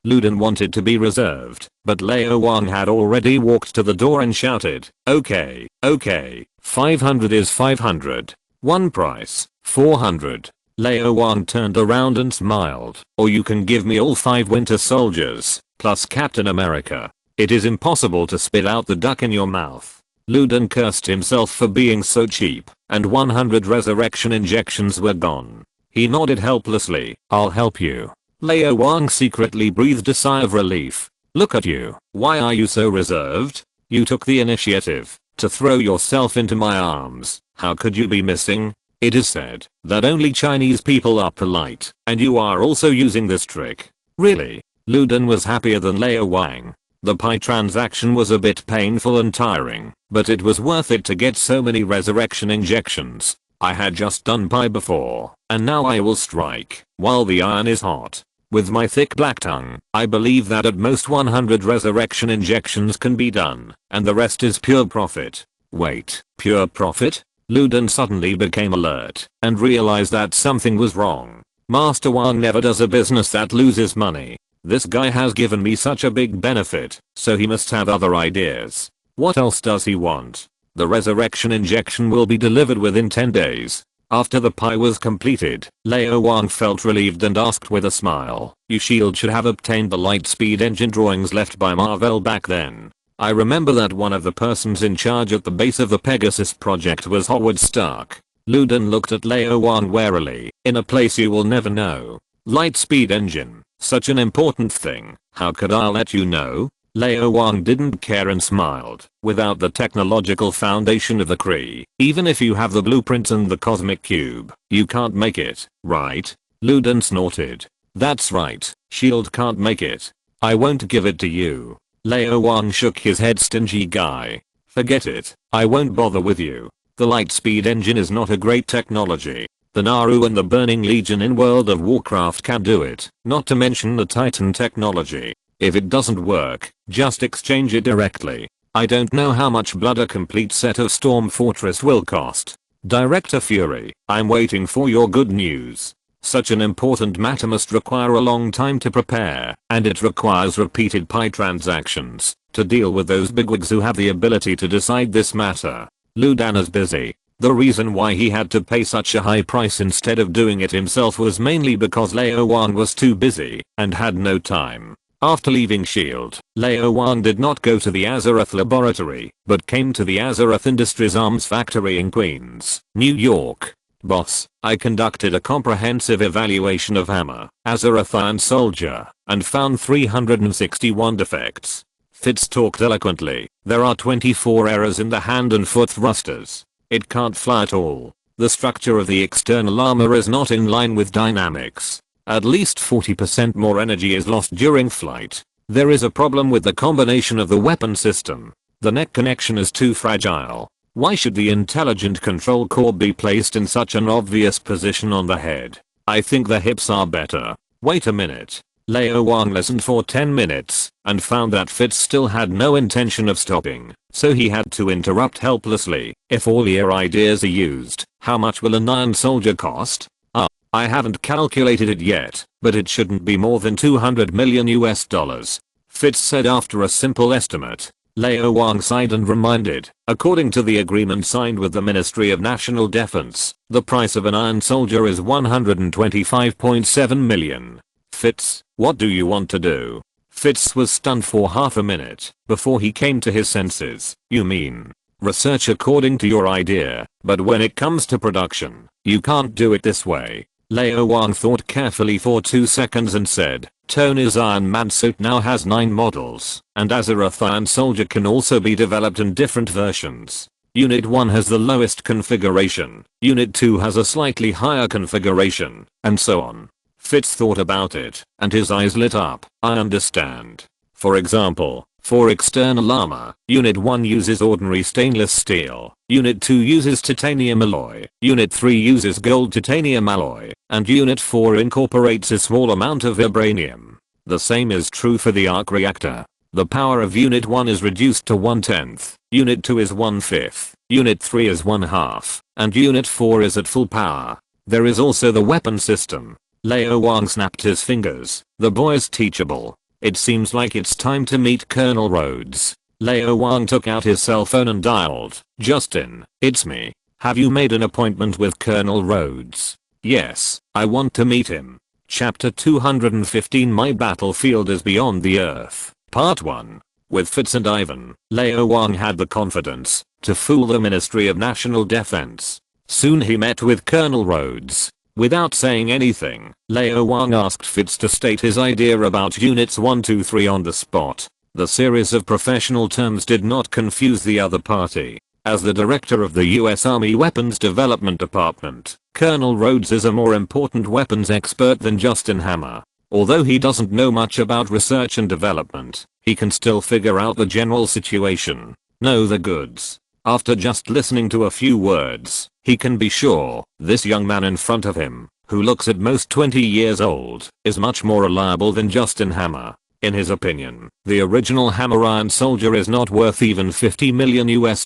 Speaker 1: Lu Dan wanted to be reserved, but Lao Wang had already walked to the door and shouted, okay, 500 is 500. One price, 400. Lao Wang turned around and smiled. Or you can give me all 5 winter soldiers, plus Captain America. It is impossible to spit out the duck in your mouth. Lu Dan cursed himself for being so cheap, and 100 resurrection injections were gone. He nodded helplessly. I'll help you. Lao Wang secretly breathed a sigh of relief. Look at you. Why are you so reserved? You took the initiative to throw yourself into my arms. How could you be missing? It is said that only Chinese people are polite, and you are also using this trick. Really? Lu Dan was happier than Lao Wang. The pie transaction was a bit painful and tiring, but it was worth it to get so many resurrection injections. I had just done pie before, and now I will strike while the iron is hot. With my thick black tongue, I believe that at most 100 resurrection injections can be done, and the rest is pure profit. Wait, pure profit? Lu Dan suddenly became alert and realized that something was wrong. Master Wang never does a business that loses money. This guy has given me such a big benefit, so he must have other ideas. What else does he want? The resurrection injection will be delivered within 10 days. After the pie was completed, Lao Wang felt relieved and asked with a smile, "You SHIELD should have obtained the Lightspeed engine drawings left by Marvel back then. I remember that one of the persons in charge at the base of the Pegasus project was Howard Stark." Lu Dan looked at Lao Wang warily. "In a place you will never know. Lightspeed engine, such an important thing, how could I let you know?" Lao Wang didn't care and smiled. "Without the technological foundation of the Kree, even if you have the blueprints and the cosmic cube, you can't make it, right?" Lu Dan snorted. "That's right, SHIELD can't make it. I won't give it to you." Lao Wang shook his head. "Stingy guy. Forget it, I won't bother with you. The Lightspeed engine is not a great technology. The Naru and the Burning Legion in World of Warcraft can do it, not to mention the Titan technology. If it doesn't work, just exchange it directly. I don't know how much blood a complete set of Storm Fortress will cost. Director Fury, I'm waiting for your good news. Such an important matter must require a long time to prepare, and it requires repeated pie transactions to deal with those bigwigs who have the ability to decide this matter. Lu Dan is busy. The reason why he had to pay such a high price instead of doing it himself was mainly because Lao Wang was too busy and had no time. After leaving SHIELD, Lao Wang did not go to the Azeroth laboratory, but came to the Azeroth Industries arms factory in Queens, New York. Boss, I conducted a comprehensive evaluation of Hammer, Azeroth Iron Soldier, and found 361 defects. Fitz talked eloquently. There are 24 errors in the hand and foot thrusters. It can't fly at all. The structure of the external armor is not in line with dynamics. At least 40% more energy is lost during flight. There is a problem with the combination of the weapon system. The neck connection is too fragile. Why should the intelligent control core be placed in such an obvious position on the head? I think the hips are better. Wait a minute. Lao Wang listened for 10 minutes and found that Fitz still had no intention of stopping, so he had to interrupt helplessly. If all your ideas are used, how much will an Iron Soldier cost? I haven't calculated it yet, but it shouldn't be more than $200 million US. Fitz said after a simple estimate. Lao Wang sighed and reminded, according to the agreement signed with the Ministry of National Defense, the price of an Iron Soldier is $125.7 million. Fitz, what do you want to do? Fitz was stunned for half a minute before he came to his senses. You mean research according to your idea, but when it comes to production, you can't do it this way. Lao Wang thought carefully for 2 seconds and said, Tony's Iron Man suit now has 9 models, and Azeroth Iron Soldier can also be developed in different versions. Unit 1 has the lowest configuration, Unit 2 has a slightly higher configuration, and so on. Fitz thought about it, and his eyes lit up. I understand. For example, for external armor, Unit 1 uses ordinary stainless steel, Unit 2 uses titanium alloy, Unit 3 uses gold titanium alloy, and Unit 4 incorporates a small amount of vibranium. The same is true for the arc reactor. The power of Unit 1 is reduced to 1/10, Unit 2 is 1/5, Unit 3 is 1/2, and Unit 4 is at full power. There is also the weapon system. Lao Wang snapped his fingers. The boy's teachable. It seems like it's time to meet Colonel Rhodes. Lao Wang took out his cell phone and dialed. Justin, it's me. Have you made an appointment with Colonel Rhodes? Yes, I want to meet him. Chapter 215 My Battlefield is Beyond the Earth. Part 1. With Fitz and Ivan, Lao Wang had the confidence to fool the Ministry of National Defense. Soon he met with Colonel Rhodes. Without saying anything, Lao Wang asked Fitz to state his idea about Units 1, 2, 3 on the spot. The series of professional terms did not confuse the other party. As the director of the US Army Weapons Development Department, Colonel Rhodes is a more important weapons expert than Justin Hammer. Although he doesn't know much about research and development, he can still figure out the general situation, know the goods. After just listening to a few words, he can be sure this young man in front of him, who looks at most 20 years old, is much more reliable than Justin Hammer. In his opinion, the original Hammer Iron Soldier is not worth even $50 million US.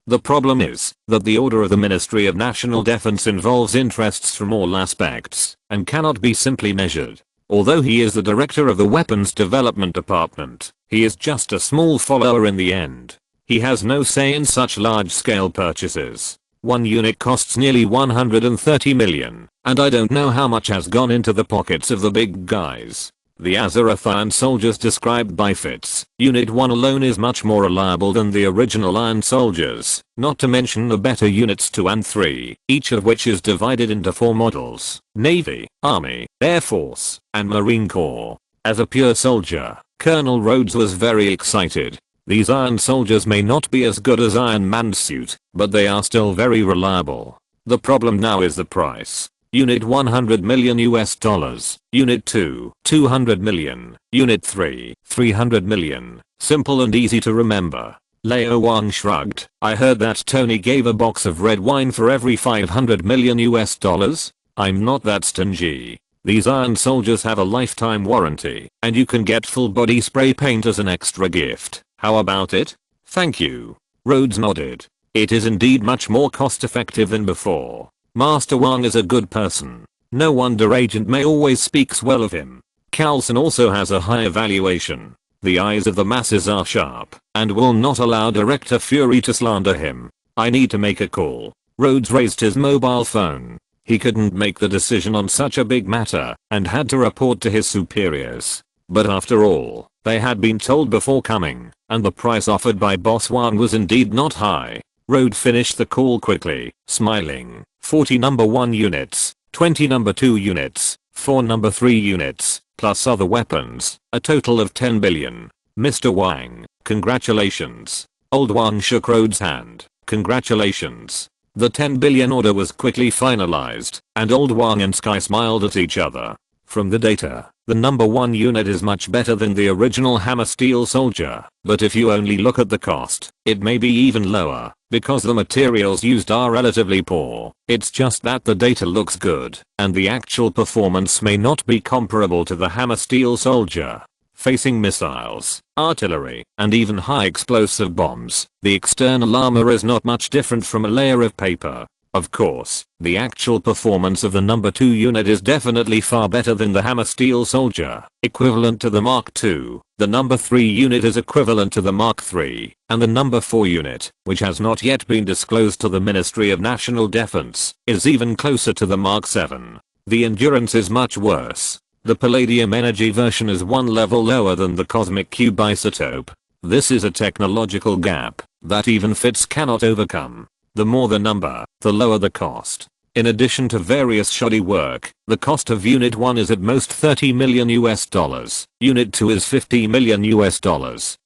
Speaker 1: The problem is that the order of the Ministry of National Defense involves interests from all aspects and cannot be simply measured. Although he is the director of the Weapons Development Department, he is just a small follower in the end. He has no say in such large-scale purchases. One unit costs nearly $130 million, and I don't know how much has gone into the pockets of the big guys. The Azeroth Iron Soldiers described by Fitz, Unit 1 alone is much more reliable than the original Iron Soldiers, not to mention the better Units 2 and 3, each of which is divided into 4 models: Navy, Army, Air Force, and Marine Corps. As a pure soldier, Colonel Rhodes was very excited. These Iron Soldiers may not be as good as Iron Man's suit, but they are still very reliable. The problem now is the price. Unit 100 million US dollars, Unit 2, 200 million, Unit 3, 300 million. Simple and easy to remember. Lao Wang shrugged. I heard that Tony gave a box of red wine for every 500 million US dollars. I'm not that stingy. These Iron Soldiers have a lifetime warranty, and you can get full body spray paint as an extra gift. How about it? Thank you. Rhodes nodded. It is indeed much more cost effective than before. Master Wang is a good person. No wonder Agent May always speaks well of him. Carlson also has a high evaluation. The eyes of the masses are sharp, and will not allow Director Fury to slander him. I need to make a call. Rhodes raised his mobile phone. He couldn't make the decision on such a big matter, and had to report to his superiors. But after all, they had been told before coming, and the price offered by Boss Wang was indeed not high. Road finished the call quickly, smiling. 40 number 1 units, 20 number 2 units, 4 number 3 units, plus other weapons, a total of 10 billion. Mr. Wang, congratulations. Old Wang shook Road's hand. Congratulations. The 10 billion order was quickly finalized, and Old Wang and Sky smiled at each other. From the data, the number 1 unit is much better than the original Hammer Steel Soldier, but if you only look at the cost, it may be even lower, because the materials used are relatively poor. It's just that the data looks good, and the actual performance may not be comparable to the Hammer Steel Soldier. Facing missiles, artillery, and even high explosive bombs, the external armor is not much different from a layer of paper. Of course, the actual performance of the number 2 unit is definitely far better than the Hammer Steel Soldier, equivalent to the Mark II. The number 3 unit is equivalent to the Mark III, and the number 4 unit, which has not yet been disclosed to the Ministry of National Defense, is even closer to the Mark VII. The endurance is much worse. The Palladium energy version is one level lower than the Cosmic Cube isotope. This is a technological gap that even FITS cannot overcome. The more the number, the lower the cost. In addition to various shoddy work, the cost of Unit 1 is at most $30 million, Unit 2 is $50 million,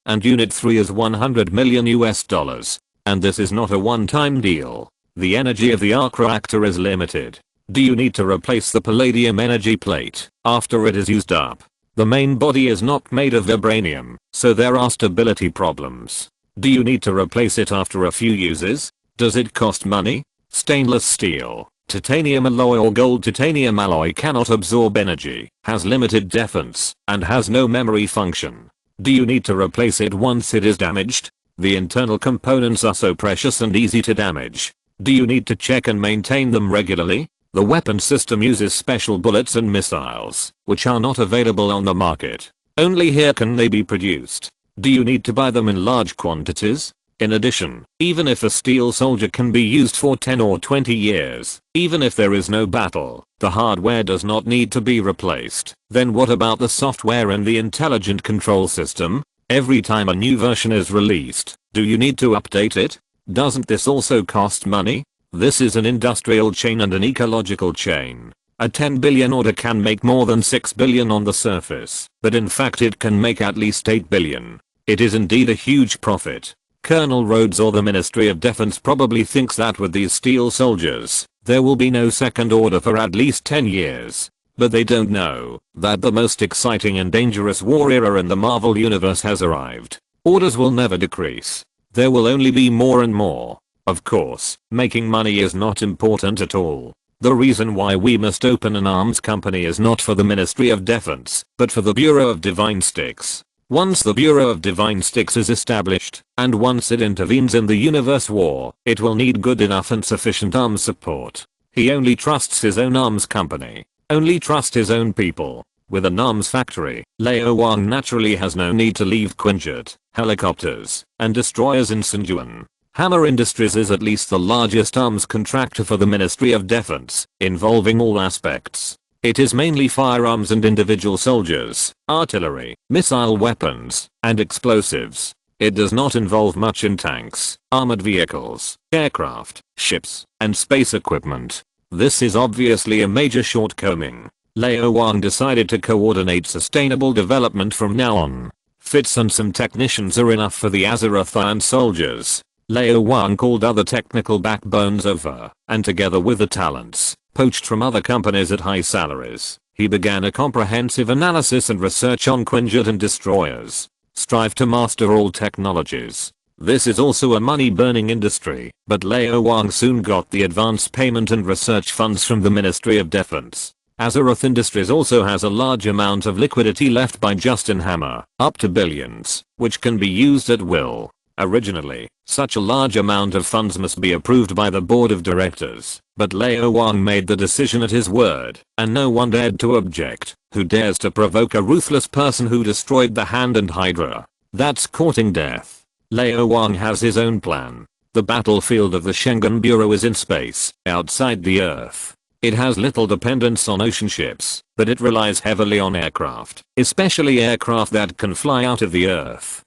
Speaker 1: and Unit 3 is $100 million. And this is not a one-time deal. The energy of the arc reactor is limited. Do you need to replace the palladium energy plate after it is used up? The main body is not made of vibranium, so there are stability problems. Do you need to replace it after a few uses? Does it cost money? Stainless steel, titanium alloy or gold titanium alloy cannot absorb energy, has limited defense, and has no memory function. Do you need to replace it once it is damaged? The internal components are so precious and easy to damage. Do you need to check and maintain them regularly? The weapon system uses special bullets and missiles, which are not available on the market. Only here can they be produced. Do you need to buy them in large quantities? In addition, even if a steel soldier can be used for 10 or 20 years, even if there is no battle, the hardware does not need to be replaced. Then what about the software and the intelligent control system? Every time a new version is released, do you need to update it? Doesn't this also cost money? This is an industrial chain and an ecological chain. A 10 billion order can make more than 6 billion on the surface, but in fact it can make at least 8 billion. It is indeed a huge profit. Colonel Rhodes or the Ministry of Defense probably thinks that with these steel soldiers, there will be no second order for at least 10 years. But they don't know that the most exciting and dangerous war era in the Marvel universe has arrived. Orders will never decrease. There will only be more and more. Of course, making money is not important at all. The reason why we must open an arms company is not for the Ministry of Defense, but for the Bureau of Divine Sticks. Once the Bureau of Divine Sticks is established, and once it intervenes in the universe war, it will need good enough and sufficient arms support. He only trusts his own arms company. Only trust his own people. With an arms factory, Lao Wang naturally has no need to leave Quinjet, helicopters, and destroyers in Sinjuan. Hammer Industries is at least the largest arms contractor for the Ministry of Defense, involving all aspects. It is mainly firearms and individual soldiers, artillery, missile weapons, and explosives. It does not involve much in tanks, armored vehicles, aircraft, ships, and space equipment. This is obviously a major shortcoming. Lao Wang decided to coordinate sustainable development from now on. FITS and some technicians are enough for the Azeroth Iron soldiers. Lao Wang called other technical backbones over, and together with the talents, poached from other companies at high salaries, he began a comprehensive analysis and research on Quinjet and destroyers. Strive to master all technologies. This is also a money-burning industry, but Lao Wang soon got the advance payment and research funds from the Ministry of Defense. Azeroth Industries also has a large amount of liquidity left by Justin Hammer, up to billions, which can be used at will. Originally, such a large amount of funds must be approved by the board of directors, but Lao Wang made the decision at his word, and no one dared to object. Who dares to provoke a ruthless person who destroyed the Hand and Hydra? That's courting death. Lao Wang has his own plan. The battlefield of the Schengen Bureau is in space, outside the Earth. It has little dependence on ocean ships, but it relies heavily on aircraft, especially aircraft that can fly out of the Earth.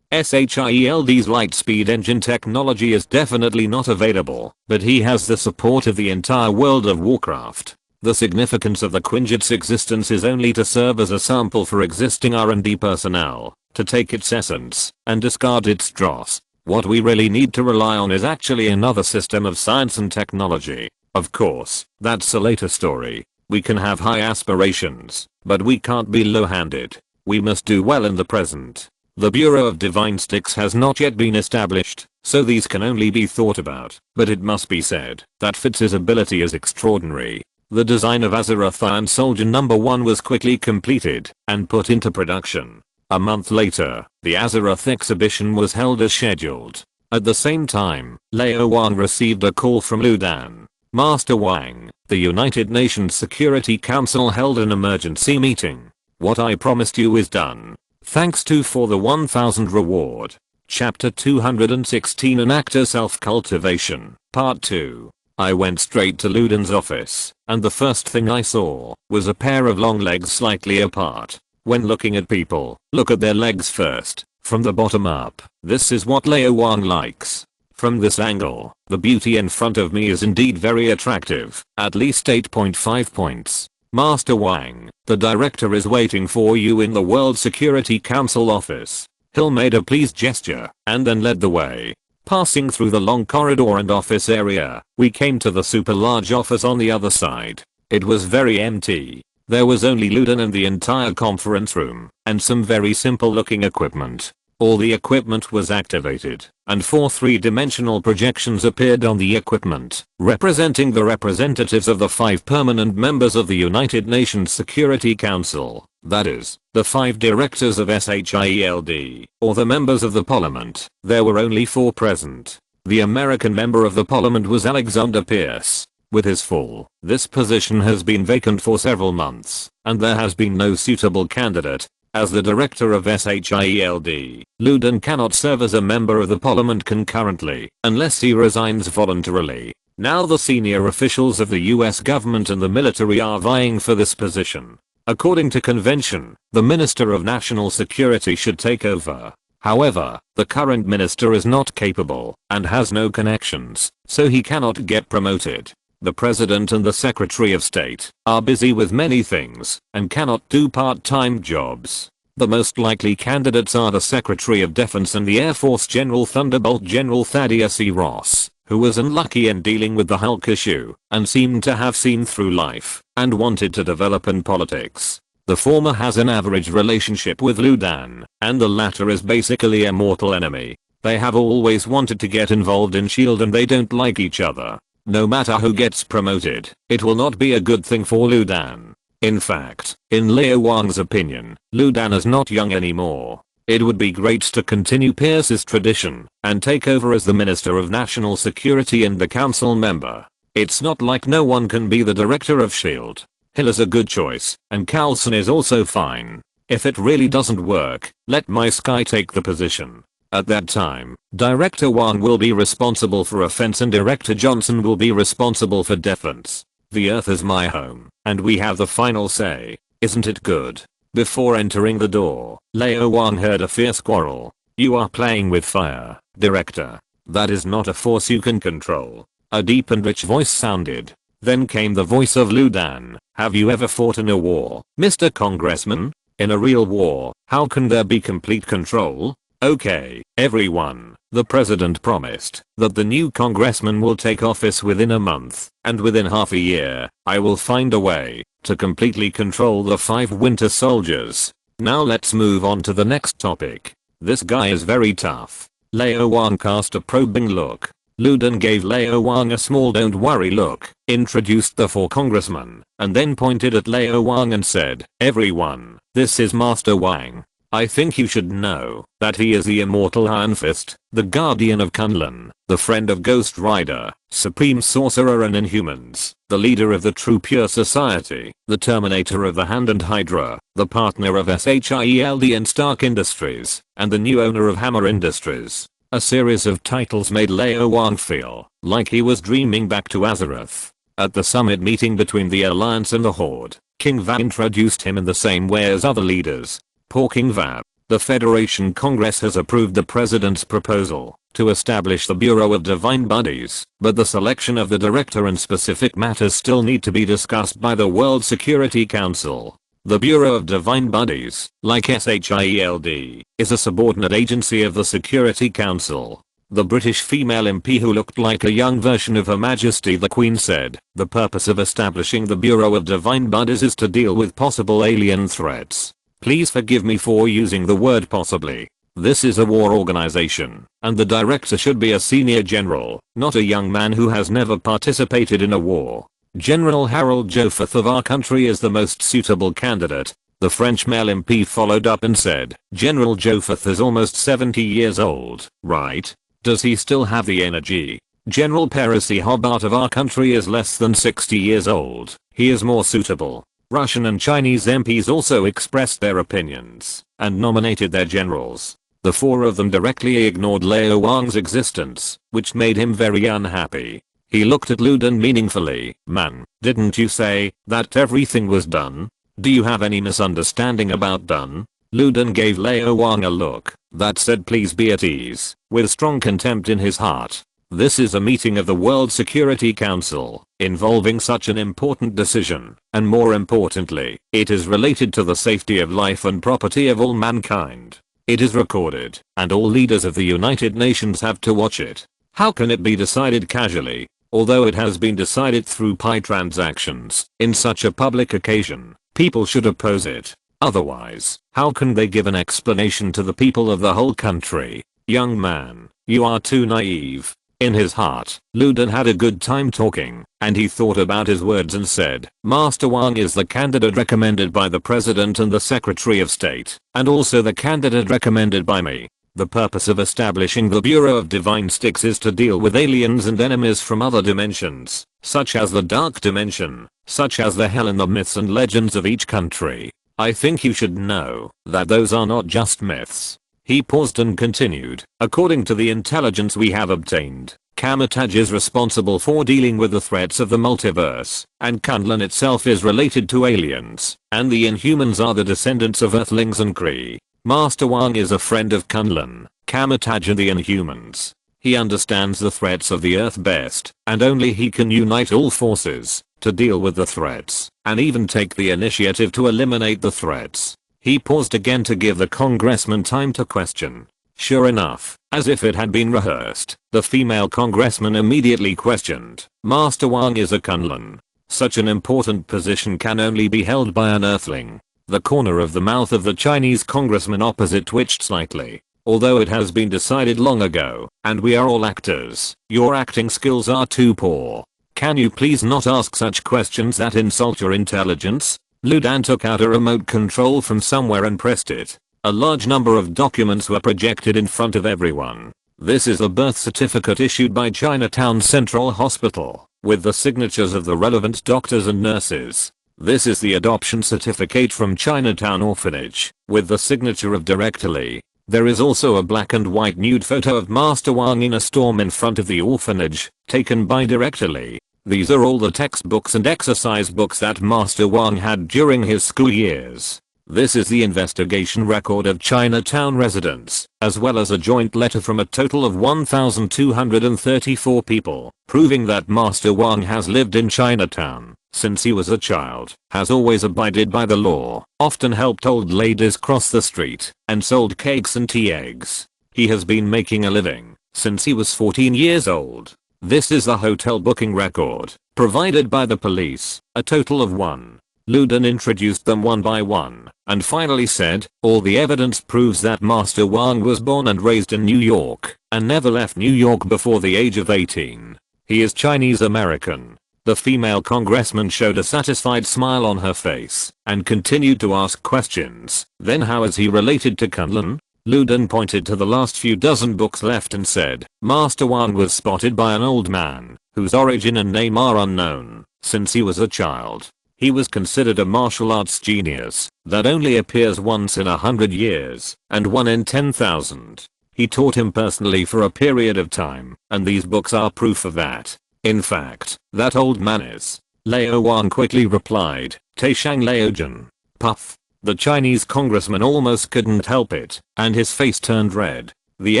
Speaker 1: SHIELD's lightspeed engine technology is definitely not available, but he has the support of the entire world of Warcraft. The significance of the Quinjet's existence is only to serve as a sample for existing R&D personnel, to take its essence and discard its dross. What we really need to rely on is actually another system of science and technology. Of course, that's a later story. We can have high aspirations, but we can't be low-handed. We must do well in the present. The Bureau of Divine Sticks has not yet been established, so these can only be thought about, but it must be said that Fitz's ability is extraordinary. The design of Azeroth Iron Soldier No. 1 was quickly completed and put into production. A month later, the Azeroth exhibition was held as scheduled. At the same time, Lao Wang received a call from Ludan. Master Wang, the United Nations Security Council held an emergency meeting. What I promised you is done. Thanks to for the 1000 reward. Chapter 216 An Actor Self-Cultivation, Part 2. I went straight to Luden's office, and the first thing I saw was a pair of long legs slightly apart. When looking at people, look at their legs first, from the bottom up. This is what Lao Wang likes. From this angle, the beauty in front of me is indeed very attractive, at least 8.5 points. Master Wang, the director is waiting for you in the World Security Council office. Hill made a pleased gesture, and then led the way. Passing through the long corridor and office area, we came to the super large office on the other side. It was very empty. There was only Luden and the entire conference room, and some very simple looking equipment. All the equipment was activated, and 4 3-dimensional projections appeared on the equipment, representing the representatives of the 5 permanent members of the United Nations Security Council. That is, the 5 directors of SHIELD, or the members of the parliament. There were only 4 present. The American member of the parliament was Alexander Pierce. With his fall, this position has been vacant for several months, and there has been no suitable candidate. As the director of SHIELD, Luden cannot serve as a member of the parliament concurrently, unless he resigns voluntarily. Now the senior officials of the US government and the military are vying for this position. According to convention, the Minister of National Security should take over. However, the current minister is not capable and has no connections, so he cannot get promoted. The President and the Secretary of State are busy with many things and cannot do part-time jobs. The most likely candidates are the Secretary of Defense and the Air Force General Thunderbolt General Thaddeus E. Ross, who was unlucky in dealing with the Hulk issue and seemed to have seen through life and wanted to develop in politics. The former has an average relationship with Ludan, and the latter is basically a mortal enemy. They have always wanted to get involved in SHIELD and they don't like each other. No matter who gets promoted, it will not be a good thing for Ludan. In fact, in Lao Wang's opinion, Ludan is not young anymore. It would be great to continue Pierce's tradition and take over as the Minister of National Security and the council member. It's not like no one can be the director of SHIELD. Hill is a good choice, and Carlson is also fine. If it really doesn't work, let My Sky take the position. At that time, Director Wang will be responsible for offense and Director Johnson will be responsible for defense. The Earth is my home, and we have the final say. Isn't it good? Before entering the door, Lao Wang heard a fierce quarrel. You are playing with fire, Director. That is not a force you can control. A deep and rich voice sounded. Then came the voice of Ludan. Have you ever fought in a war, Mr. Congressman? In a real war, how can there be complete control? Okay, everyone, the president promised that the new congressman will take office within a month, and within half a year, I will find a way to completely control the 5 winter soldiers. Now let's move on to the next topic. This guy is very tough. Lao Wang cast a probing look. Luden gave Lao Wang a small don't worry look, introduced the 4 congressmen, and then pointed at Lao Wang and said, everyone, this is Master Wang. I think you should know that he is the immortal Iron Fist, the guardian of Kunlun, the friend of Ghost Rider, supreme sorcerer and Inhumans, the leader of the true pure society, the terminator of the Hand and Hydra, the partner of SHIELD and Stark Industries, and the new owner of Hammer Industries. A series of titles made Lao Wang feel like he was dreaming back to Azeroth. At the summit meeting between the Alliance and the Horde, King Va introduced him in the same way as other leaders. Poor King Va. The Federation Congress has approved the president's proposal to establish the Bureau of Divine Bodies, but the selection of the director and specific matters still need to be discussed by the World Security Council. The Bureau of Divine Bodies, like SHIELD, is a subordinate agency of the Security Council. The British female MP who looked like a young version of Her Majesty the Queen said, "The purpose of establishing the Bureau of Divine Bodies is to deal with possible alien threats. Please forgive me for using the word possibly. This is a war organization, and the director should be a senior general, not a young man who has never participated in a war. General Harold Joffeth of our country is the most suitable candidate." The French male MP followed up and said, "General Joffeth is almost 70 years old, right? Does he still have the energy? General Percy Hobart of our country is less than 60 years old. He is more suitable." Russian and Chinese MPs also expressed their opinions and nominated their generals. The four of them directly ignored Lao Wang's existence, which made him very unhappy. He looked at Lu Dan meaningfully. "Man, didn't you say that everything was done? Do you have any misunderstanding about done?" Lu Dan gave Lao Wang a look that said please be at ease, with strong contempt in his heart. This is a meeting of the World Security Council, involving such an important decision, and more importantly, it is related to the safety of life and property of all mankind. It is recorded, and all leaders of the United Nations have to watch it. How can it be decided casually, although it has been decided through pi transactions, in such a public occasion? People should oppose it. Otherwise, how can they give an explanation to the people of the whole country? Young man, you are too naive. In his heart, Lu Dan had a good time talking, and he thought about his words and said, "Master Wang is the candidate recommended by the President and the Secretary of State, and also the candidate recommended by me. The purpose of establishing the Bureau of Divine Sticks is to deal with aliens and enemies from other dimensions, such as the Dark Dimension, such as the hell and the myths and legends of each country. I think you should know that those are not just myths." He paused and continued, "According to the intelligence we have obtained, Kamataj is responsible for dealing with the threats of the multiverse, and Kunlun itself is related to aliens, and the Inhumans are the descendants of Earthlings and Kree. Master Wang is a friend of Kunlun, Kamataj and the Inhumans. He understands the threats of the Earth best, and only he can unite all forces to deal with the threats, and even take the initiative to eliminate the threats." He paused again to give the congressman time to question. Sure enough, as if it had been rehearsed, the female congressman immediately questioned, "Master Wang is a Kunlun. Such an important position can only be held by an Earthling." The corner of the mouth of the Chinese congressman opposite twitched slightly. "Although it has been decided long ago, and we are all actors, your acting skills are too poor. Can you please not ask such questions that insult your intelligence?" Lu Dan took out a remote control from somewhere and pressed it. A large number of documents were projected in front of everyone. This is a birth certificate issued by Chinatown Central Hospital, with the signatures of the relevant doctors and nurses. This is the adoption certificate from Chinatown Orphanage, with the signature of Director Lee. There is also a black and white nude photo of Master Wang in a storm in front of the orphanage, taken by Director Lee. These are all the textbooks and exercise books that Master Wang had during his school years. This is the investigation record of Chinatown residents, as well as a joint letter from a total of 1,234 people, proving that Master Wang has lived in Chinatown since he was a child, has always abided by the law, often helped old ladies cross the street, and sold cakes and tea eggs. He has been making a living since he was 14 years old. This is the hotel booking record, provided by the police, a total of 1. Lu Dan introduced them one by one, and finally said, "All the evidence proves that Master Wang was born and raised in New York, and never left New York before the age of 18. He is Chinese American." The female congressman showed a satisfied smile on her face, and continued to ask questions. "Then how is he related to Kunlun?" Lu Dan pointed to the last few dozen books left and said, "Master Wang was spotted by an old man, whose origin and name are unknown, since he was a child. He was considered a martial arts genius that only appears once in 100 years, and 1 in 10,000. He taught him personally for a period of time, and these books are proof of that. In fact, that old man is." Lao Wang quickly replied, "Taishang Laojun." Puff. The Chinese congressman almost couldn't help it, and his face turned red. The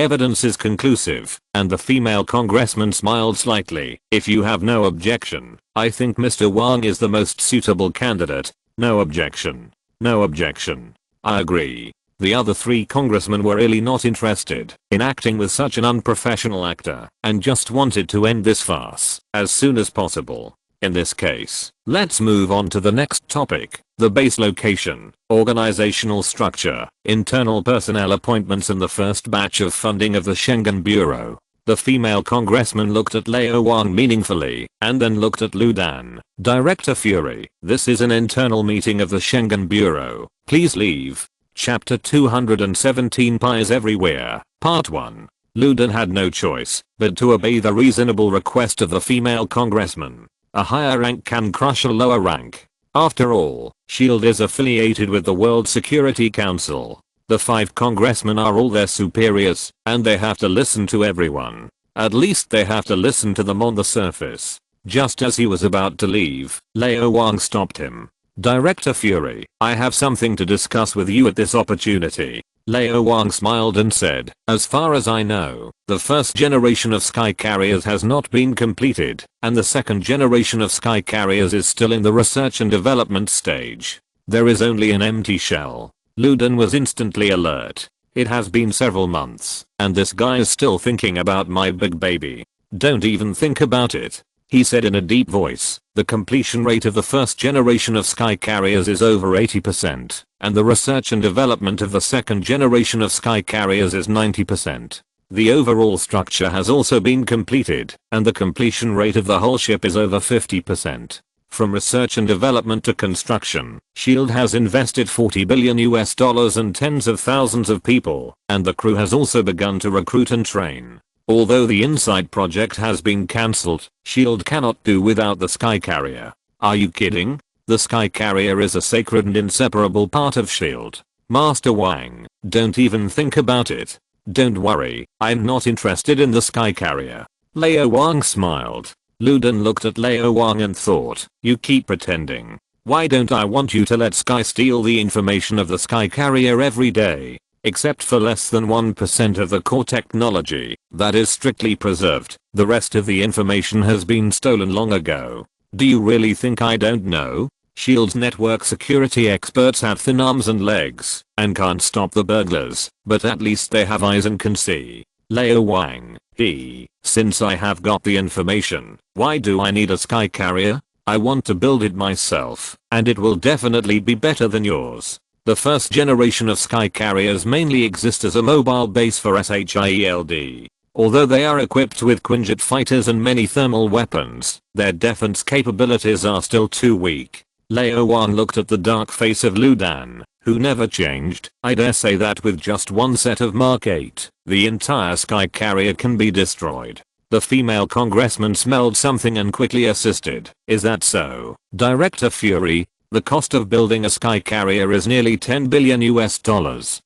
Speaker 1: evidence is conclusive, and the female congressman smiled slightly. If you have no objection, I think Mr. Wang is the most suitable candidate. No objection. No objection. I agree. The other 3 congressmen were really not interested in acting with such an unprofessional actor and just wanted to end this farce as soon as possible. In this case, let's move on to the next topic, the base location, organizational structure, internal personnel appointments and the first batch of funding of the Schengen Bureau. The female congressman looked at Lao Wang meaningfully and then looked at Lu Dan. Director Fury, this is an internal meeting of the Schengen Bureau. Please leave. Chapter 217 Pies Everywhere, Part 1. Lu Dan had no choice but to obey the reasonable request of the female congressman. A higher rank can crush a lower rank. After all, SHIELD is affiliated with the World Security Council. The 5 congressmen are all their superiors, and they have to listen to everyone. At least they have to listen to them on the surface. Just as he was about to leave, Lao Wang stopped him. Director Fury, I have something to discuss with you at this opportunity. Lao Wang smiled and said, as far as I know, the first generation of sky carriers has not been completed, and the second generation of sky carriers is still in the research and development stage. There is only an empty shell. Lu Dan was instantly alert. It has been several months, and this guy is still thinking about my big baby. Don't even think about it. He said in a deep voice. The completion rate of the first generation of sky carriers is over 80%, and the research and development of the second generation of sky carriers is 90%. The overall structure has also been completed, and the completion rate of the whole ship is over 50%. From research and development to construction, SHIELD has invested $40 billion and tens of thousands of people, and the crew has also begun to recruit and train. Although the InSight project has been cancelled, SHIELD cannot do without the Sky Carrier. Are you kidding? The Sky Carrier is a sacred and inseparable part of SHIELD. Master Wang, don't even think about it. Don't worry, I'm not interested in the Sky Carrier. Lao Wang smiled. Lu Dan looked at Lao Wang and thought, you keep pretending. Why don't I want you to let Sky steal the information of the Sky Carrier every day? Except for less than 1% of the core technology that is strictly preserved, the rest of the information has been stolen long ago. Do you really think I don't know? SHIELD's network security experts have thin arms and legs and can't stop the burglars, but at least they have eyes and can see. Lao Wang, since I have got the information, why do I need a Sky Carrier? I want to build it myself, and it will definitely be better than yours. The first generation of Sky Carriers mainly exist as a mobile base for SHIELD. Although they are equipped with Quinjet fighters and many thermal weapons, their defense capabilities are still too weak. Lao Wang looked at the dark face of Lu Dan, who never changed. I dare say that with just one set of Mark 8, the entire Sky Carrier can be destroyed. The female congressman smelled something and quickly assisted. Is that so? Director Fury, the cost of building a Sky Carrier is nearly $10 billion,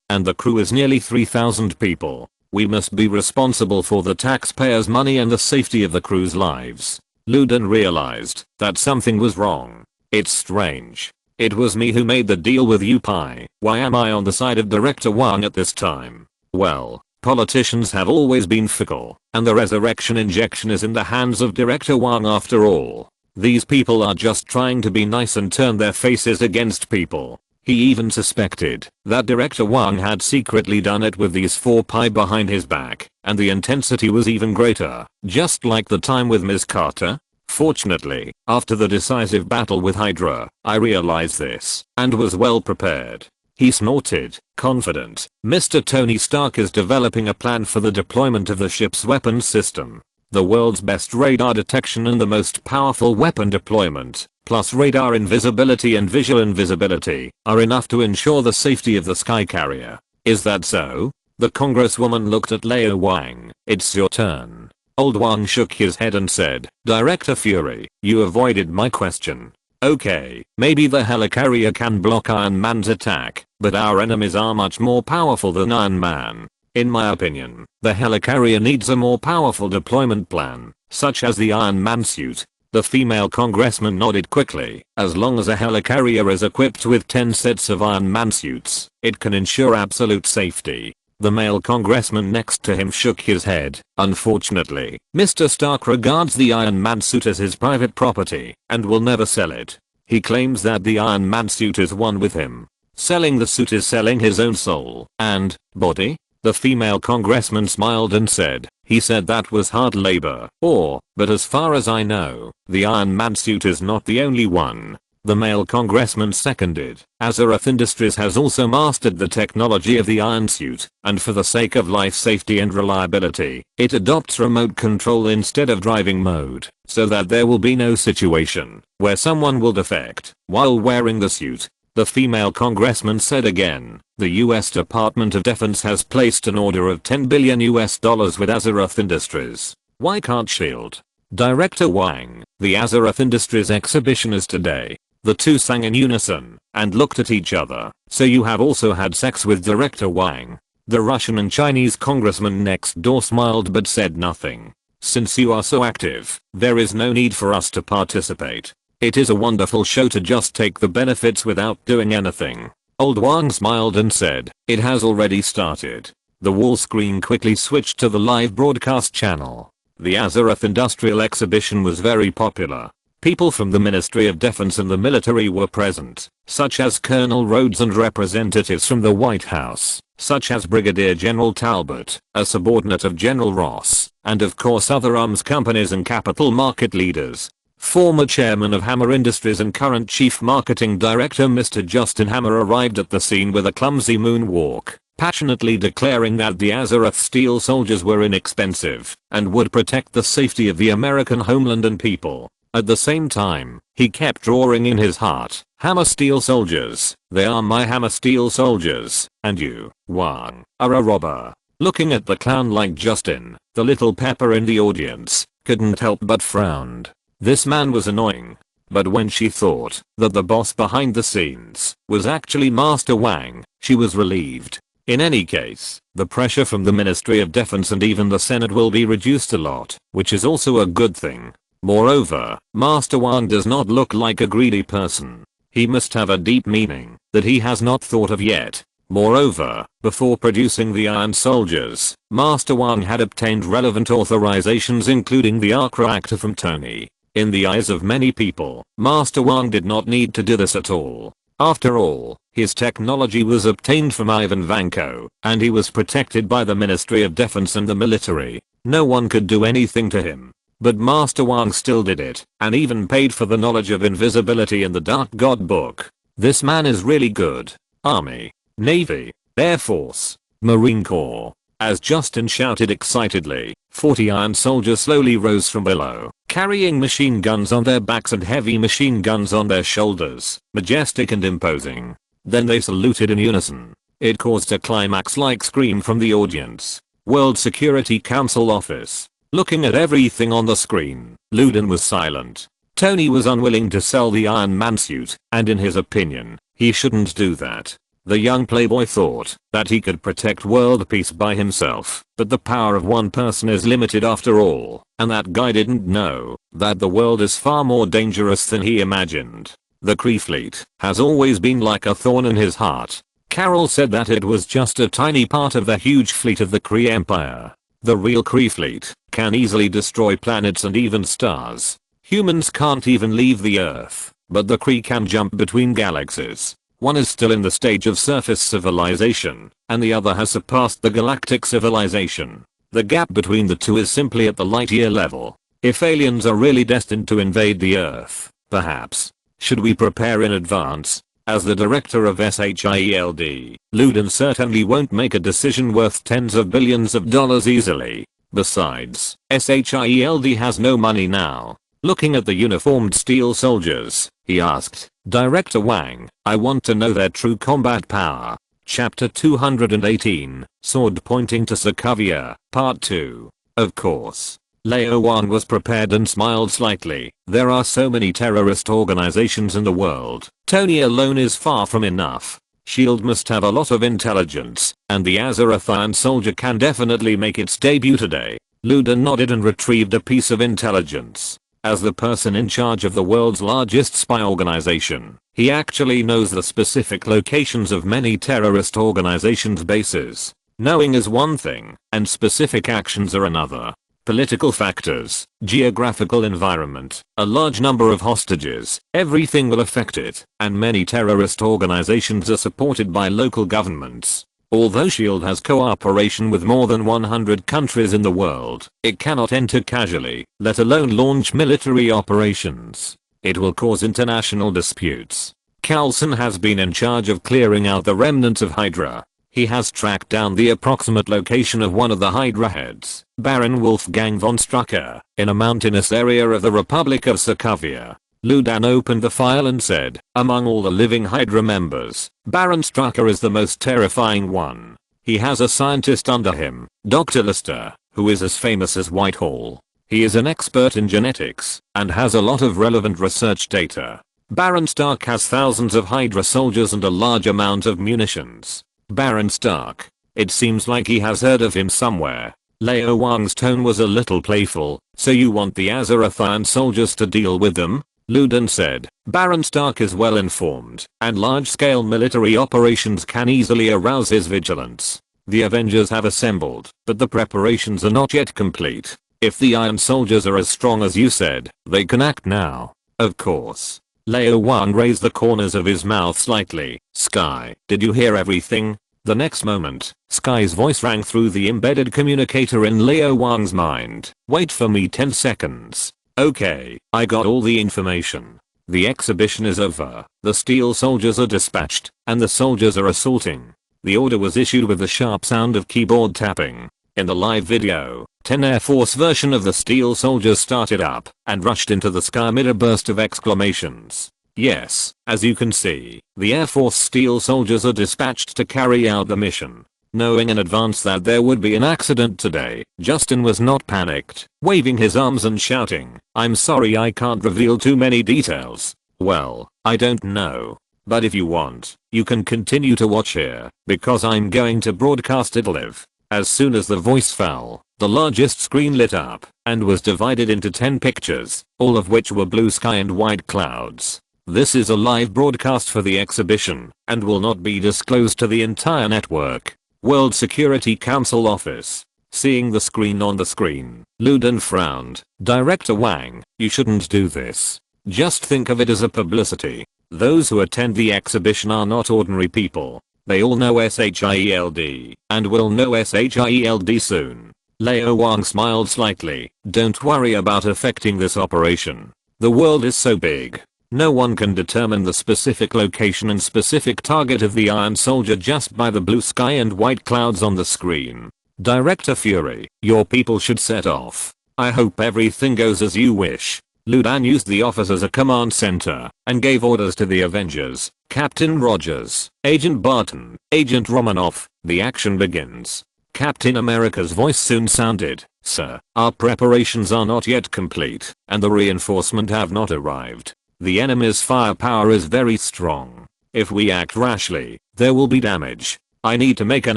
Speaker 1: and the crew is nearly 3,000 people. We must be responsible for the taxpayers' money and the safety of the crew's lives. Lu Dan realized that something was wrong. It's strange. It was me who made the deal with you, Pi. Why am I on the side of Director Wang at this time? Well, politicians have always been fickle, and the resurrection injection is in the hands of Director Wang after all. These people are just trying to be nice and turn their faces against people. He even suspected that Director Wang had secretly done it with these 4 Pi behind his back, and the intensity was even greater, just like the time with Ms. Carter. Fortunately, after the decisive battle with Hydra, I realized this, and was well prepared. He snorted, confident. Mr. Tony Stark is developing a plan for the deployment of the ship's weapons system. The world's best radar detection and the most powerful weapon deployment, plus radar invisibility and visual invisibility, are enough to ensure the safety of the Sky Carrier. Is that so? The congresswoman looked at Lao Wang. It's your turn. Old Wang shook his head and said, Director Fury, you avoided my question. Okay, maybe the helicarrier can block Iron Man's attack, but our enemies are much more powerful than Iron Man. In my opinion, the helicarrier needs a more powerful deployment plan, such as the Iron Man suit. The female congressman nodded quickly. As long as a helicarrier is equipped with 10 sets of Iron Man suits, it can ensure absolute safety. The male congressman next to him shook his head. Unfortunately, Mr. Stark regards the Iron Man suit as his private property and will never sell it. He claims that the Iron Man suit is one with him. Selling the suit is selling his own soul and body. The female congressman smiled and said, he said that was hard labor. But as far as I know, the Iron Man suit is not the only one. The male congressman seconded. Azeroth Industries has also mastered the technology of the Iron Suit, and for the sake of life safety and reliability, it adopts remote control instead of driving mode, so that there will be no situation where someone will defect while wearing the suit. The female congressman said again, the US Department of Defense has placed an order of $10 billion with Azeroth Industries. Why can't SHIELD? Director Wang, the Azeroth Industries exhibition is today. The two sang in unison and looked at each other. So you have also had sex with Director Wang? The Russian and Chinese congressman next door smiled but said nothing. Since you are so active, there is no need for us to participate. It is a wonderful show to just take the benefits without doing anything. Old Wang smiled and said, it has already started. The wall screen quickly switched to the live broadcast channel. The Azeroth Industrial Exhibition was very popular. People from the Ministry of Defense and the military were present, such as Colonel Rhodes and representatives from the White House, such as Brigadier General Talbot, a subordinate of General Ross, and of course other arms companies and capital market leaders. Former chairman of Hammer Industries and current chief marketing director Mr. Justin Hammer arrived at the scene with a clumsy moonwalk, passionately declaring that the Azeroth Steel soldiers were inexpensive and would protect the safety of the American homeland and people. At the same time, he kept roaring in his heart, Hammer Steel soldiers, they are my Hammer Steel soldiers, and you, Wang, are a robber. Looking at the clown like Justin, the little pepper in the audience couldn't help but frowned. This man was annoying. But when she thought that the boss behind the scenes was actually Master Wang, she was relieved. In any case, the pressure from the Ministry of Defense and even the Senate will be reduced a lot, which is also a good thing. Moreover, Master Wang does not look like a greedy person. He must have a deep meaning that he has not thought of yet. Moreover, before producing the Iron Soldiers, Master Wang had obtained relevant authorizations including the ARC reactor from Tony. In the eyes of many people, Master Wang did not need to do this at all. After all, his technology was obtained from Ivan Vanko, and he was protected by the Ministry of Defense and the military. No one could do anything to him. But Master Wang still did it, and even paid for the knowledge of invisibility in the Dark God book. This man is really good. Army, Navy, Air Force, Marine Corps. As Justin shouted excitedly, 40 Iron soldiers slowly rose from below, carrying machine guns on their backs and heavy machine guns on their shoulders, majestic and imposing. Then they saluted in unison. It caused a climax-like scream from the audience. World Security Council office. Looking at everything on the screen, Luden was silent. Tony was unwilling to sell the Iron Man suit, and in his opinion, he shouldn't do that. The young playboy thought that he could protect world peace by himself, but the power of one person is limited after all, and that guy didn't know that the world is far more dangerous than he imagined. The Kree fleet has always been like a thorn in his heart. Carol said that it was just a tiny part of the huge fleet of the Kree Empire. The real Kree fleet can easily destroy planets and even stars. Humans can't even leave the Earth, but the Kree can jump between galaxies. One is still in the stage of surface civilization, and the other has surpassed the galactic civilization. The gap between the two is simply at the light year level. If aliens are really destined to invade the Earth, perhaps, should we prepare in advance? As the director of SHIELD, Luden certainly won't make a decision worth tens of billions of dollars easily. Besides, SHIELD has no money now. Looking at the uniformed steel soldiers, he asked, Director Wang, I want to know their true combat power. Chapter 218, Sword Pointing to Sokovia, Part 2. Of course. Lao Wang was prepared and smiled slightly. There are so many terrorist organizations in the world. Tony alone is far from enough. SHIELD must have a lot of intelligence, and the Azeroth Iron Soldier can definitely make its debut today. Luden nodded and retrieved a piece of intelligence. As the person in charge of the world's largest spy organization, he actually knows the specific locations of many terrorist organizations' bases. Knowing is one thing, and specific actions are another. Political factors, geographical environment, a large number of hostages, everything will affect it, and many terrorist organizations are supported by local governments. Although SHIELD has cooperation with more than 100 countries in the world, it cannot enter casually, let alone launch military operations. It will cause international disputes. Carlson has been in charge of clearing out the remnants of Hydra. He has tracked down the approximate location of one of the Hydra heads, Baron Wolfgang von Strucker, in a mountainous area of the Republic of Sokovia. Ludan opened the file and said, among all the living Hydra members, Baron Strucker is the most terrifying one. He has a scientist under him, Dr. Lister, who is as famous as Whitehall. He is an expert in genetics, and has a lot of relevant research data. Baron Stark has thousands of Hydra soldiers and a large amount of munitions. Baron Stark. It seems like he has heard of him somewhere. Lao Wang's tone was a little playful. So you want the Azeroth Iron soldiers to deal with them? Ludan said, Baron Stark is well informed, and large-scale military operations can easily arouse his vigilance. The Avengers have assembled, but the preparations are not yet complete. If the Iron soldiers are as strong as you said, they can act now. Of course. Lao Wang raised the corners of his mouth slightly. Sky, did you hear everything? The next moment, Sky's voice rang through the embedded communicator in Lao Wang's mind. Wait for me 10 seconds. Okay, I got all the information. The exhibition is over, the steel soldiers are dispatched, and the soldiers are assaulting. The order was issued with the sharp sound of keyboard tapping. In the live video, 10 Air Force version of the steel soldiers started up, and rushed into the sky amid a burst of exclamations. Yes, as you can see, the Air Force steel soldiers are dispatched to carry out the mission. Knowing in advance that there would be an accident today, Justin was not panicked, waving his arms and shouting, I'm sorry I can't reveal too many details. Well, I don't know. But if you want, you can continue to watch here, because I'm going to broadcast it live. As soon as the voice fell, the largest screen lit up, and was divided into 10 pictures, all of which were blue sky and white clouds. This is a live broadcast for the exhibition, and will not be disclosed to the entire network. World Security Council Office. Seeing the screen on the screen, Ludan frowned. Director Wang, you shouldn't do this. Just think of it as a publicity. Those who attend the exhibition are not ordinary people. They all know SHIELD, and will know SHIELD soon. Lao Wang smiled slightly. Don't worry about affecting this operation. The world is so big. No one can determine the specific location and specific target of the Iron Soldier just by the blue sky and white clouds on the screen. Director Fury, your people should set off. I hope everything goes as you wish. Ludan used the office as a command center, and gave orders to the Avengers, Captain Rogers, Agent Barton, Agent Romanoff. The action begins. Captain America's voice soon sounded, Sir, our preparations are not yet complete, and the reinforcement have not arrived. The enemy's firepower is very strong. If we act rashly, there will be damage. I need to make an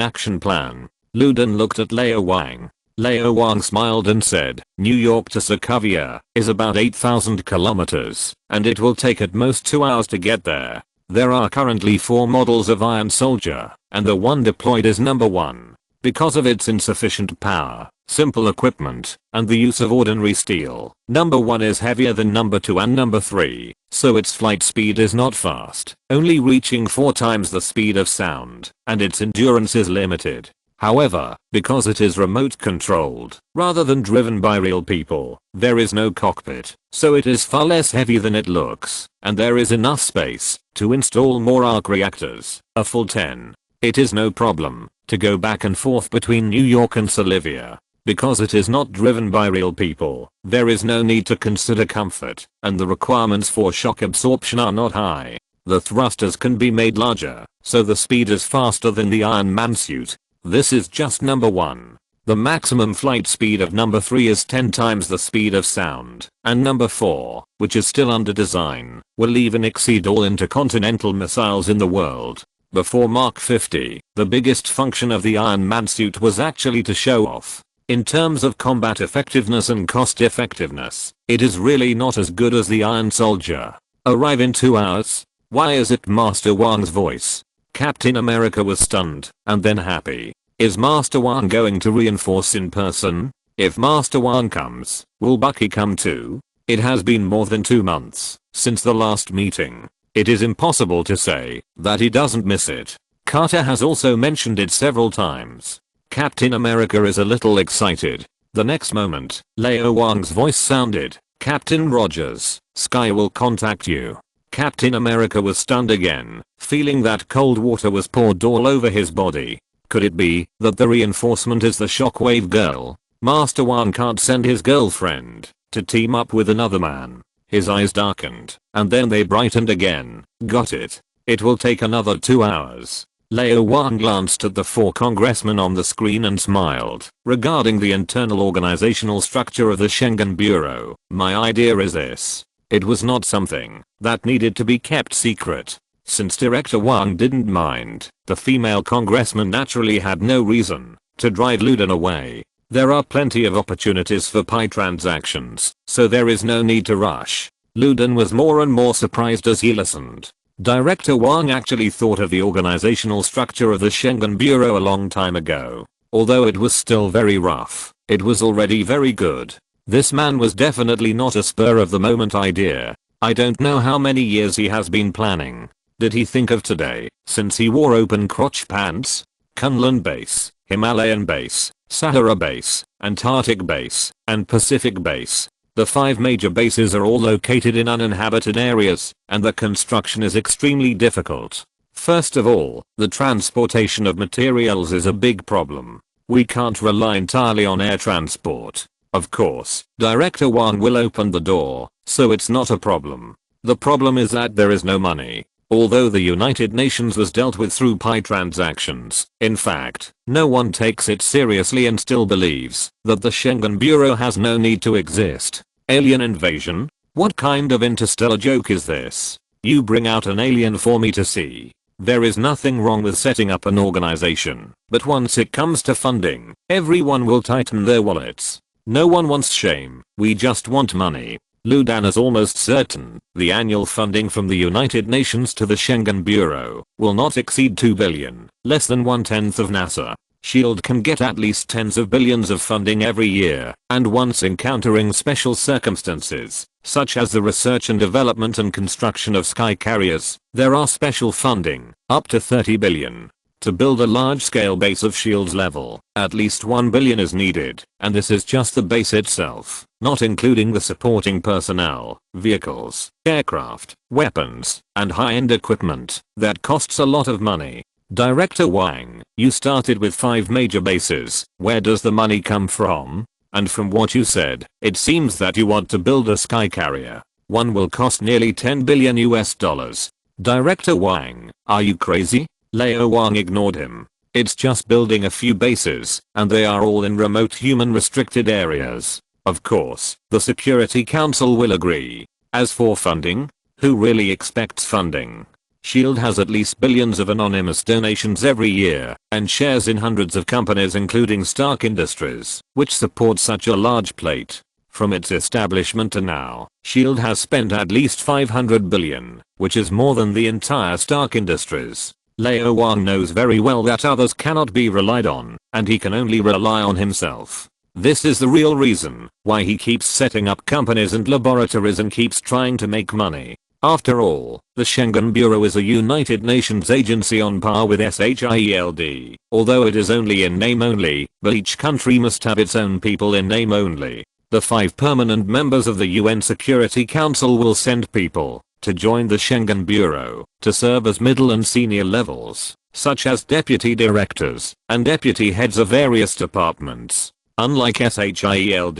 Speaker 1: action plan. Ludan looked at Lao Wang. Lao Wang smiled and said, New York to Sokovia is about 8,000 kilometers, and it will take at most 2 hours to get there. There are currently 4 models of Iron Soldier, and the one deployed is number 1. Because of its insufficient power, simple equipment, and the use of ordinary steel, number 1 is heavier than number 2 and number 3, so its flight speed is not fast, only reaching 4 times the speed of sound, and its endurance is limited. However, because it is remote controlled, rather than driven by real people, there is no cockpit, so it is far less heavy than it looks, and there is enough space to install more arc reactors, a full 10. It is no problem to go back and forth between New York and Solivia. Because it is not driven by real people, there is no need to consider comfort, and the requirements for shock absorption are not high. The thrusters can be made larger, so the speed is faster than the Iron Man suit. This is just number 1. The maximum flight speed of number 3 is 10 times the speed of sound, and number 4, which is still under design, will even exceed all intercontinental missiles in the world. Before Mark 50, the biggest function of the Iron Man suit was actually to show off. In terms of combat effectiveness and cost effectiveness, it is really not as good as the Iron Soldier. Arrive in 2 hours? Why is it Master Wang's voice? Captain America was stunned, and then happy. Is Master Wang going to reinforce in person? If Master Wang comes, will Bucky come too? It has been more than 2 months since the last meeting. It is impossible to say that he doesn't miss it. Carter has also mentioned it several times. Captain America is a little excited. The next moment, Lao Wang's voice sounded. Captain Rogers, Sky will contact you. Captain America was stunned again, feeling that cold water was poured all over his body. Could it be that the reinforcement is the Shockwave girl? Master Wang can't send his girlfriend to team up with another man. His eyes darkened, and then they brightened again. Got it. It will take another 2 hours. Lao Wang glanced at the 4 congressmen on the screen and smiled. Regarding the internal organizational structure of the Schengen Bureau, my idea is this. It was not something that needed to be kept secret. Since Director Wang didn't mind, the female congressman naturally had no reason to drive Luden away. There are plenty of opportunities for pie transactions, so there is no need to rush. Luden was more and more surprised as he listened. Director Wang actually thought of the organizational structure of the Schengen Bureau a long time ago. Although it was still very rough, it was already very good. This man was definitely not a spur of the moment idea. I don't know how many years he has been planning. Did he think of today, since he wore open crotch pants? Kunlun Base, Himalayan Base, Sahara Base, Antarctic Base, and Pacific Base. The 5 major bases are all located in uninhabited areas, and the construction is extremely difficult. First of all, the transportation of materials is a big problem. We can't rely entirely on air transport. Of course, Director Wang will open the door, so it's not a problem. The problem is that there is no money. Although the United Nations was dealt with through pie transactions, in fact, no one takes it seriously and still believes that the Schengen Bureau has no need to exist. Alien invasion? What kind of interstellar joke is this? You bring out an alien for me to see. There is nothing wrong with setting up an organization, but once it comes to funding, everyone will tighten their wallets. No one wants shame, we just want money. Ludan is almost certain the annual funding from the United Nations to the Schengen Bureau will not exceed 2 billion, less than 1/10 of NASA. SHIELD can get at least tens of billions of funding every year, and once encountering special circumstances, such as the research and development and construction of sky carriers, there are special funding, up to 30 billion. To build a large-scale base of SHIELD's level, at least 1 billion is needed, and this is just the base itself, not including the supporting personnel, vehicles, aircraft, weapons, and high-end equipment. That costs a lot of money. Director Wang, you started with 5 major bases. Where does the money come from? And from what you said, it seems that you want to build a sky carrier. One will cost nearly 10 billion US dollars. Director Wang, are you crazy? Lao Wang ignored him. It's just building a few bases, and they are all in remote human restricted areas. Of course, the Security Council will agree. As for funding, who really expects funding? SHIELD has at least billions of anonymous donations every year, and shares in hundreds of companies including Stark Industries, which support such a large plate. From its establishment to now, SHIELD has spent at least 500 billion, which is more than the entire Stark Industries. Lao Wang knows very well that others cannot be relied on, and he can only rely on himself. This is the real reason why he keeps setting up companies and laboratories and keeps trying to make money. After all, the Schengen Bureau is a United Nations agency on par with SHIELD, although it is only in name only, but each country must have its own people in name only. The 5 permanent members of the UN Security Council will send people to join the Schengen Bureau to serve as middle and senior levels, such as deputy directors and deputy heads of various departments. Unlike SHIELD,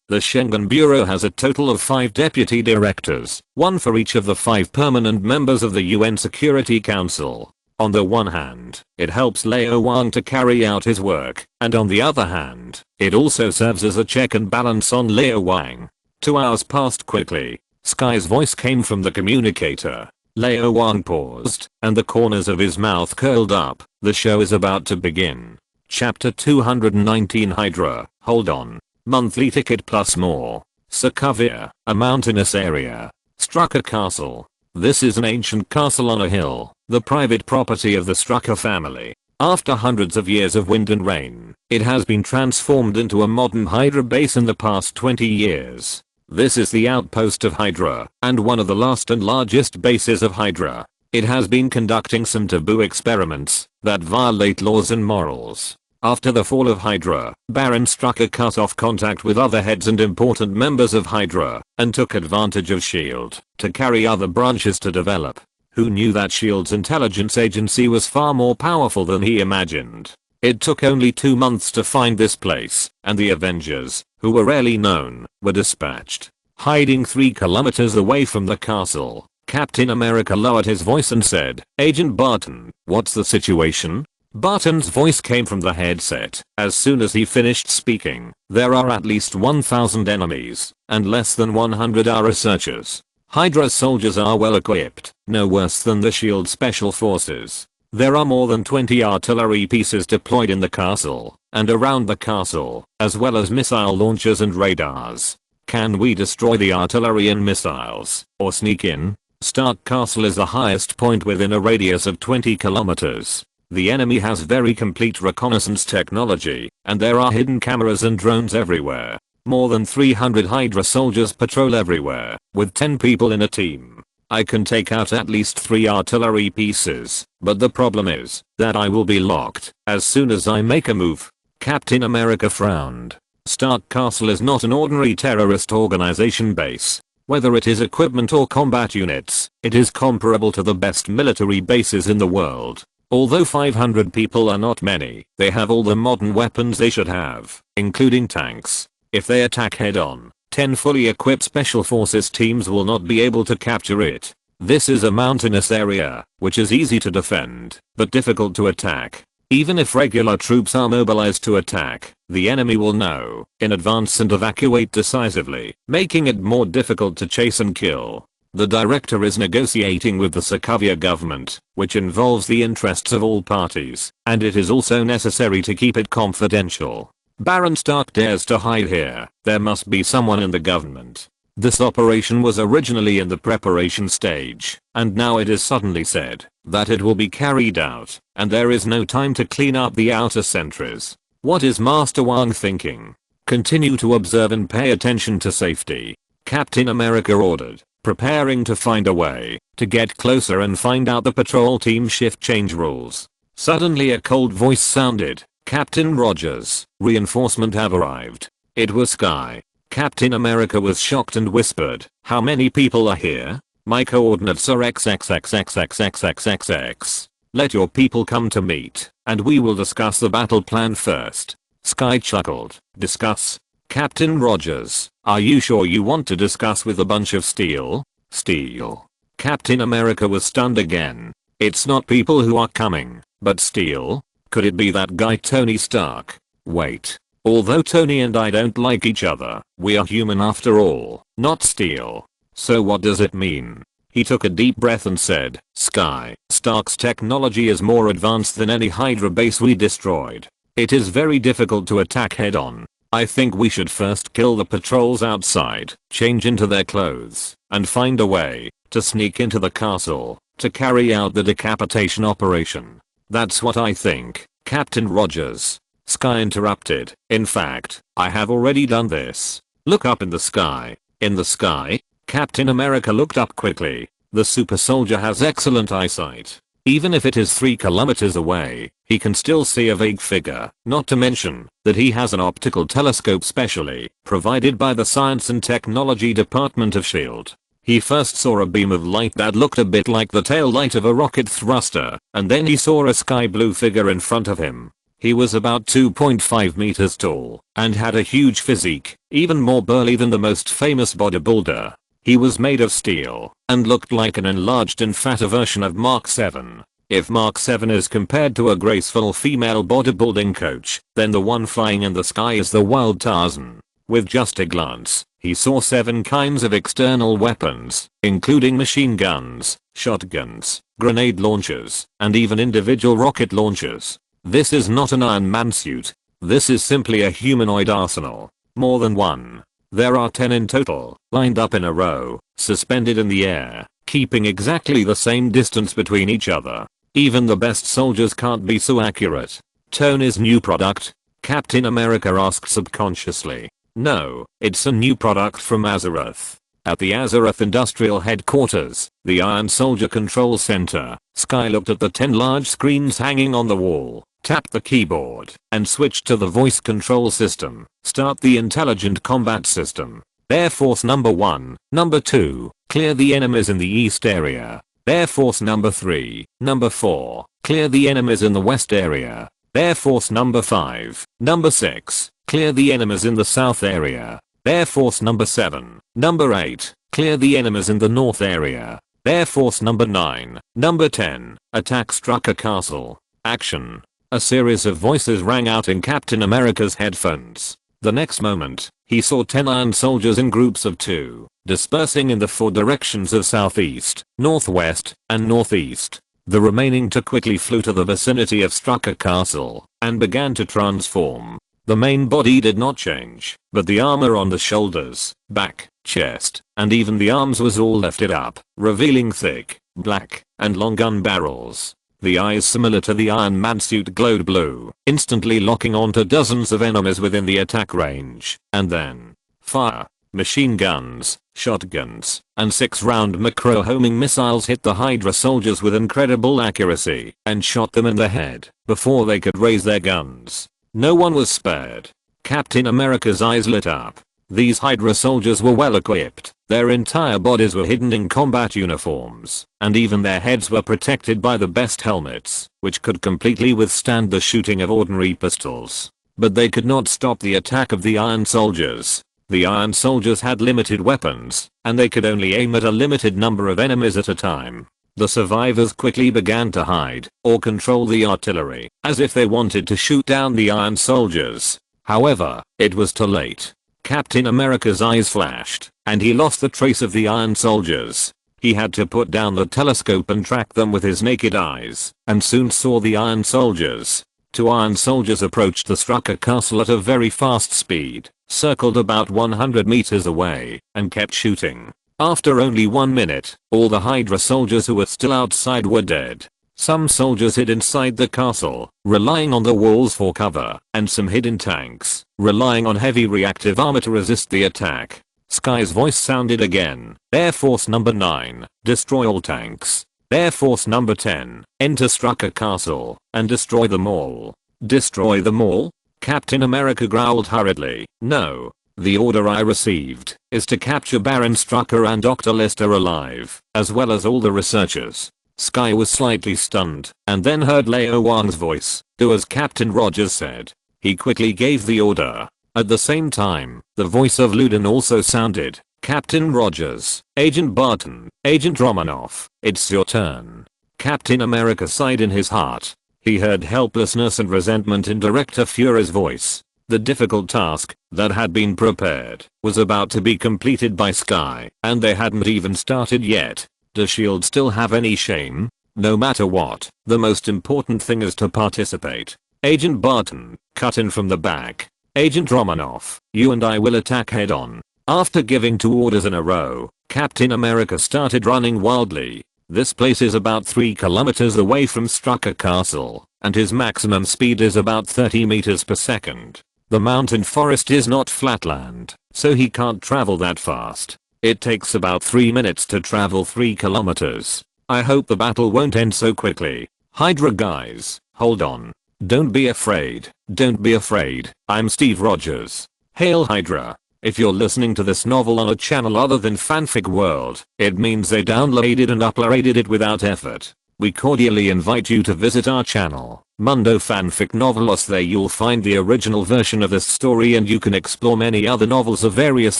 Speaker 1: the Schengen Bureau has a total of 5 deputy directors, 1 for each of the 5 permanent members of the UN Security Council. On the one hand, it helps Lao Wang to carry out his work, and on the other hand, it also serves as a check and balance on Lao Wang. 2 hours passed quickly. Sky's voice came from the communicator. Lao Wang paused, and the corners of his mouth curled up. The show is about to begin. Chapter 219 Hydra, hold on. Monthly ticket plus more. Sokovia, a mountainous area. Strucker Castle. This is an ancient castle on a hill, the private property of the Strucker family. After hundreds of years of wind and rain, it has been transformed into a modern Hydra base in the past 20 years. This is the outpost of Hydra, and one of the last and largest bases of Hydra. It has been conducting some taboo experiments that violate laws and morals. After the fall of Hydra, Baron Strucker cut off contact with other heads and important members of Hydra, and took advantage of S.H.I.E.L.D. to carry other branches to develop. Who knew that S.H.I.E.L.D.'s intelligence agency was far more powerful than he imagined? It took only 2 months to find this place, and the Avengers, who were rarely known, were dispatched. Hiding 3 kilometers away from the castle, Captain America lowered his voice and said, "Agent Barton, what's the situation?" Barton's voice came from the headset. As soon as he finished speaking, there are at least 1,000 enemies, and less than 100 are researchers. Hydra soldiers are well equipped, no worse than the S.H.I.E.L.D. special forces. There are more than 20 artillery pieces deployed in the castle, and around the castle, as well as missile launchers and radars. Can we destroy the artillery and missiles, or sneak in? Stark Castle is the highest point within a radius of 20 kilometers. The enemy has very complete reconnaissance technology, and there are hidden cameras and drones everywhere. More than 300 Hydra soldiers patrol everywhere, with 10 people in a team. I can take out at least 3 artillery pieces, but the problem is that I will be locked as soon as I make a move. Captain America frowned. Stark Castle is not an ordinary terrorist organization base. Whether it is equipment or combat units, it is comparable to the best military bases in the world. Although 500 people are not many, they have all the modern weapons they should have, including tanks. If they attack head-on, 10 fully equipped special forces teams will not be able to capture it. This is a mountainous area, which is easy to defend, but difficult to attack. Even if regular troops are mobilized to attack, the enemy will know in advance and evacuate decisively, making it more difficult to chase and kill. The director is negotiating with the Sokovia government, which involves the interests of all parties, and it is also necessary to keep it confidential. Baron Stark dares to hide here. There must be someone in the government. This operation was originally in the preparation stage, and now it is suddenly said that it will be carried out, and there is no time to clean up the outer sentries. What is Master Wang thinking? Continue to observe and pay attention to safety, Captain America ordered, preparing to find a way to get closer and find out the patrol team shift change rules. Suddenly a cold voice sounded. "Captain Rogers, reinforcement have arrived." It was Sky. Captain America was shocked and whispered, "How many people are here? My coordinates are XXXXXXXXX. Let your people come to meet, and we will discuss the battle plan first." Sky chuckled. "Discuss? Captain Rogers, are you sure you want to discuss with a bunch of steel?" Steel. Captain America was stunned again. It's not people who are coming, but steel? Could it be that guy Tony Stark? Wait. Although Tony and I don't like each other, we are human after all, not steel. So what does it mean? He took a deep breath and said, "Sky, Stark's technology is more advanced than any Hydra base we destroyed. It is very difficult to attack head-on. I think we should first kill the patrols outside, change into their clothes, and find a way to sneak into the castle to carry out the decapitation operation." "That's what I think, Captain Rogers." Sky interrupted. "In fact, I have already done this. Look up in the sky." "In the sky?" Captain America looked up quickly. The super soldier has excellent eyesight. Even if it is 3 kilometers away, he can still see a vague figure, not to mention that he has an optical telescope specially provided by the Science and Technology Department of S.H.I.E.L.D. He first saw a beam of light that looked a bit like the tail light of a rocket thruster, and then he saw a sky blue figure in front of him. He was about 2.5 meters tall and had a huge physique, even more burly than the most famous bodybuilder. He was made of steel and looked like an enlarged and fatter version of Mark 7. If Mark 7 is compared to a graceful female bodybuilding coach, then the one flying in the sky is the wild Tarzan. With just a glance, he saw 7 kinds of external weapons, including machine guns, shotguns, grenade launchers, and even individual rocket launchers. This is not an Iron Man suit. This is simply a humanoid arsenal. More than one. There are 10 in total, lined up in a row, suspended in the air, keeping exactly the same distance between each other. Even the best soldiers can't be so accurate. Tony's new product? Captain America asked subconsciously. No, it's a new product from Azeroth. At the Azeroth Industrial Headquarters, the Iron Soldier Control Center, Sky looked at the 10 large screens hanging on the wall, tapped the keyboard, and switched to the voice control system. Start the intelligent combat system. Air Force number 1, number 2, clear the enemies in the east area. Air Force number 3, number 4, clear the enemies in the west area. Air Force number 5, number 6, clear the enemies in the south area. Air Force number 7, number 8, clear the enemies in the north area. Air Force number 9, number 10, attack Strucker Castle. Action. A series of voices rang out in Captain America's headphones. The next moment, he saw 10 Iron Soldiers in groups of 2, dispersing in the 4 directions of southeast, northwest, and northeast. The remaining 2 quickly flew to the vicinity of Strucker Castle, and began to transform. The main body did not change, but the armor on the shoulders, back, chest, and even the arms was all lifted up, revealing thick, black, and long gun barrels. The eyes similar to the Iron Man suit glowed blue, instantly locking onto dozens of enemies within the attack range, and then fire. Machine guns, shotguns, and 6-round macro-homing missiles hit the Hydra soldiers with incredible accuracy and shot them in the head before they could raise their guns. No one was spared. Captain America's eyes lit up. These Hydra soldiers were well equipped. Their entire bodies were hidden in combat uniforms, and even their heads were protected by the best helmets, which could completely withstand the shooting of ordinary pistols. But they could not stop the attack of the Iron Soldiers. The Iron Soldiers had limited weapons, and they could only aim at a limited number of enemies at a time. The survivors quickly began to hide, or control the artillery, as if they wanted to shoot down the Iron Soldiers. However, it was too late. Captain America's eyes flashed, and he lost the trace of the Iron Soldiers. He had to put down the telescope and track them with his naked eyes, and soon saw the Iron Soldiers. 2 Iron Soldiers approached the Strucker Castle at a very fast speed, circled about 100 meters away, and kept shooting. After only 1 minute, all the Hydra soldiers who were still outside were dead. Some soldiers hid inside the castle, relying on the walls for cover, and some hid in tanks, relying on heavy reactive armor to resist the attack. Sky's voice sounded again. Air Force number 9, destroy all tanks. Air Force number 10, enter Strucker Castle, and destroy them all. Destroy them all? Captain America growled hurriedly. No. The order I received is to capture Baron Strucker and Dr. Lister alive, as well as all the researchers. Sky was slightly stunned, and then heard Lao Wang's voice, do as Captain Rogers said. He quickly gave the order. At the same time, the voice of Ludin also sounded. Captain Rogers, Agent Barton, Agent Romanoff, it's your turn. Captain America sighed in his heart. He heard helplessness and resentment in Director Fuhrer's voice. The difficult task that had been prepared was about to be completed by Sky, and they hadn't even started yet. Does S.H.I.E.L.D. still have any shame? No matter what, the most important thing is to participate. Agent Barton, cut in from the back. Agent Romanoff, you and I will attack head on. After giving 2 orders in a row, Captain America started running wildly. This place is about 3 kilometers away from Strucker Castle, and his maximum speed is about 30 meters per second. The mountain forest is not flatland, so he can't travel that fast. It takes about 3 minutes to travel 3 kilometers. I hope the battle won't end so quickly. Hydra guys, hold on. Don't be afraid. Don't be afraid. I'm Steve Rogers. Hail Hydra. If you're listening to this novel on a channel other than Fanfic World, it means they downloaded and uploaded it without effort. We cordially invite you to visit our channel, Mundo Fanfic Novelos. There you'll find the original version of this story, and you can explore many other novels of various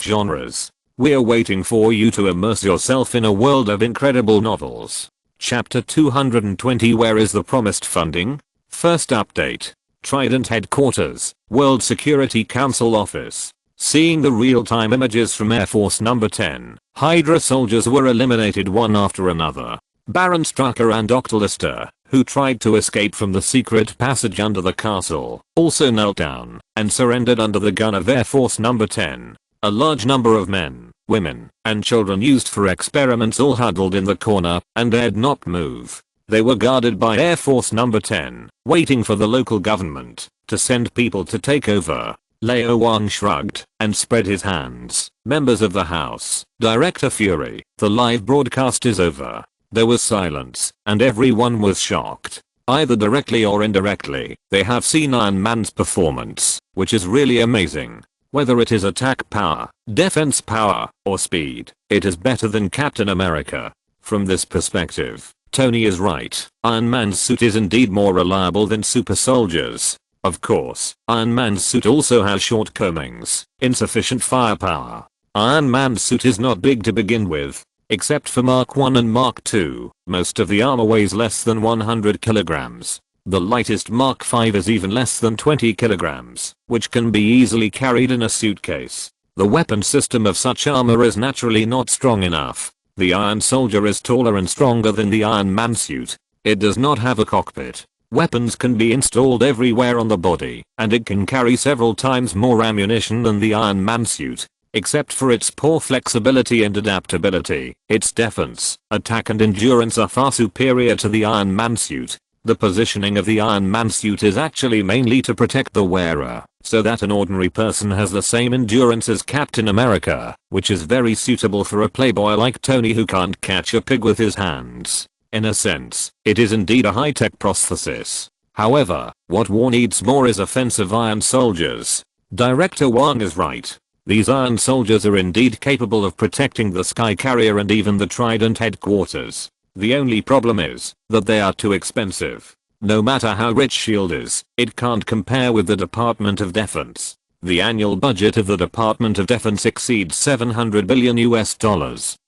Speaker 1: genres. We're waiting for you to immerse yourself in a world of incredible novels. Chapter 220, Where is the promised funding? First update. Trident Headquarters, World Security Council Office. Seeing the real-time images from Air Force number 10, Hydra soldiers were eliminated one after another. Baron Strucker and Dr. Lister, who tried to escape from the secret passage under the castle, also knelt down and surrendered under the gun of Air Force No. 10. A large number of men, women, and children used for experiments all huddled in the corner and dared not move. They were guarded by Air Force No. 10, waiting for the local government to send people to take over. Lao Wang shrugged and spread his hands. Members of the House, Director Fury, the live broadcast is over. There was silence, and everyone was shocked. Either directly or indirectly, they have seen Iron Man's performance, which is really amazing. Whether it is attack power, defense power, or speed, it is better than Captain America. From this perspective, Tony is right. Iron Man's suit is indeed more reliable than super soldiers. Of course, Iron Man's suit also has shortcomings, insufficient firepower. Iron Man's suit is not big to begin with. Except for Mark 1 and Mark 2, most of the armor weighs less than 100 kilograms. The lightest Mark 5 is even less than 20 kilograms, which can be easily carried in a suitcase. The weapon system of such armor is naturally not strong enough. The Iron Soldier is taller and stronger than the Iron Man suit. It does not have a cockpit. Weapons can be installed everywhere on the body, and it can carry several times more ammunition than the Iron Man suit. Except for its poor flexibility and adaptability, its defense, attack and endurance are far superior to the Iron Man suit. The positioning of the Iron Man suit is actually mainly to protect the wearer, so that an ordinary person has the same endurance as Captain America, which is very suitable for a playboy like Tony who can't catch a pig with his hands. In a sense, it is indeed a high-tech prosthesis. However, what war needs more is offensive Iron Soldiers. Director Wang is right. These Iron Soldiers are indeed capable of protecting the Sky Carrier and even the Trident headquarters. The only problem is that they are too expensive. No matter how rich S.H.I.E.L.D. is, it can't compare with the Department of Defense. The annual budget of the Department of Defense exceeds $700 billion,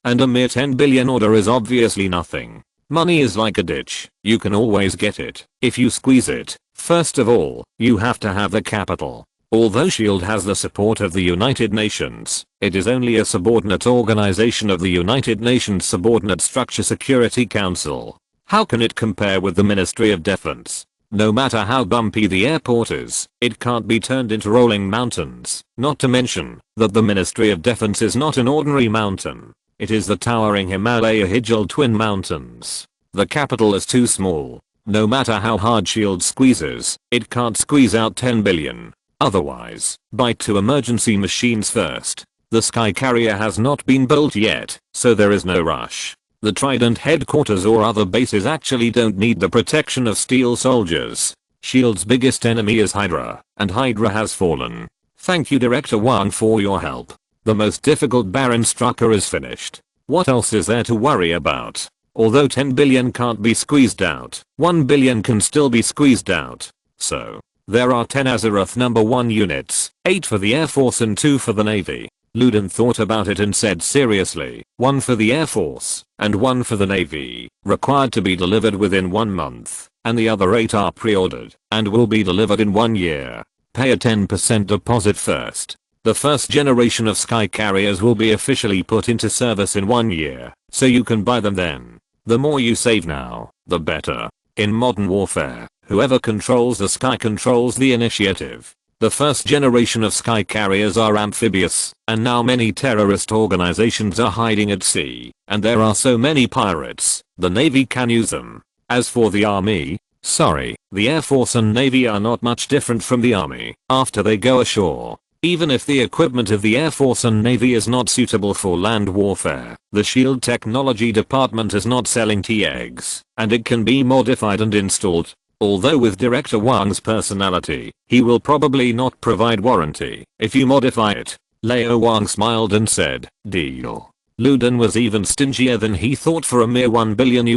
Speaker 1: and a mere $10 billion order is obviously nothing. Money is like a ditch. You can always get it if you squeeze it. First of all, you have to have the capital. Although S.H.I.E.L.D. has the support of the United Nations, it is only a subordinate organization of the United Nations Subordinate Structure Security Council. How can it compare with the Ministry of Defense? No matter how bumpy the airport is, it can't be turned into rolling mountains. Not to mention that the Ministry of Defense is not an ordinary mountain. It is the towering Himalaya Hijal Twin Mountains. The capital is too small. No matter how hard S.H.I.E.L.D. squeezes, it can't squeeze out 10 billion. Otherwise, bite to emergency machines first. The Sky Carrier has not been built yet, so there is no rush. The Trident headquarters or other bases actually don't need the protection of steel soldiers. S.H.I.E.L.D's biggest enemy is Hydra, and Hydra has fallen. Thank you Director Wang for your help. The most difficult Baron Strucker is finished. What else is there to worry about? Although 10 billion can't be squeezed out, 1 billion can still be squeezed out. So, there are 10 Azeroth No. 1 units, 8 for the Air Force and 2 for the Navy. Luden thought about it and said seriously, 1 for the Air Force, and 1 for the Navy, required to be delivered within 1 month, and the other 8 are pre-ordered, and will be delivered in 1 year. Pay a 10% deposit first. The first generation of Sky Carriers will be officially put into service in 1 year, so you can buy them then. The more you save now, the better. In modern warfare, whoever controls the sky controls the initiative. The first generation of Sky Carriers are amphibious, and now many terrorist organizations are hiding at sea, and there are so many pirates, the Navy can use them. As for the Army, sorry, the Air Force and Navy are not much different from the Army after they go ashore. Even if the equipment of the Air Force and Navy is not suitable for land warfare, the S.H.I.E.L.D. Technology Department is not selling T-eggs, and it can be modified and installed. Although with Director Wang's personality, he will probably not provide warranty if you modify it. Lao Wang smiled and said, deal. Luden was even stingier than he thought for a mere $1 billion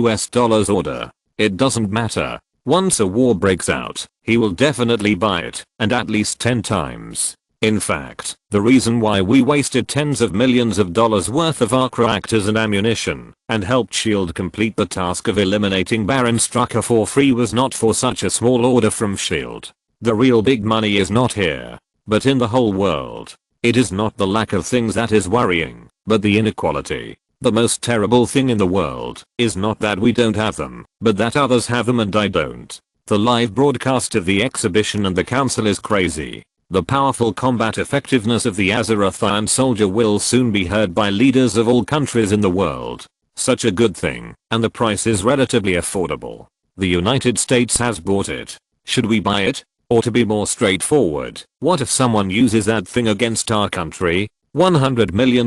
Speaker 1: order. It doesn't matter. Once a war breaks out, he will definitely buy it, and at least 10 times. In fact, the reason why we wasted tens of millions of dollars worth of arc reactors and ammunition, and helped S.H.I.E.L.D. complete the task of eliminating Baron Strucker for free was not for such a small order from S.H.I.E.L.D. The real big money is not here, but in the whole world. It is not the lack of things that is worrying, but the inequality. The most terrible thing in the world is not that we don't have them, but that others have them and I don't. The live broadcast of the exhibition and the council is crazy. The powerful combat effectiveness of the Azeroth Iron Soldier will soon be heard by leaders of all countries in the world. Such a good thing, and the price is relatively affordable. The United States has bought it. Should we buy it? Or to be more straightforward, what if someone uses that thing against our country? $100 million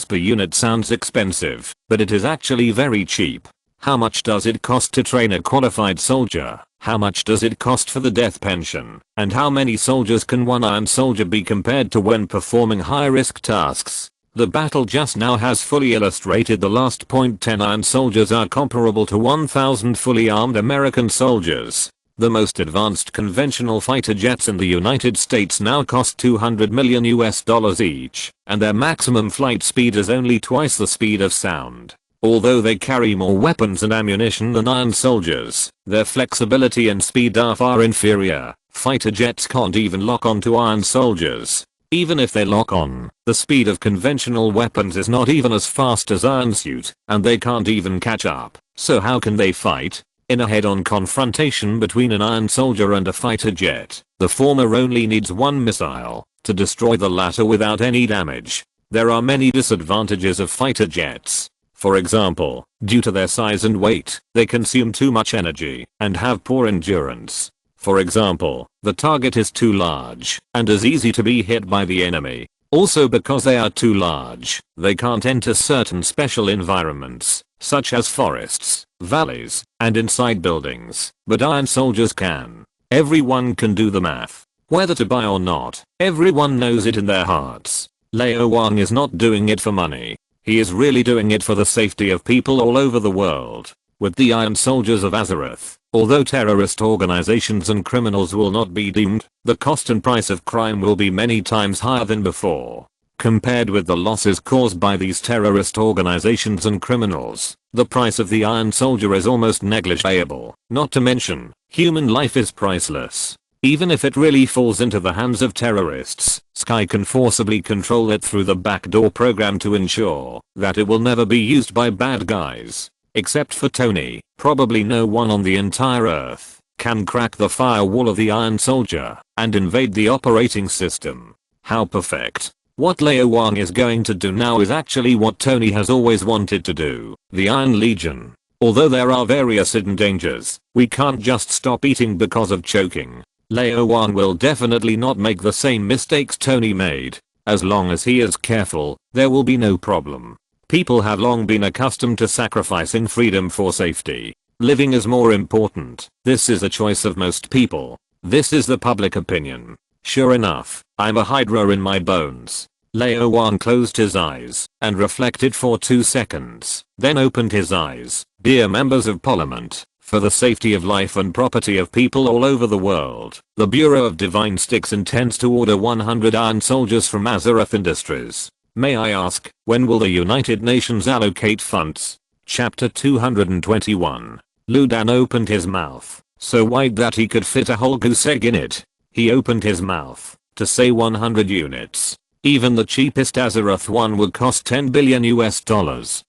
Speaker 1: per unit sounds expensive, but it is actually very cheap. How much does it cost to train a qualified soldier? How much does it cost for the death pension? And how many soldiers can one Iron Soldier be compared to when performing high-risk tasks? The battle just now has fully illustrated the last point. 10 Iron Soldiers are comparable to 1,000 fully armed American soldiers. The most advanced conventional fighter jets in the United States now cost $200 million each, and their maximum flight speed is only twice the speed of sound. Although they carry more weapons and ammunition than Iron Soldiers, their flexibility and speed are far inferior. Fighter jets can't even lock onto Iron Soldiers. Even if they lock on, the speed of conventional weapons is not even as fast as Iron Suit, and they can't even catch up. So how can they fight? In a head-on confrontation between an Iron Soldier and a fighter jet, the former only needs one missile to destroy the latter without any damage. There are many disadvantages of fighter jets. For example, due to their size and weight, they consume too much energy and have poor endurance. For example, the target is too large and is easy to be hit by the enemy. Also, because they are too large, they can't enter certain special environments, such as forests, valleys, and inside buildings, but Iron Soldiers can. Everyone can do the math. Whether to buy or not, everyone knows it in their hearts. Lao Wang is not doing it for money. He is really doing it for the safety of people all over the world. With the Iron Soldiers of Azeroth, although terrorist organizations and criminals will not be deemed, the cost and price of crime will be many times higher than before. Compared with the losses caused by these terrorist organizations and criminals, the price of the Iron Soldier is almost negligible. Not to mention, human life is priceless. Even if it really falls into the hands of terrorists, Sky can forcibly control it through the backdoor program to ensure that it will never be used by bad guys. Except for Tony, probably no one on the entire Earth can crack the firewall of the Iron Soldier and invade the operating system. How perfect. What Lao Wang is going to do now is actually what Tony has always wanted to do, the Iron Legion. Although there are various hidden dangers, we can't just stop eating because of choking. Lao Wang will definitely not make the same mistakes Tony made. As long as he is careful, there will be no problem. People have long been accustomed to sacrificing freedom for safety. Living is more important. This is a choice of most people. This is the public opinion. Sure enough, I'm a Hydra in my bones. Lao Wang closed his eyes and reflected for 2 seconds, then opened his eyes. Dear members of Parliament, for the safety of life and property of people all over the world, the Bureau of Divine Sticks intends to order 100 Iron Soldiers from Azeroth Industries. May I ask, when will the United Nations allocate funds? Chapter 221. Ludan opened his mouth, so wide that he could fit a whole goose egg in it. He opened his mouth to say 100 units. Even the cheapest Azeroth one would cost $10 billion,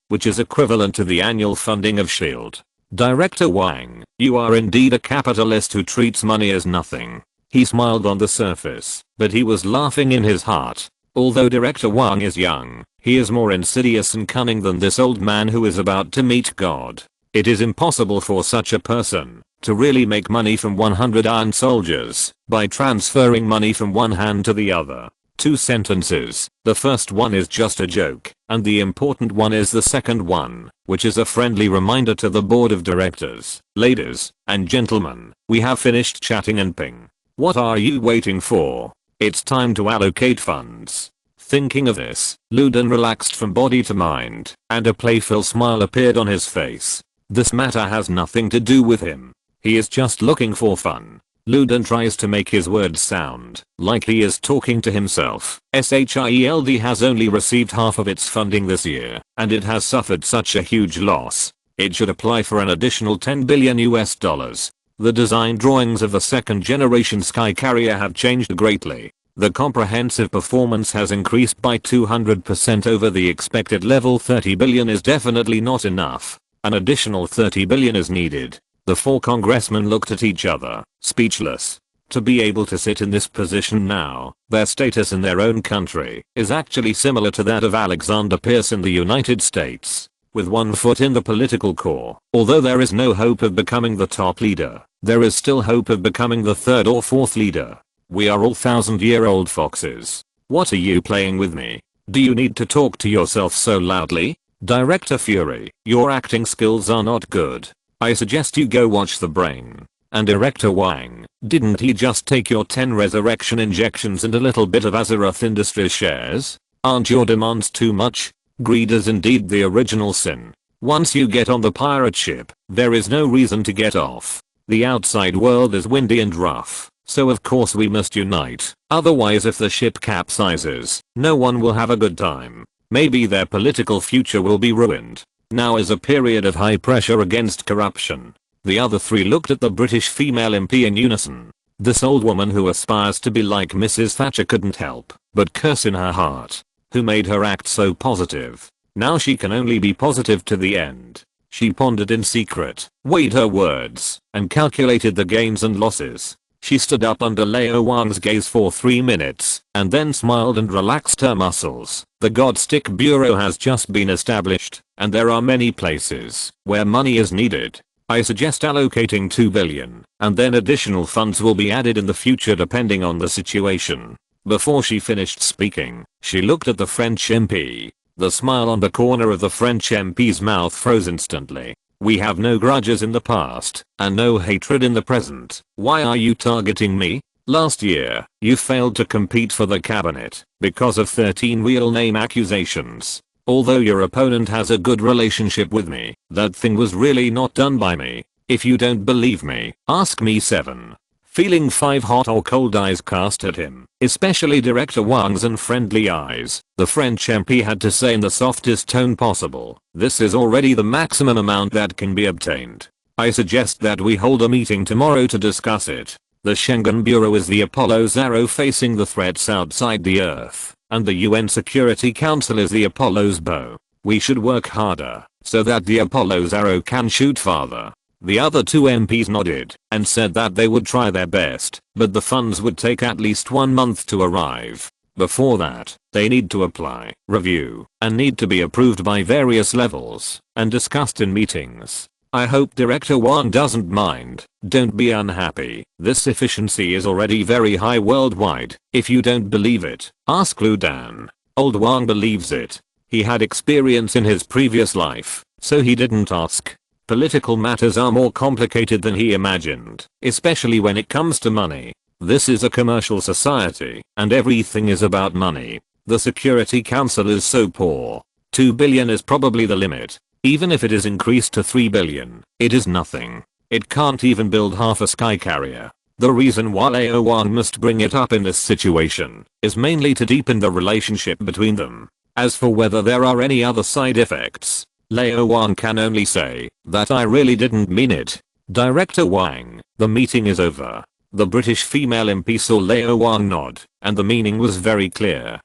Speaker 1: which is equivalent to the annual funding of SHIELD. Director Wang, you are indeed a capitalist who treats money as nothing. He smiled on the surface, but he was laughing in his heart. Although Director Wang is young, he is more insidious and cunning than this old man who is about to meet God. It is impossible for such a person to really make money from 100 Iron Soldiers by transferring money from one hand to the other. 2 sentences. The first one is just a joke, and the important one is the second one, which is a friendly reminder to the board of directors. Ladies and gentlemen, we have finished chatting and ping. What are you waiting for? It's time to allocate funds. Thinking of this, Ludan relaxed from body to mind, and a playful smile appeared on his face. This matter has nothing to do with him. He is just looking for fun. Ludan tries to make his words sound like he is talking to himself. SHIELD has only received half of its funding this year, and it has suffered such a huge loss. It should apply for an additional $10 billion. The design drawings of the second generation Sky Carrier have changed greatly. The comprehensive performance has increased by 200% over the expected level. 30 billion is definitely not enough. An additional 30 billion is needed. The 4 congressmen looked at each other, speechless. To be able to sit in this position now, their status in their own country is actually similar to that of Alexander Pierce in the United States, with one foot in the political core. Although there is no hope of becoming the top leader, there is still hope of becoming the 3rd or 4th leader. We are all 1,000-year-old foxes. What are you playing with me? Do you need to talk to yourself so loudly? Director Fury, your acting skills are not good. I suggest you go watch The Brain. And Director Wang, didn't he just take your 10 resurrection injections and a little bit of Azeroth Industries shares? Aren't your demands too much? Greed is indeed the original sin. Once you get on the pirate ship, there is no reason to get off. The outside world is windy and rough, so of course we must unite. Otherwise, if the ship capsizes, no one will have a good time. Maybe their political future will be ruined. Now is a period of high pressure against corruption. The other 3 looked at the British female MP in unison. This old woman who aspires to be like Mrs. Thatcher couldn't help but curse in her heart. Who made her act so positive? Now she can only be positive to the end. She pondered in secret, weighed her words, and calculated the gains and losses. She stood up under Lao Wang's gaze for 3 minutes, and then smiled and relaxed her muscles. The Godstick Bureau has just been established, and there are many places where money is needed. I suggest allocating 2 billion, and then additional funds will be added in the future depending on the situation. Before she finished speaking, she looked at the French MP. The smile on the corner of the French MP's mouth froze instantly. We have no grudges in the past, and no hatred in the present. Why are you targeting me? Last year, you failed to compete for the cabinet because of 13 real name accusations. Although your opponent has a good relationship with me, that thing was really not done by me. If you don't believe me, ask me 7. Feeling 5 hot or cold eyes cast at him, especially Director Wang's unfriendly eyes, the French MP had to say in the softest tone possible, this is already the maximum amount that can be obtained. I suggest that we hold a meeting tomorrow to discuss it. The Schengen Bureau is the Apollo's arrow facing the threats outside the Earth, and the UN Security Council is the Apollo's bow. We should work harder, so that the Apollo's arrow can shoot farther. The other 2 MPs nodded and said that they would try their best, but the funds would take at least 1 month to arrive. Before that, they need to apply, review, and need to be approved by various levels and discussed in meetings. I hope Director Wang doesn't mind. Don't be unhappy. This efficiency is already very high worldwide. If you don't believe it, ask Lu Dan. Old Wang believes it. He had experience in his previous life, so he didn't ask. Political matters are more complicated than he imagined, especially when it comes to money. This is a commercial society, and everything is about money. The Security Council is so poor. 2 billion is probably the limit. Even if it is increased to 3 billion, it is nothing. It can't even build half a sky carrier. The reason why Lao Wang must bring it up in this situation is mainly to deepen the relationship between them. As for whether there are any other side effects, Lao Wang can only say that I really didn't mean it. Director Wang, the meeting is over. The British female MP saw Lao Wang nod, and the meaning was very clear.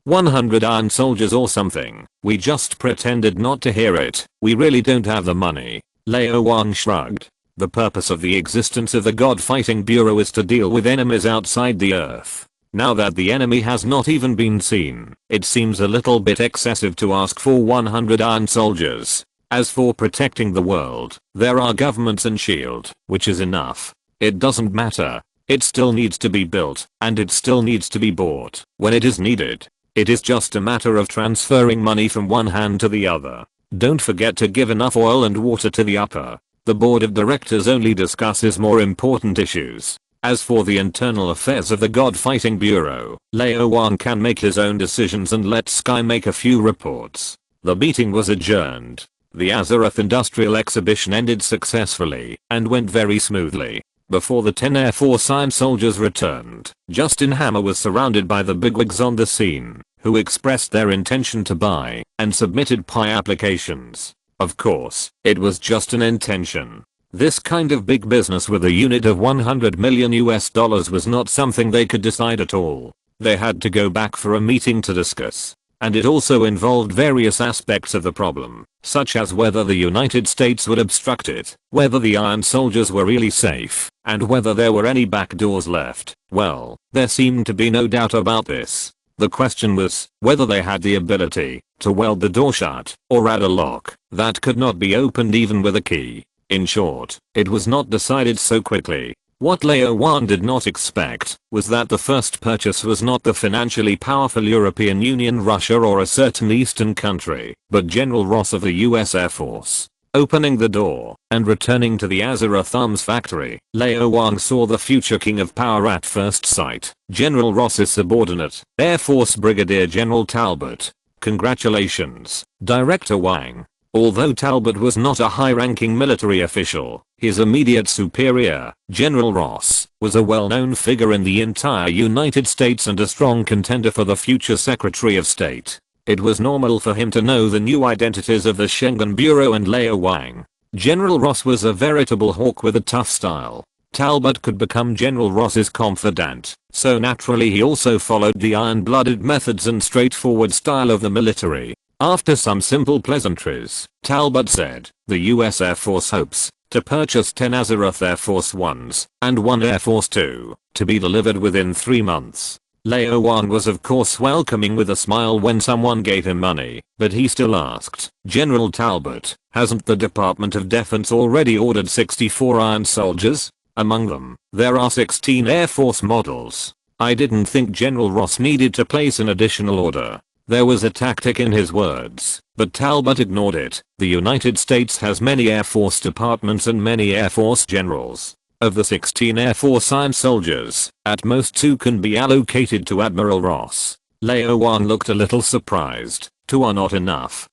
Speaker 1: 100 iron soldiers or something. We just pretended not to hear it. We really don't have the money. Lao Wang shrugged. The purpose of the existence of the God-Fighting Bureau is to deal with enemies outside the Earth. Now that the enemy has not even been seen, it seems a little bit excessive to ask for 100 iron soldiers. As for protecting the world, there are governments and S.H.I.E.L.D., which is enough. It doesn't matter. It still needs to be built, and it still needs to be bought when it is needed. It is just a matter of transferring money from one hand to the other. Don't forget to give enough oil and water to the upper. The board of directors only discusses more important issues. As for the internal affairs of the God-Fighting Bureau, Lao Wang can make his own decisions and let Sky make a few reports. The meeting was adjourned. The Azeroth Industrial Exhibition ended successfully and went very smoothly. Before the 10 Air Force Iron soldiers returned, Justin Hammer was surrounded by the bigwigs on the scene, who expressed their intention to buy and submitted PI applications. Of course, it was just an intention. This kind of big business with a unit of $100 million was not something they could decide at all. They had to go back for a meeting to discuss. And it also involved various aspects of the problem, such as whether the United States would obstruct it, whether the Iron Soldiers were really safe, and whether there were any backdoors left. Well, there seemed to be no doubt about this. The question was whether they had the ability to weld the door shut or add a lock that could not be opened even with a key. In short, it was not decided so quickly. What Lao Wang did not expect was that the first purchase was not the financially powerful European Union, Russia, or a certain eastern country, but General Ross of the US Air Force. Opening the door and returning to the Azeroth arms factory, Lao Wang saw the future king of power at first sight, General Ross's subordinate, Air Force Brigadier General Talbot. Congratulations, Director Wang. Although Talbot was not a high-ranking military official, his immediate superior, General Ross, was a well-known figure in the entire United States and a strong contender for the future Secretary of State. It was normal for him to know the new identities of the Schengen Bureau and Lao Wang. General Ross was a veritable hawk with a tough style. Talbot could become General Ross's confidant, so naturally he also followed the iron-blooded methods and straightforward style of the military. After some simple pleasantries, Talbot said, the US Air Force hopes to purchase 10 Azeroth Air Force Ones and 1 Air Force 2 to be delivered within 3 months. Lao Wang was of course welcoming with a smile when someone gave him money, but he still asked, General Talbot, hasn't the Department of Defense already ordered 64 Iron Soldiers? Among them, there are 16 Air Force models. I didn't think General Ross needed to place an additional order. There was a tactic in his words, but Talbot ignored it. The United States has many Air Force departments and many Air Force generals. Of the 16 Air Force Iron Soldiers, at most 2 can be allocated to Admiral Ross. Lao Wang looked a little surprised. 2 are not enough.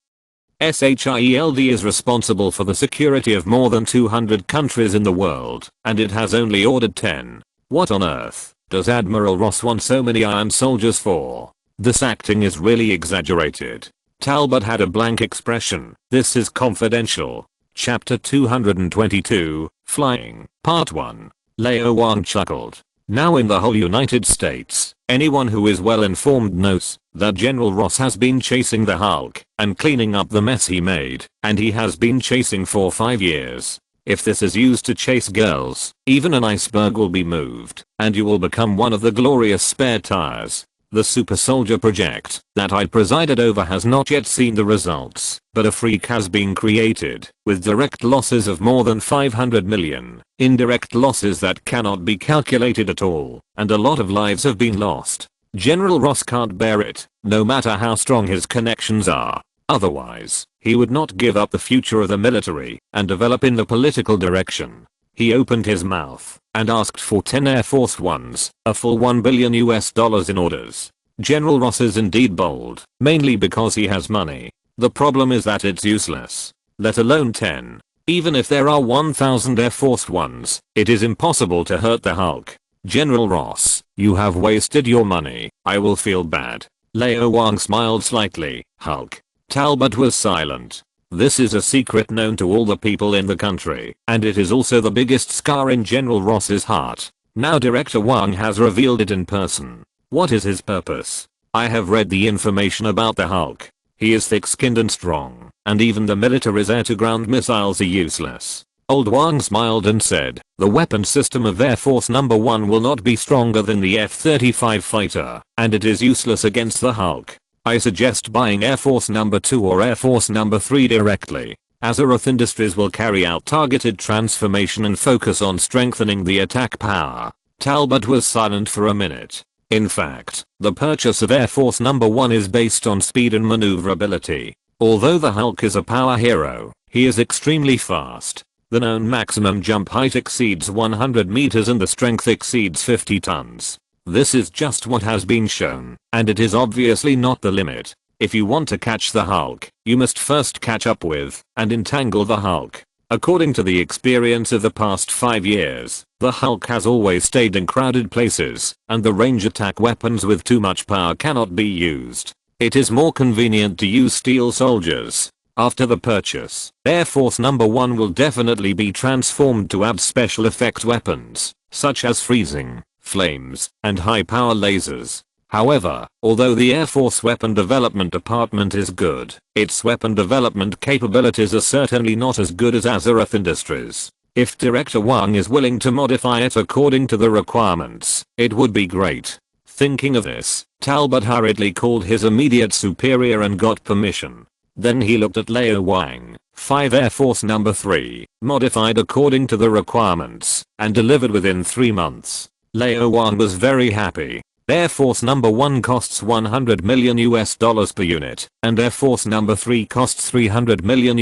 Speaker 1: SHIELD is responsible for the security of more than 200 countries in the world, and it has only ordered 10. What on earth does Admiral Ross want so many Iron Soldiers for? This acting is really exaggerated. Talbot had a blank expression. This is confidential. Chapter 222, Flying, Part 1. Lao Wang chuckled. Now in the whole United States, anyone who is well informed knows that General Ross has been chasing the Hulk and cleaning up the mess he made, and he has been chasing for 5 years. If this is used to chase girls, even an iceberg will be moved, and you will become one of the glorious spare tires. The Super Soldier project that I presided over has not yet seen the results, but a freak has been created, with direct losses of more than 500 million, indirect losses that cannot be calculated at all, and a lot of lives have been lost. General Ross can't bear it, no matter how strong his connections are. Otherwise, he would not give up the future of the military and develop in the political direction. He opened his mouth and asked for 10 Air Force Ones, a full $1 billion in orders. General Ross is indeed bold, mainly because he has money. The problem is that it's useless. Let alone 10. Even if there are 1,000 Air Force Ones, it is impossible to hurt the Hulk. General Ross, you have wasted your money. I will feel bad. Lao Wang smiled slightly. Hulk. Talbot was silent. This is a secret known to all the people in the country, and it is also the biggest scar in General Ross's heart. Now Director Wang has revealed it in person. What is his purpose? I have read the information about the Hulk. He is thick-skinned and strong, and even the military's air-to-ground missiles are useless. Old Wang smiled and said, the weapon system of Air Force No. 1 will not be stronger than the F-35 fighter, and it is useless against the Hulk. I suggest buying Air Force No. 2 or Air Force No. 3 directly. Azeroth Industries will carry out targeted transformation and focus on strengthening the attack power. Talbot was silent for a minute. In fact, the purchase of Air Force No. 1 is based on speed and maneuverability. Although the Hulk is a power hero, he is extremely fast. The known maximum jump height exceeds 100 meters and the strength exceeds 50 tons. This is just what has been shown, and it is obviously not the limit. If you want to catch the Hulk, you must first catch up with and entangle the Hulk. According to the experience of the past 5 years, the Hulk has always stayed in crowded places, and the range attack weapons with too much power cannot be used. It is more convenient to use steel soldiers. After the purchase, Air Force No. 1 will definitely be transformed to add special effect weapons, such as freezing, flames, and high-power lasers. However, although the Air Force Weapon Development Department is good, its weapon development capabilities are certainly not as good as Azeroth Industries. If Director Wang is willing to modify it according to the requirements, it would be great. Thinking of this, Talbot hurriedly called his immediate superior and got permission. Then he looked at Lao Wang, 5 Air Force No. 3, modified according to the requirements, and delivered within 3 months. Lao Wang was very happy. Air Force No. 1 costs $100 million per unit, and Air Force No. 3 costs $300 million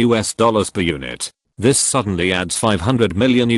Speaker 1: per unit. This suddenly adds $500 million,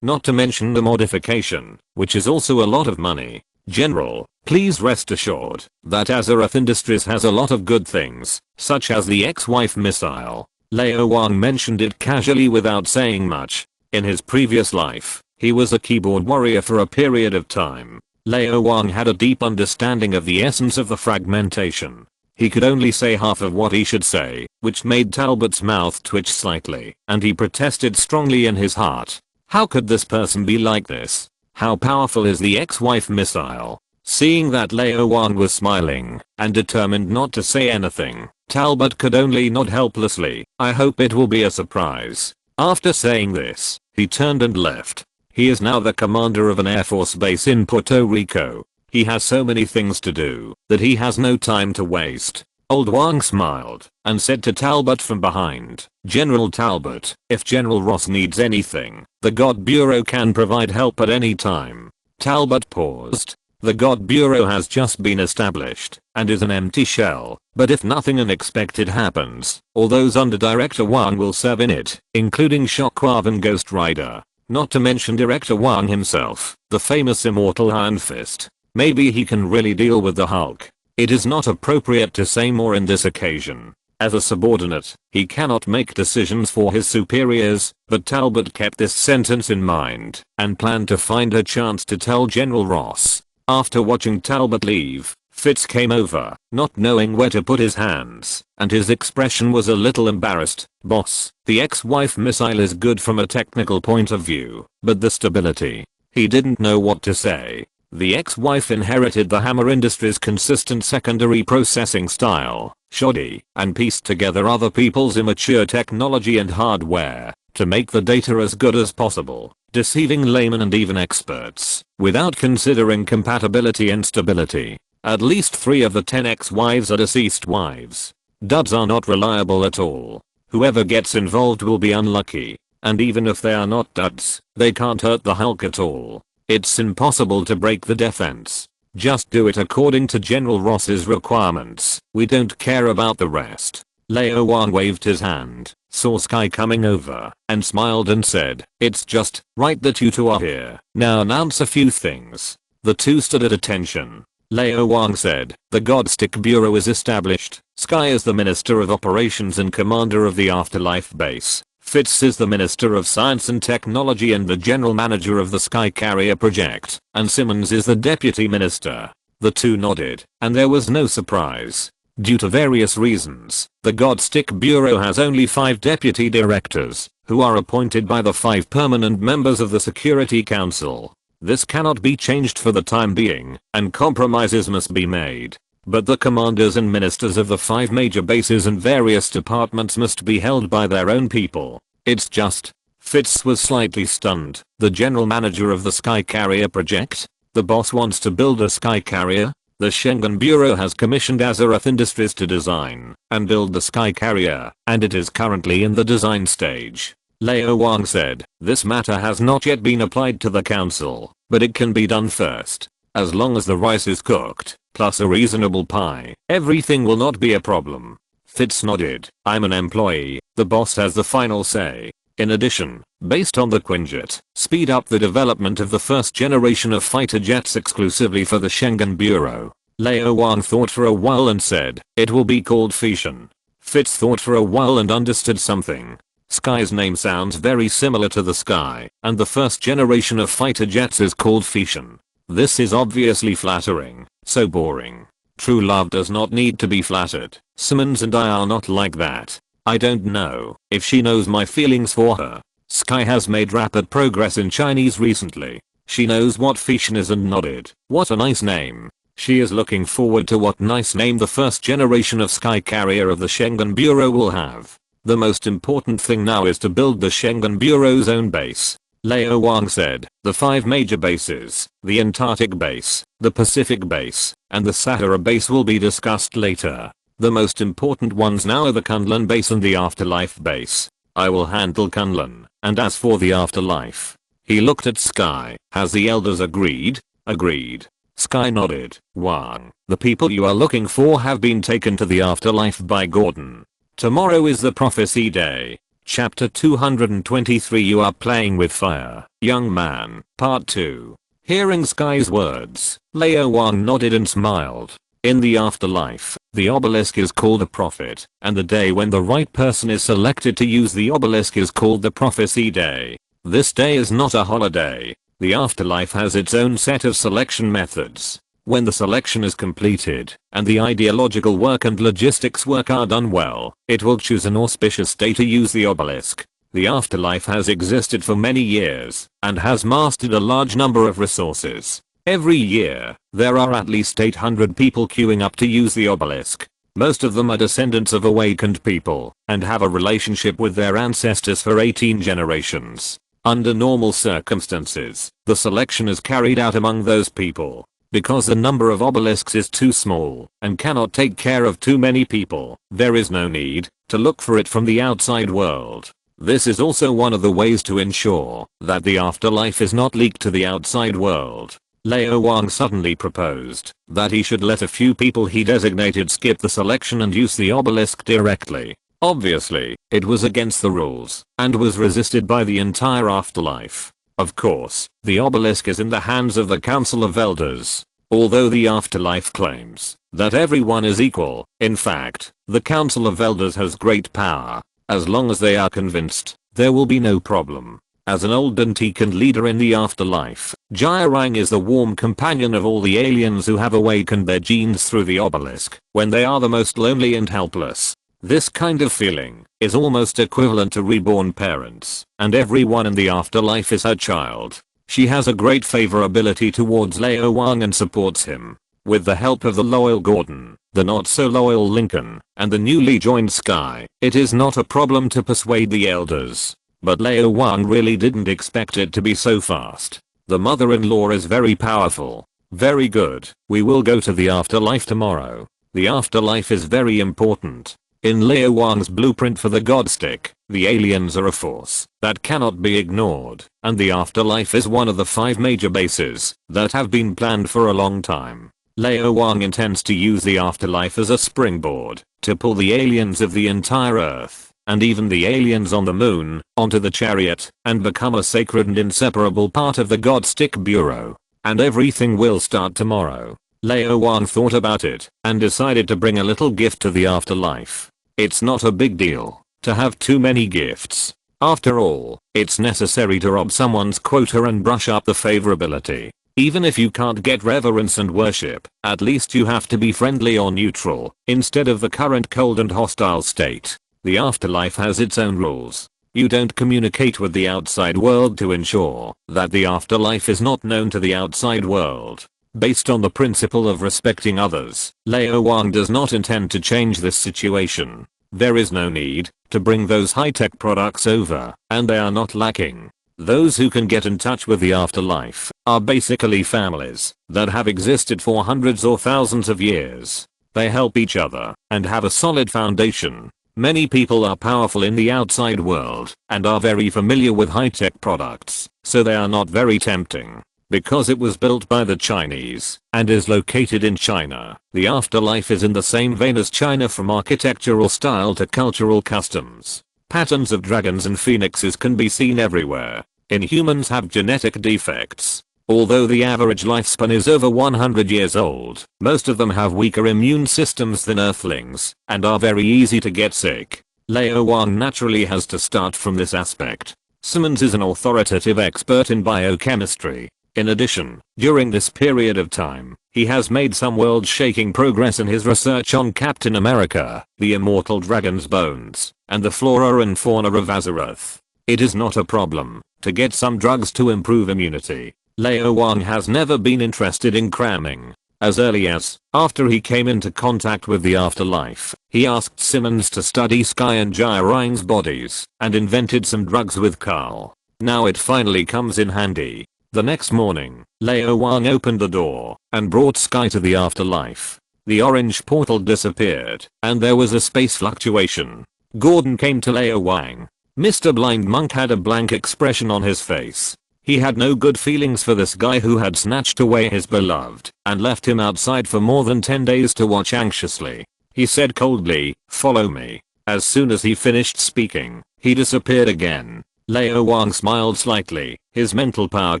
Speaker 1: not to mention the modification, which is also a lot of money. General, please rest assured that Azeroth Industries has a lot of good things, such as the ex-wife missile. Lao Wang mentioned it casually without saying much. In his previous life, he was a keyboard warrior for a period of time. Lao Wang had a deep understanding of the essence of the fragmentation. He could only say half of what he should say, which made Talbot's mouth twitch slightly, and he protested strongly in his heart. How could this person be like this? How powerful is the ex-wife missile? Seeing that Lao Wang was smiling and determined not to say anything, Talbot could only nod helplessly. I hope it will be a surprise. After saying this, he turned and left. He is now the commander of an Air Force base in Puerto Rico. He has so many things to do that he has no time to waste. Old Wang smiled and said to Talbot from behind, General Talbot, if General Ross needs anything, the God Bureau can provide help at any time. Talbot paused. The God Bureau has just been established and is an empty shell, but if nothing unexpected happens, all those under Director Wang will serve in it, including Shockwave and Ghost Rider. Not to mention Director Wang himself, the famous immortal Iron Fist. Maybe he can really deal with the Hulk. It is not appropriate to say more in this occasion. As a subordinate, he cannot make decisions for his superiors, but Talbot kept this sentence in mind and planned to find a chance to tell General Ross. After watching Talbot leave, Fitz came over, not knowing where to put his hands, and his expression was a little embarrassed. Boss, the ex-wife missile is good from a technical point of view, but the stability. He didn't know what to say. The ex-wife inherited the Hammer Industries' consistent secondary processing style, shoddy, and pieced together other people's immature technology and hardware to make the data as good as possible, deceiving laymen and even experts, without considering compatibility and stability. At least 3 of the 10 ex-wives are deceased wives. Duds are not reliable at all. Whoever gets involved will be unlucky, and even if they are not duds, they can't hurt the Hulk at all. It's impossible to break the defense. Just do it according to General Ross's requirements. We don't care about the rest. Lao Wang waved his hand, saw Sky coming over, and smiled and said, it's just right that you two are here. Now announce a few things. The two stood at attention. Lao Wang said, the Godstick Bureau is established. Sky is the Minister of Operations and Commander of the Afterlife Base. Fitz is the Minister of Science and Technology and the General Manager of the Sky Carrier Project, and Simmons is the Deputy Minister. The two nodded, and there was no surprise. Due to various reasons, the Godstick Bureau has only 5 deputy directors, who are appointed by the 5 permanent members of the Security Council. This cannot be changed for the time being, and compromises must be made. But the commanders and ministers of the 5 major bases and various departments must be held by their own people. It's just. Fitz was slightly stunned. The general manager of the Sky Carrier Project? The boss wants to build a Sky Carrier? The Schengen Bureau has commissioned Azeroth Industries to design and build the Sky Carrier, and it is currently in the design stage. Lao Wang said, this matter has not yet been applied to the council, but it can be done first. As long as the rice is cooked, plus a reasonable pie, everything will not be a problem. Fitz nodded. I'm an employee, the boss has the final say. In addition, based on the Quinjet, speed up the development of the first generation of fighter jets exclusively for the Schengen Bureau. Lao Wang thought for a while and said, it will be called Fission. Fitz thought for a while and understood something. Sky's name sounds very similar to the Sky, and the first generation of fighter jets is called Fission. This is obviously flattering. So boring. True love does not need to be flattered. Simmons and I are not like that. I don't know if she knows my feelings for her. Sky has made rapid progress in Chinese recently. She knows what Fission is and nodded. What a nice name. She is looking forward to what nice name the first generation of Sky Carrier of the Schengen Bureau will have. The most important thing now is to build the Schengen Bureau's own base. Lao Wang said, the 5 major bases, the Antarctic base, the Pacific base, and the Sahara base will be discussed later. The most important ones now are the Kunlun base and the Afterlife base. I will handle Kunlun, and as for the Afterlife. He looked at Sky. Has the elders agreed? Agreed. Sky nodded. Wang, the people you are looking for have been taken to the Afterlife by Gordon. Tomorrow is the prophecy day. Chapter 223 You are playing with fire, young man, part 2. Hearing Sky's words, Lao Wang nodded and smiled. In the afterlife, the obelisk is called a prophet, and the day when the right person is selected to use the obelisk is called the prophecy day. This day is not a holiday. The afterlife has its own set of selection methods. When the selection is completed, and the ideological work and logistics work are done well, it will choose an auspicious day to use the obelisk. The afterlife has existed for many years, and has mastered a large number of resources. Every year, there are at least 800 people queuing up to use the obelisk. Most of them are descendants of awakened people, and have a relationship with their ancestors for 18 generations. Under normal circumstances, the selection is carried out among those people. Because the number of obelisks is too small, and cannot take care of too many people, there is no need to look for it from the outside world. This is also one of the ways to ensure that the afterlife is not leaked to the outside world. Lao Wang suddenly proposed that he should let a few people he designated skip the selection and use the obelisk directly. Obviously, it was against the rules, and was resisted by the entire afterlife. Of course, the obelisk is in the hands of the Council of Elders. Although the afterlife claims that everyone is equal, in fact, the Council of Elders has great power. As long as they are convinced, there will be no problem. As an old Dantican leader in the afterlife, Jirang is the warm companion of all the aliens who have awakened their genes through the obelisk when they are the most lonely and helpless. This kind of feeling is almost equivalent to reborn parents, and everyone in the afterlife is her child. She has a great favorability towards Lao Wang and supports him. With the help of the loyal Gordon, the not so loyal Lincoln, and the newly joined Sky, it is not a problem to persuade the elders. But Lao Wang really didn't expect it to be so fast. The mother-in-law is very powerful. Very good, we will go to the afterlife tomorrow. The afterlife is very important. In Lao Wang's blueprint for the God Stick, the aliens are a force that cannot be ignored, and the afterlife is one of the 5 major bases that have been planned for a long time. Lao Wang intends to use the afterlife as a springboard to pull the aliens of the entire Earth, and even the aliens on the moon, onto the chariot, and become a sacred and inseparable part of the God Stick Bureau. And everything will start tomorrow. Lao Wang thought about it, and decided to bring a little gift to the afterlife. It's not a big deal to have too many gifts. After all, it's necessary to rob someone's quota and brush up the favorability. Even if you can't get reverence and worship, at least you have to be friendly or neutral, instead of the current cold and hostile state. The afterlife has its own rules. You don't communicate with the outside world to ensure that the afterlife is not known to the outside world. Based on the principle of respecting others, Lao Wang does not intend to change this situation. There is no need to bring those high-tech products over, and they are not lacking. Those who can get in touch with the afterlife are basically families that have existed for hundreds or thousands of years. They help each other and have a solid foundation. Many people are powerful in the outside world and are very familiar with high-tech products, so they are not very tempting. Because it was built by the Chinese and is located in China, the afterlife is in the same vein as China from architectural style to cultural customs. Patterns of dragons and phoenixes can be seen everywhere. Inhumans have genetic defects. Although the average lifespan is over 100 years old, most of them have weaker immune systems than Earthlings and are very easy to get sick. Lao Wang naturally has to start from this aspect. Simmons is an authoritative expert in biochemistry. In addition, during this period of time, he has made some world-shaking progress in his research on Captain America, the immortal dragon's bones, and the flora and fauna of Azeroth. It is not a problem to get some drugs to improve immunity. Lao Wang has never been interested in cramming As early as after he came into contact with the afterlife, he asked Simmons to study Sky and Jai Wang's bodies and invented some drugs with Carl. Now it finally comes in handy. The next morning, Lao Wang opened the door and brought Sky to the afterlife. The orange portal disappeared and there was a space fluctuation. Gordon came to Lao Wang. Mr. Blind Monk had a blank expression on his face. He had no good feelings for this guy who had snatched away his beloved and left him outside for more than 10 days to watch anxiously. He said coldly, "Follow me." As soon as he finished speaking, he disappeared again. Lao Wang smiled slightly. His mental power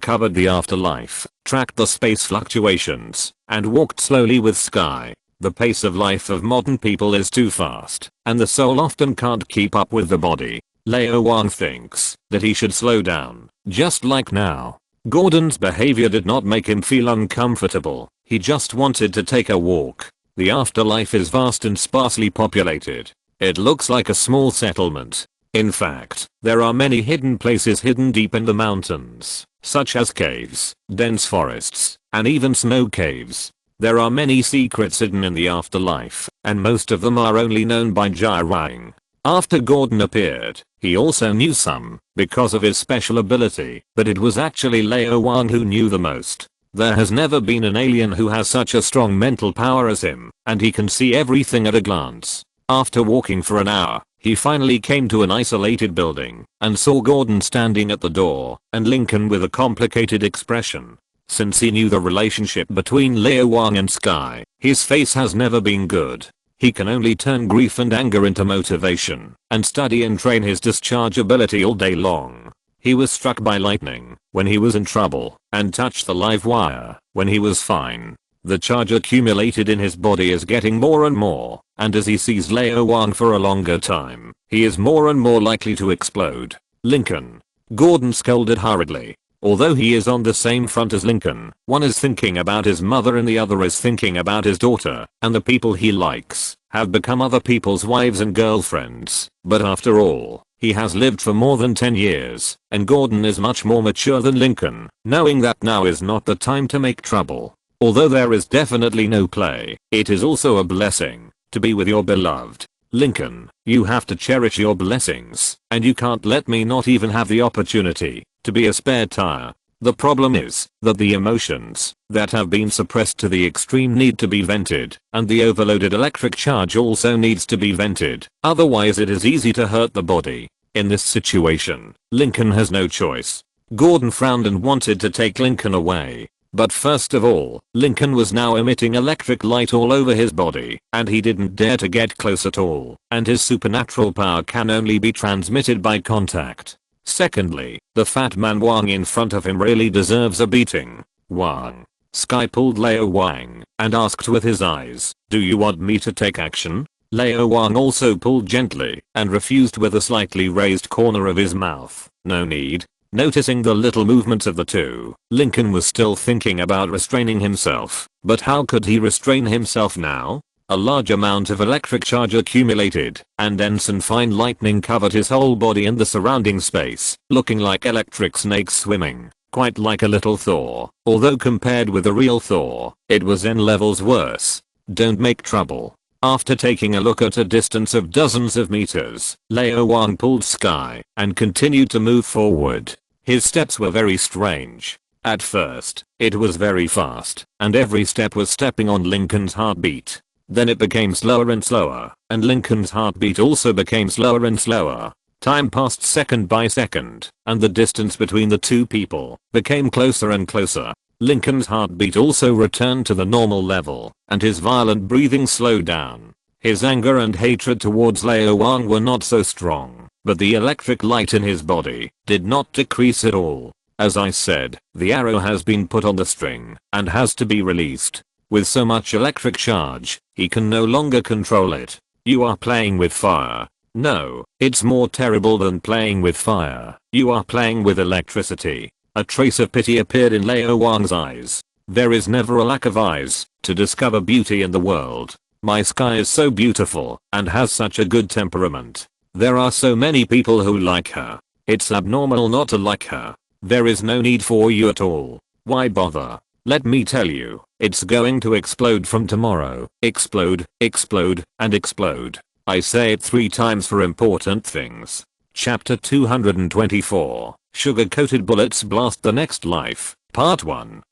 Speaker 1: covered the afterlife, tracked the space fluctuations, and walked slowly with Sky. The pace of life of modern people is too fast, and the soul often can't keep up with the body. Lao Wang thinks that he should slow down, just like now. Gordon's behavior did not make him feel uncomfortable. He just wanted to take a walk. The afterlife is vast and sparsely populated. It looks like a small settlement. In fact, there are many hidden places hidden deep in the mountains, such as caves, dense forests, and even snow caves. There are many secrets hidden in the afterlife, and most of them are only known by Jai Wang. After Gordon appeared, he also knew some, because of his special ability, but it was actually Lao Wang who knew the most. There has never been an alien who has such a strong mental power as him, and he can see everything at a glance. After walking for an hour, he finally came to an isolated building and saw Gordon standing at the door and Lincoln with a complicated expression. Since he knew the relationship between Lao Wang and Sky, his face has never been good. He can only turn grief and anger into motivation and study and train his discharge ability all day long. He was struck by lightning when he was in trouble and touched the live wire when he was fine. The charge accumulated in his body is getting more and more, and as he sees Lao Wang for a longer time, he is more and more likely to explode. Lincoln. Gordon scolded hurriedly. Although he is on the same front as Lincoln, one is thinking about his mother and the other is thinking about his daughter, and the people he likes have become other people's wives and girlfriends. But after all, he has lived for more than 10 years, and Gordon is much more mature than Lincoln, knowing that now is not the time to make trouble. Although there is definitely no play, it is also a blessing to be with your beloved. Lincoln, you have to cherish your blessings, and you can't let me not even have the opportunity to be a spare tire. The problem is that the emotions that have been suppressed to the extreme need to be vented, and the overloaded electric charge also needs to be vented, otherwise it is easy to hurt the body. In this situation, Lincoln has no choice. Gordon frowned and wanted to take Lincoln away. But first of all, Lincoln was now emitting electric light all over his body, and he didn't dare to get close at all, and his supernatural power can only be transmitted by contact. Secondly, the fat man Wang in front of him really deserves a beating. Wang. Sky pulled Lao Wang and asked with his eyes, "Do you want me to take action?" Lao Wang also pulled gently and refused with a slightly raised corner of his mouth. "No need." Noticing the little movements of the two, Lincoln was still thinking about restraining himself, but how could he restrain himself now? A large amount of electric charge accumulated, and dense and fine lightning covered his whole body and the surrounding space, looking like electric snakes swimming, quite like a little Thor, although compared with the real Thor, it was N levels worse. Don't make trouble. After taking a look at a distance of dozens of meters, Lao Wang pulled Sky and continued to move forward. His steps were very strange. At first, it was very fast, and every step was stepping on Lincoln's heartbeat. Then it became slower and slower, and Lincoln's heartbeat also became slower and slower. Time passed second by second, and the distance between the two people became closer and closer. Lincoln's heartbeat also returned to the normal level, and his violent breathing slowed down. His anger and hatred towards Lao Wang were not so strong, but the electric light in his body did not decrease at all. As I said, the arrow has been put on the string and has to be released. With so much electric charge, he can no longer control it. You are playing with fire. No, it's more terrible than playing with fire. You are playing with electricity. A trace of pity appeared in Lao Wang's eyes. There is never a lack of eyes to discover beauty in the world. My Sky is so beautiful and has such a good temperament. There are so many people who like her. It's abnormal not to like her. There is no need for you at all. Why bother? Let me tell you, it's going to explode from tomorrow. Explode, explode, and explode. I say it 3 times for important things. Chapter 224, Sugar-Coated Bullets Blast the Next Life, Part 1.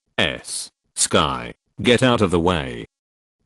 Speaker 1: Sky. Get out of the way.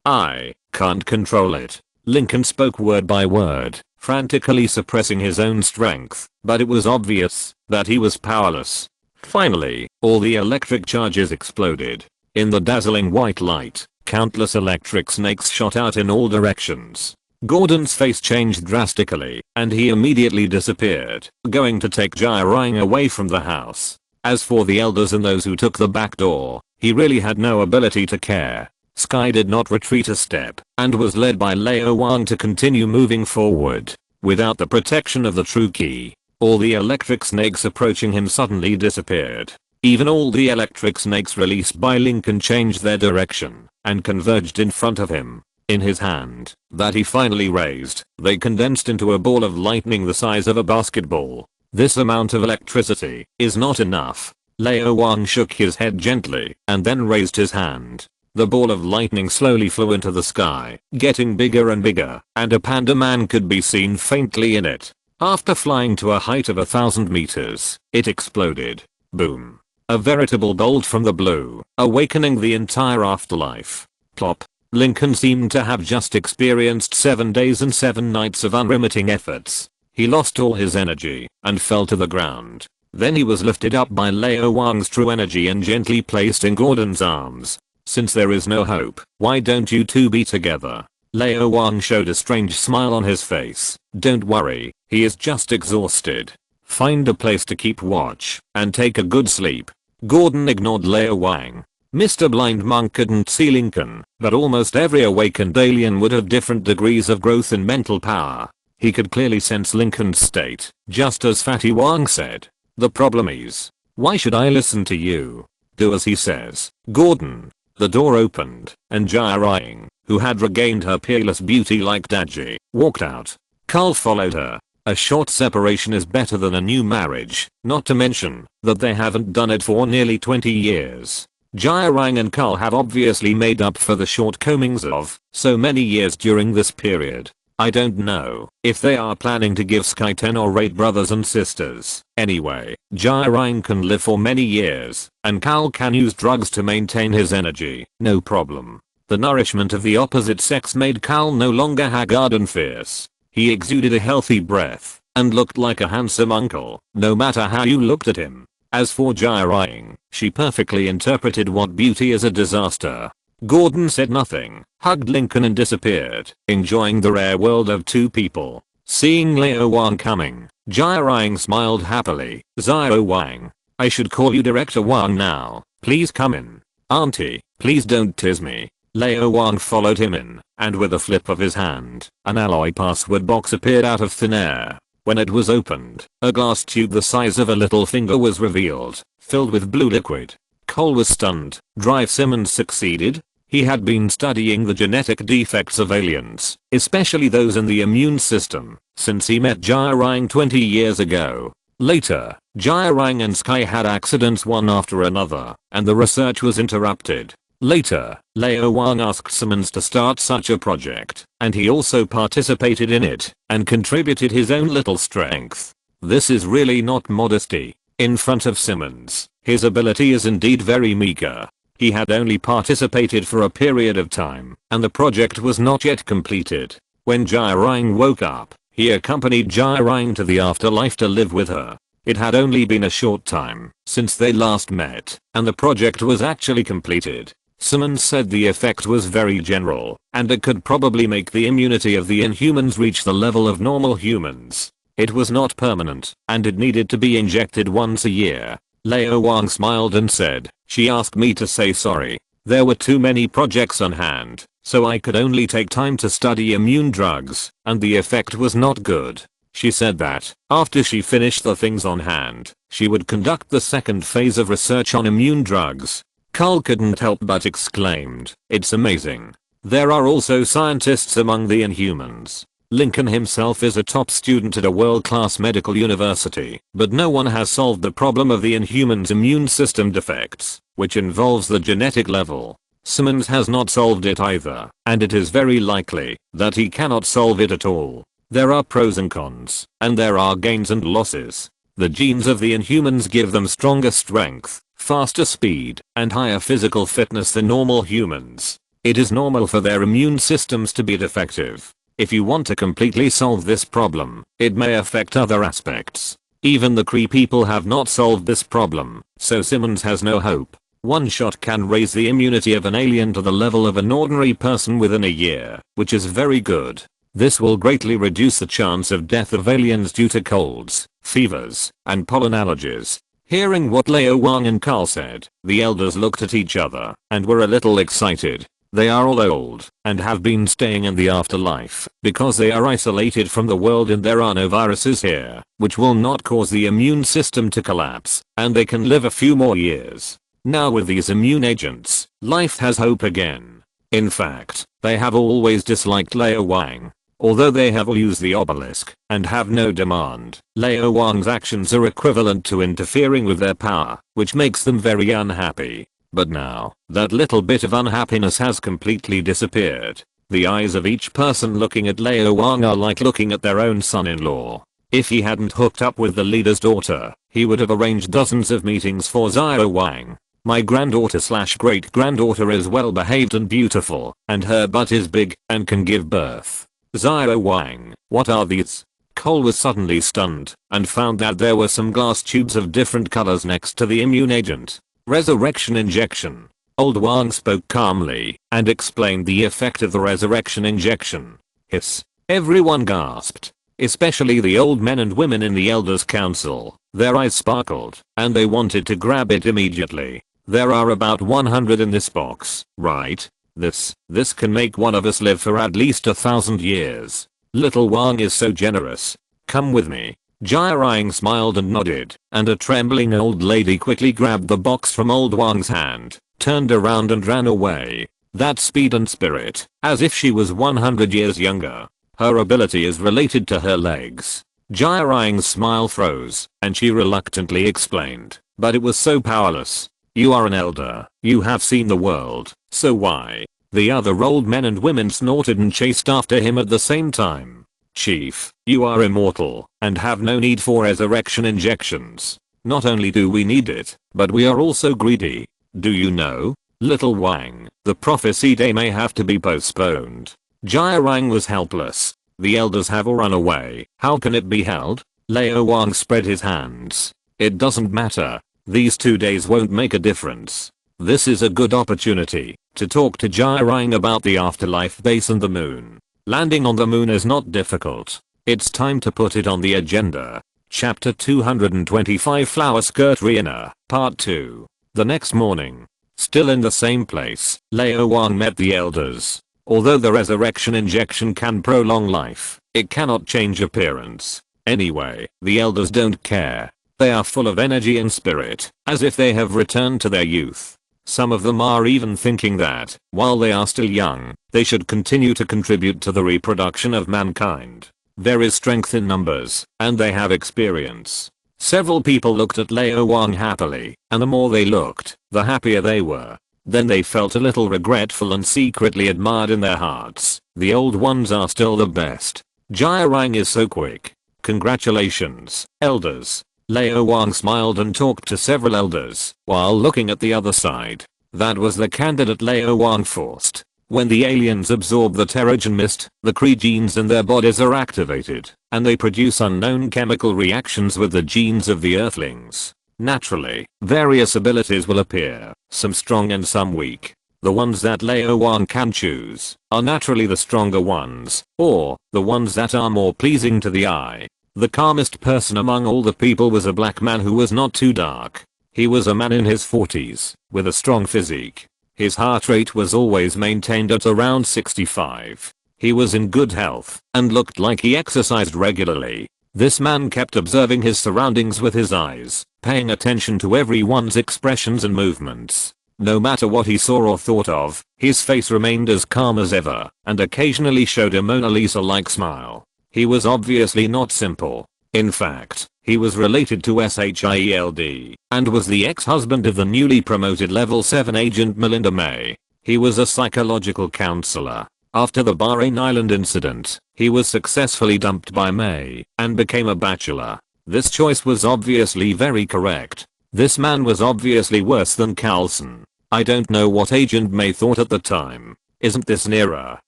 Speaker 1: I can't control it. Lincoln spoke word by word, frantically suppressing his own strength, but it was obvious that he was powerless. Finally, all the electric charges exploded. In the dazzling white light, countless electric snakes shot out in all directions. Gordon's face changed drastically, and he immediately disappeared, going to take Jai away from the house. As for the elders and those who took the back door, he really had no ability to care. Sky did not retreat a step, and was led by Lao Wang to continue moving forward. Without the protection of the true key, all the electric snakes approaching him suddenly disappeared. Even all the electric snakes released by Lincoln changed their direction, and converged in front of him. In his hand, that he finally raised, they condensed into a ball of lightning the size of a basketball. This amount of electricity is not enough. Lao Wang shook his head gently, and then raised his hand. The ball of lightning slowly flew into the sky, getting bigger and bigger, and a panda man could be seen faintly in it. After flying to a height of 1,000 meters, it exploded. Boom. A veritable bolt from the blue, awakening the entire afterlife. Plop. Lincoln seemed to have just experienced 7 days and 7 nights of unremitting efforts. He lost all his energy, and fell to the ground. Then he was lifted up by Lao Wang's true energy and gently placed in Gordon's arms. Since there is no hope, why don't you two be together? Lao Wang showed a strange smile on his face. Don't worry, he is just exhausted. Find a place to keep watch, and take a good sleep. Gordon ignored Lao Wang. Mr. Blind Monk couldn't see Lincoln, but almost every awakened alien would have different degrees of growth in mental power. He could clearly sense Lincoln's state, just as Fatty Wang said. The problem is, why should I listen to you? Do as he says, Gordon. The door opened, and Jai, who had regained her peerless beauty like Daji, walked out. Carl followed her. A short separation is better than a new marriage, not to mention that they haven't done it for nearly 20 years. Jai and Carl have obviously made up for the shortcomings of so many years during this period. I don't know if they are planning to give Sky 10 or 8 brothers and sisters. Anyway, Jai can live for many years, and Carl can use drugs to maintain his energy, no problem. The nourishment of the opposite sex made Carl no longer haggard and fierce. He exuded a healthy breath, and looked like a handsome uncle, no matter how you looked at him. As for Jai, she perfectly interpreted what beauty is a disaster. Gordon said nothing, hugged Lincoln and disappeared, enjoying the rare world of 2 people. Seeing Lao Wang coming, Jai smiled happily. Zio Wang. I should call you Director Wang now. Please come in. Auntie, please don't tease me. Lao Wang followed him in, and with a flip of his hand, an alloy password box appeared out of thin air. When it was opened, a glass tube the size of a little finger was revealed, filled with blue liquid. Cole was stunned. Drive Simmons succeeded? He had been studying the genetic defects of aliens, especially those in the immune system, since he met Jai 20 years ago. Later, Jai and Sky had accidents one after another, and the research was interrupted. Later, Lao Wang asked Simmons to start such a project, and he also participated in it, and contributed his own little strength. This is really not modesty. In front of Simmons, his ability is indeed very meager. He had only participated for a period of time, and the project was not yet completed. When Jai woke up, he accompanied Jai to the afterlife to live with her. It had only been a short time since they last met, and the project was actually completed. Simmons said the effect was very general, and it could probably make the immunity of the Inhumans reach the level of normal humans. It was not permanent, and it needed to be injected once a year. Lao Wang smiled and said, she asked me to say sorry. There were too many projects on hand, so I could only take time to study immune drugs, and the effect was not good. She said that, after she finished the things on hand, she would conduct the second phase of research on immune drugs. Carl couldn't help but exclaimed, it's amazing. There are also scientists among the Inhumans. Lincoln himself is a top student at a world-class medical university, but no one has solved the problem of the Inhuman's immune system defects, which involves the genetic level. Simmons has not solved it either, and it is very likely that he cannot solve it at all. There are pros and cons, and there are gains and losses. The genes of the Inhumans give them stronger strength, faster speed, and higher physical fitness than normal humans. It is normal for their immune systems to be defective. If you want to completely solve this problem, it may affect other aspects. Even the Kree people have not solved this problem, so Simmons has no hope. One shot can raise the immunity of an alien to the level of an ordinary person within a year, which is very good. This will greatly reduce the chance of death of aliens due to colds, fevers, and pollen allergies. Hearing what Lao Wang and Carl said, the elders looked at each other and were a little excited. They are all old and have been staying in the afterlife because they are isolated from the world and there are no viruses here, which will not cause the immune system to collapse, and they can live a few more years. Now with these immune agents, life has hope again. In fact, they have always disliked Lao Wang. Although they have all used the obelisk and have no demand, Lao Wang's actions are equivalent to interfering with their power, which makes them very unhappy. But now, that little bit of unhappiness has completely disappeared. The eyes of each person looking at Lao Wang are like looking at their own son-in-law. If he hadn't hooked up with the leader's daughter, he would have arranged dozens of meetings for Lao Wang. My granddaughter/great-granddaughter is well behaved and beautiful, and her butt is big and can give birth. Lao Wang, what are these? Cole was suddenly stunned and found that there were some glass tubes of different colors next to the immune agent. Resurrection injection. Old Wang spoke calmly and explained the effect of the resurrection injection. Hiss. Everyone gasped. Especially the old men and women in the Elders Council. Their eyes sparkled and they wanted to grab it immediately. There are about 100 in this box, right? This can make one of us live for at least 1,000 years. Little Wang is so generous. Come with me. Jirang smiled and nodded, and a trembling old lady quickly grabbed the box from old Wang's hand, turned around and ran away. That speed and spirit, as if she was 100 years younger. Her ability is related to her legs. Jirang's smile froze, and she reluctantly explained, but it was so powerless. You are an elder, you have seen the world, so why? The other old men and women snorted and chased after him at the same time. Chief, you are immortal, and have no need for resurrection injections. Not only do we need it, but we are also greedy. Do you know? Little Wang, the prophecy day may have to be postponed. Jirang was helpless. The elders have all run away. How can it be held? Lao Wang spread his hands. It doesn't matter. These 2 days won't make a difference. This is a good opportunity to talk to Jirang about the afterlife base and the moon. Landing on the moon is not difficult. It's time to put it on the agenda. Chapter 225 Flower Skirt Rihanna, Part 2. The next morning. Still in the same place, Lao Wang met the elders. Although the resurrection injection can prolong life, it cannot change appearance. Anyway, the elders don't care. They are full of energy and spirit, as if they have returned to their youth. Some of them are even thinking that, while they are still young, they should continue to contribute to the reproduction of mankind. There is strength in numbers, and they have experience. Several people looked at Lao Wang happily, and the more they looked, the happier they were. Then they felt a little regretful and secretly admired in their hearts. The old ones are still the best. Jirang is so quick. Congratulations, elders. Lao Wang smiled and talked to several elders while looking at the other side. That was the candidate Lao Wang forced. When the aliens absorb the Terrigen mist, the Kree genes in their bodies are activated, and they produce unknown chemical reactions with the genes of the Earthlings. Naturally, various abilities will appear, some strong and some weak. The ones that Lao Wang can choose are naturally the stronger ones, or the ones that are more pleasing to the eye. The calmest person among all the people was a black man who was not too dark. He was a man in his 40s, with a strong physique. His heart rate was always maintained at around 65. He was in good health, and looked like he exercised regularly. This man kept observing his surroundings with his eyes, paying attention to everyone's expressions and movements. No matter what he saw or thought of, his face remained as calm as ever, and occasionally showed a Mona Lisa-like smile. He was obviously not simple. In fact, he was related to SHIELD, and was the ex-husband of the newly promoted level 7 agent Melinda May. He was a psychological counselor. After the Bahrain Island incident, he was successfully dumped by May, and became a bachelor. This choice was obviously very correct. This man was obviously worse than Carlson. I don't know what Agent May thought at the time. Isn't this an era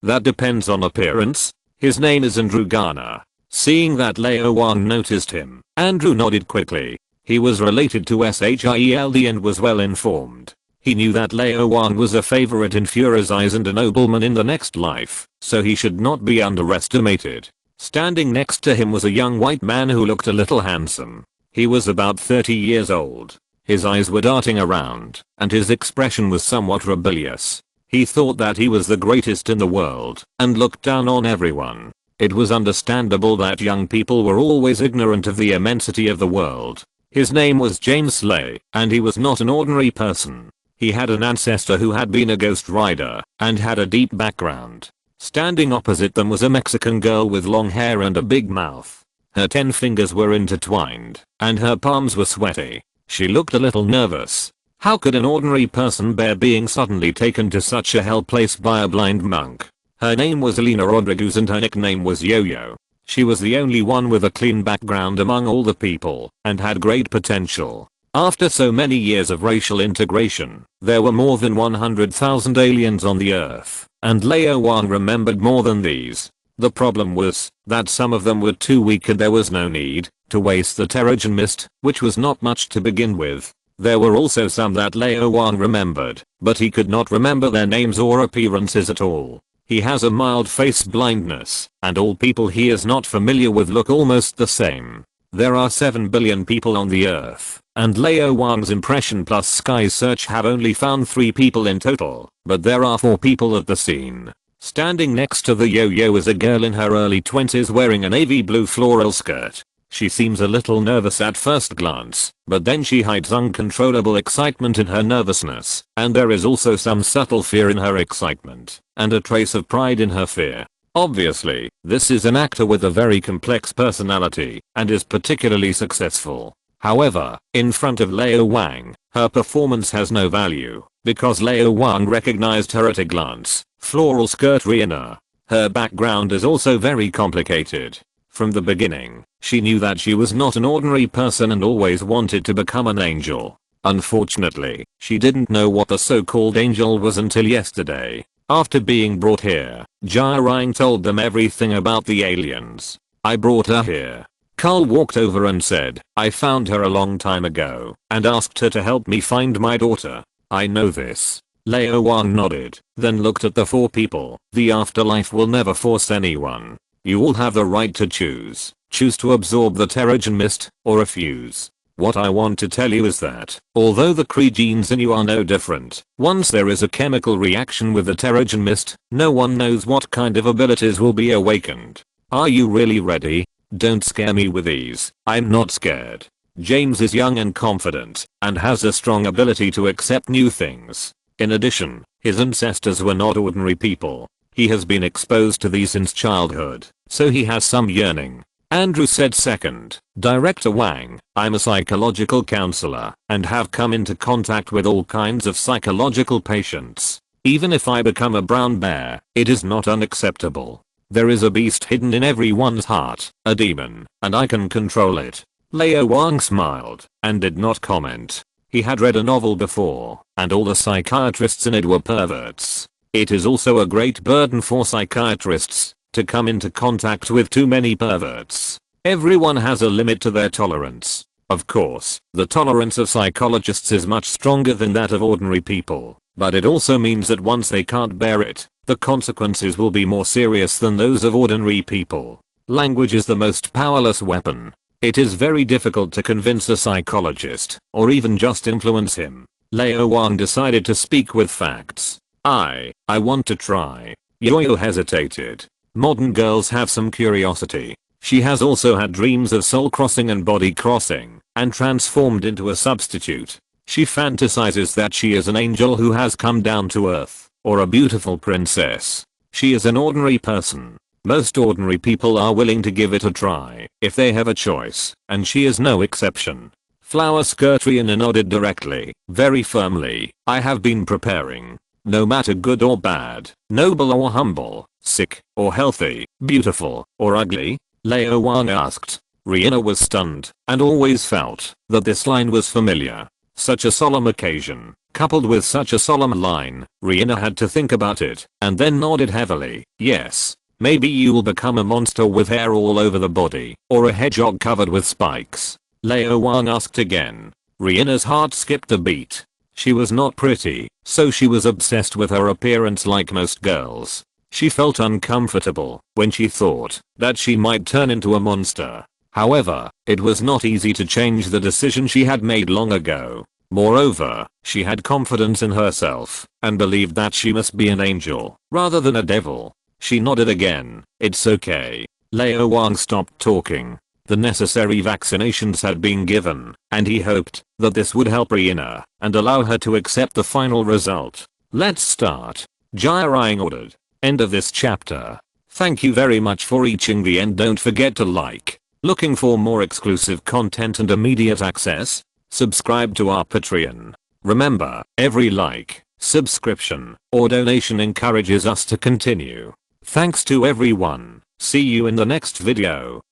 Speaker 1: that depends on appearance? His name is Andrew Garner. Seeing that Lao Wang noticed him, Andrew nodded quickly. He was related to SHIELD and was well informed. He knew that Lao Wang was a favorite in Führer's eyes and a nobleman in the next life, so he should not be underestimated. Standing next to him was a young white man who looked a little handsome. He was about 30 years old. His eyes were darting around, and his expression was somewhat rebellious. He thought that he was the greatest in the world, and looked down on everyone. It was understandable that young people were always ignorant of the immensity of the world. His name was James Slay, and he was not an ordinary person. He had an ancestor who had been a ghost rider, and had a deep background. Standing opposite them was a Mexican girl with long hair and a big mouth. Her 10 fingers were intertwined, and her palms were sweaty. She looked a little nervous. How could an ordinary person bear being suddenly taken to such a hell place by a blind monk? Her name was Elena Rodriguez and her nickname was Yo-Yo. She was the only one with a clean background among all the people, and had great potential. After so many years of racial integration, there were more than 100,000 aliens on the earth, and Lao Wang remembered more than these. The problem was that some of them were too weak and there was no need to waste the Terrigen Mist, which was not much to begin with. There were also some that Lao Wang remembered, but he could not remember their names or appearances at all. He has a mild face blindness, and all people he is not familiar with look almost the same. There are 7 billion people on the earth, and Lao Wang's impression plus Sky search have only found 3 people in total, but there are 4 people at the scene. Standing next to the Yo-Yo is a girl in her early 20s wearing a navy blue floral skirt. She seems a little nervous at first glance, but then she hides uncontrollable excitement in her nervousness, and there is also some subtle fear in her excitement, and a trace of pride in her fear. Obviously, this is an actor with a very complex personality, and is particularly successful. However, in front of Lao Wang, her performance has no value, because Lao Wang recognized her at a glance. Floral skirt Rihanna. Her background is also very complicated. From the beginning, she knew that she was not an ordinary person and always wanted to become an angel. Unfortunately, she didn't know what the so-called angel was until yesterday. After being brought here, Jia Rang told them everything about the aliens. I brought her here. Carl walked over and said, I found her a long time ago, and asked her to help me find my daughter. I know this. Lao Wang nodded, then looked at the 4 people. The afterlife will never force anyone. You all have the right to choose. Choose to absorb the Terrigen Mist, or refuse. What I want to tell you is that, although the Kree genes in you are no different, once there is a chemical reaction with the Terrigen Mist, no one knows what kind of abilities will be awakened. Are you really ready? Don't scare me with these. I'm not scared. James is young and confident, and has a strong ability to accept new things. In addition, his ancestors were not ordinary people. He has been exposed to these since childhood, so he has some yearning. Andrew said second. Director Wang, I'm a psychological counselor, and have come into contact with all kinds of psychological patients. Even if I become a brown bear, it is not unacceptable. There is a beast hidden in everyone's heart, a demon, and I can control it. Lao Wang smiled, and did not comment. He had read a novel before, and all the psychiatrists in it were perverts. It is also a great burden for psychiatrists to come into contact with too many perverts. Everyone has a limit to their tolerance. Of course, the tolerance of psychologists is much stronger than that of ordinary people, but it also means that once they can't bear it, the consequences will be more serious than those of ordinary people. Language is the most powerless weapon. It is very difficult to convince a psychologist, or even just influence him. Lao Wang decided to speak with facts. I want to try. Yo-Yo hesitated. Modern girls have some curiosity. She has also had dreams of soul crossing and body crossing, and transformed into a substitute. She fantasizes that she is an angel who has come down to earth, or a beautiful princess. She is an ordinary person. Most ordinary people are willing to give it a try if they have a choice, and she is no exception. Flower skirt. Rihanna nodded directly, very firmly. I have been preparing. No matter good or bad, noble or humble, sick or healthy, beautiful or ugly? Lao Wang asked. Rihanna was stunned, and always felt that this line was familiar. Such a solemn occasion, coupled with such a solemn line, Rihanna had to think about it, and then nodded heavily. Yes. Maybe you'll become a monster with hair all over the body, or a hedgehog covered with spikes. Lao Wang asked again. Rihanna's heart skipped a beat. She was not pretty, so she was obsessed with her appearance like most girls. She felt uncomfortable when she thought that she might turn into a monster. However, it was not easy to change the decision she had made long ago. Moreover, she had confidence in herself and believed that she must be an angel rather than a devil. She nodded again. It's okay. Lao Wang stopped talking. The necessary vaccinations had been given, and he hoped that this would help Rihanna and allow her to accept the final result. Let's start. Jirang ordered. End of this chapter. Thank you very much for reaching the end. Don't forget to like. Looking for more exclusive content and immediate access? Subscribe to our Patreon. Remember, every like, subscription, or donation encourages us to continue. Thanks to everyone. See you in the next video.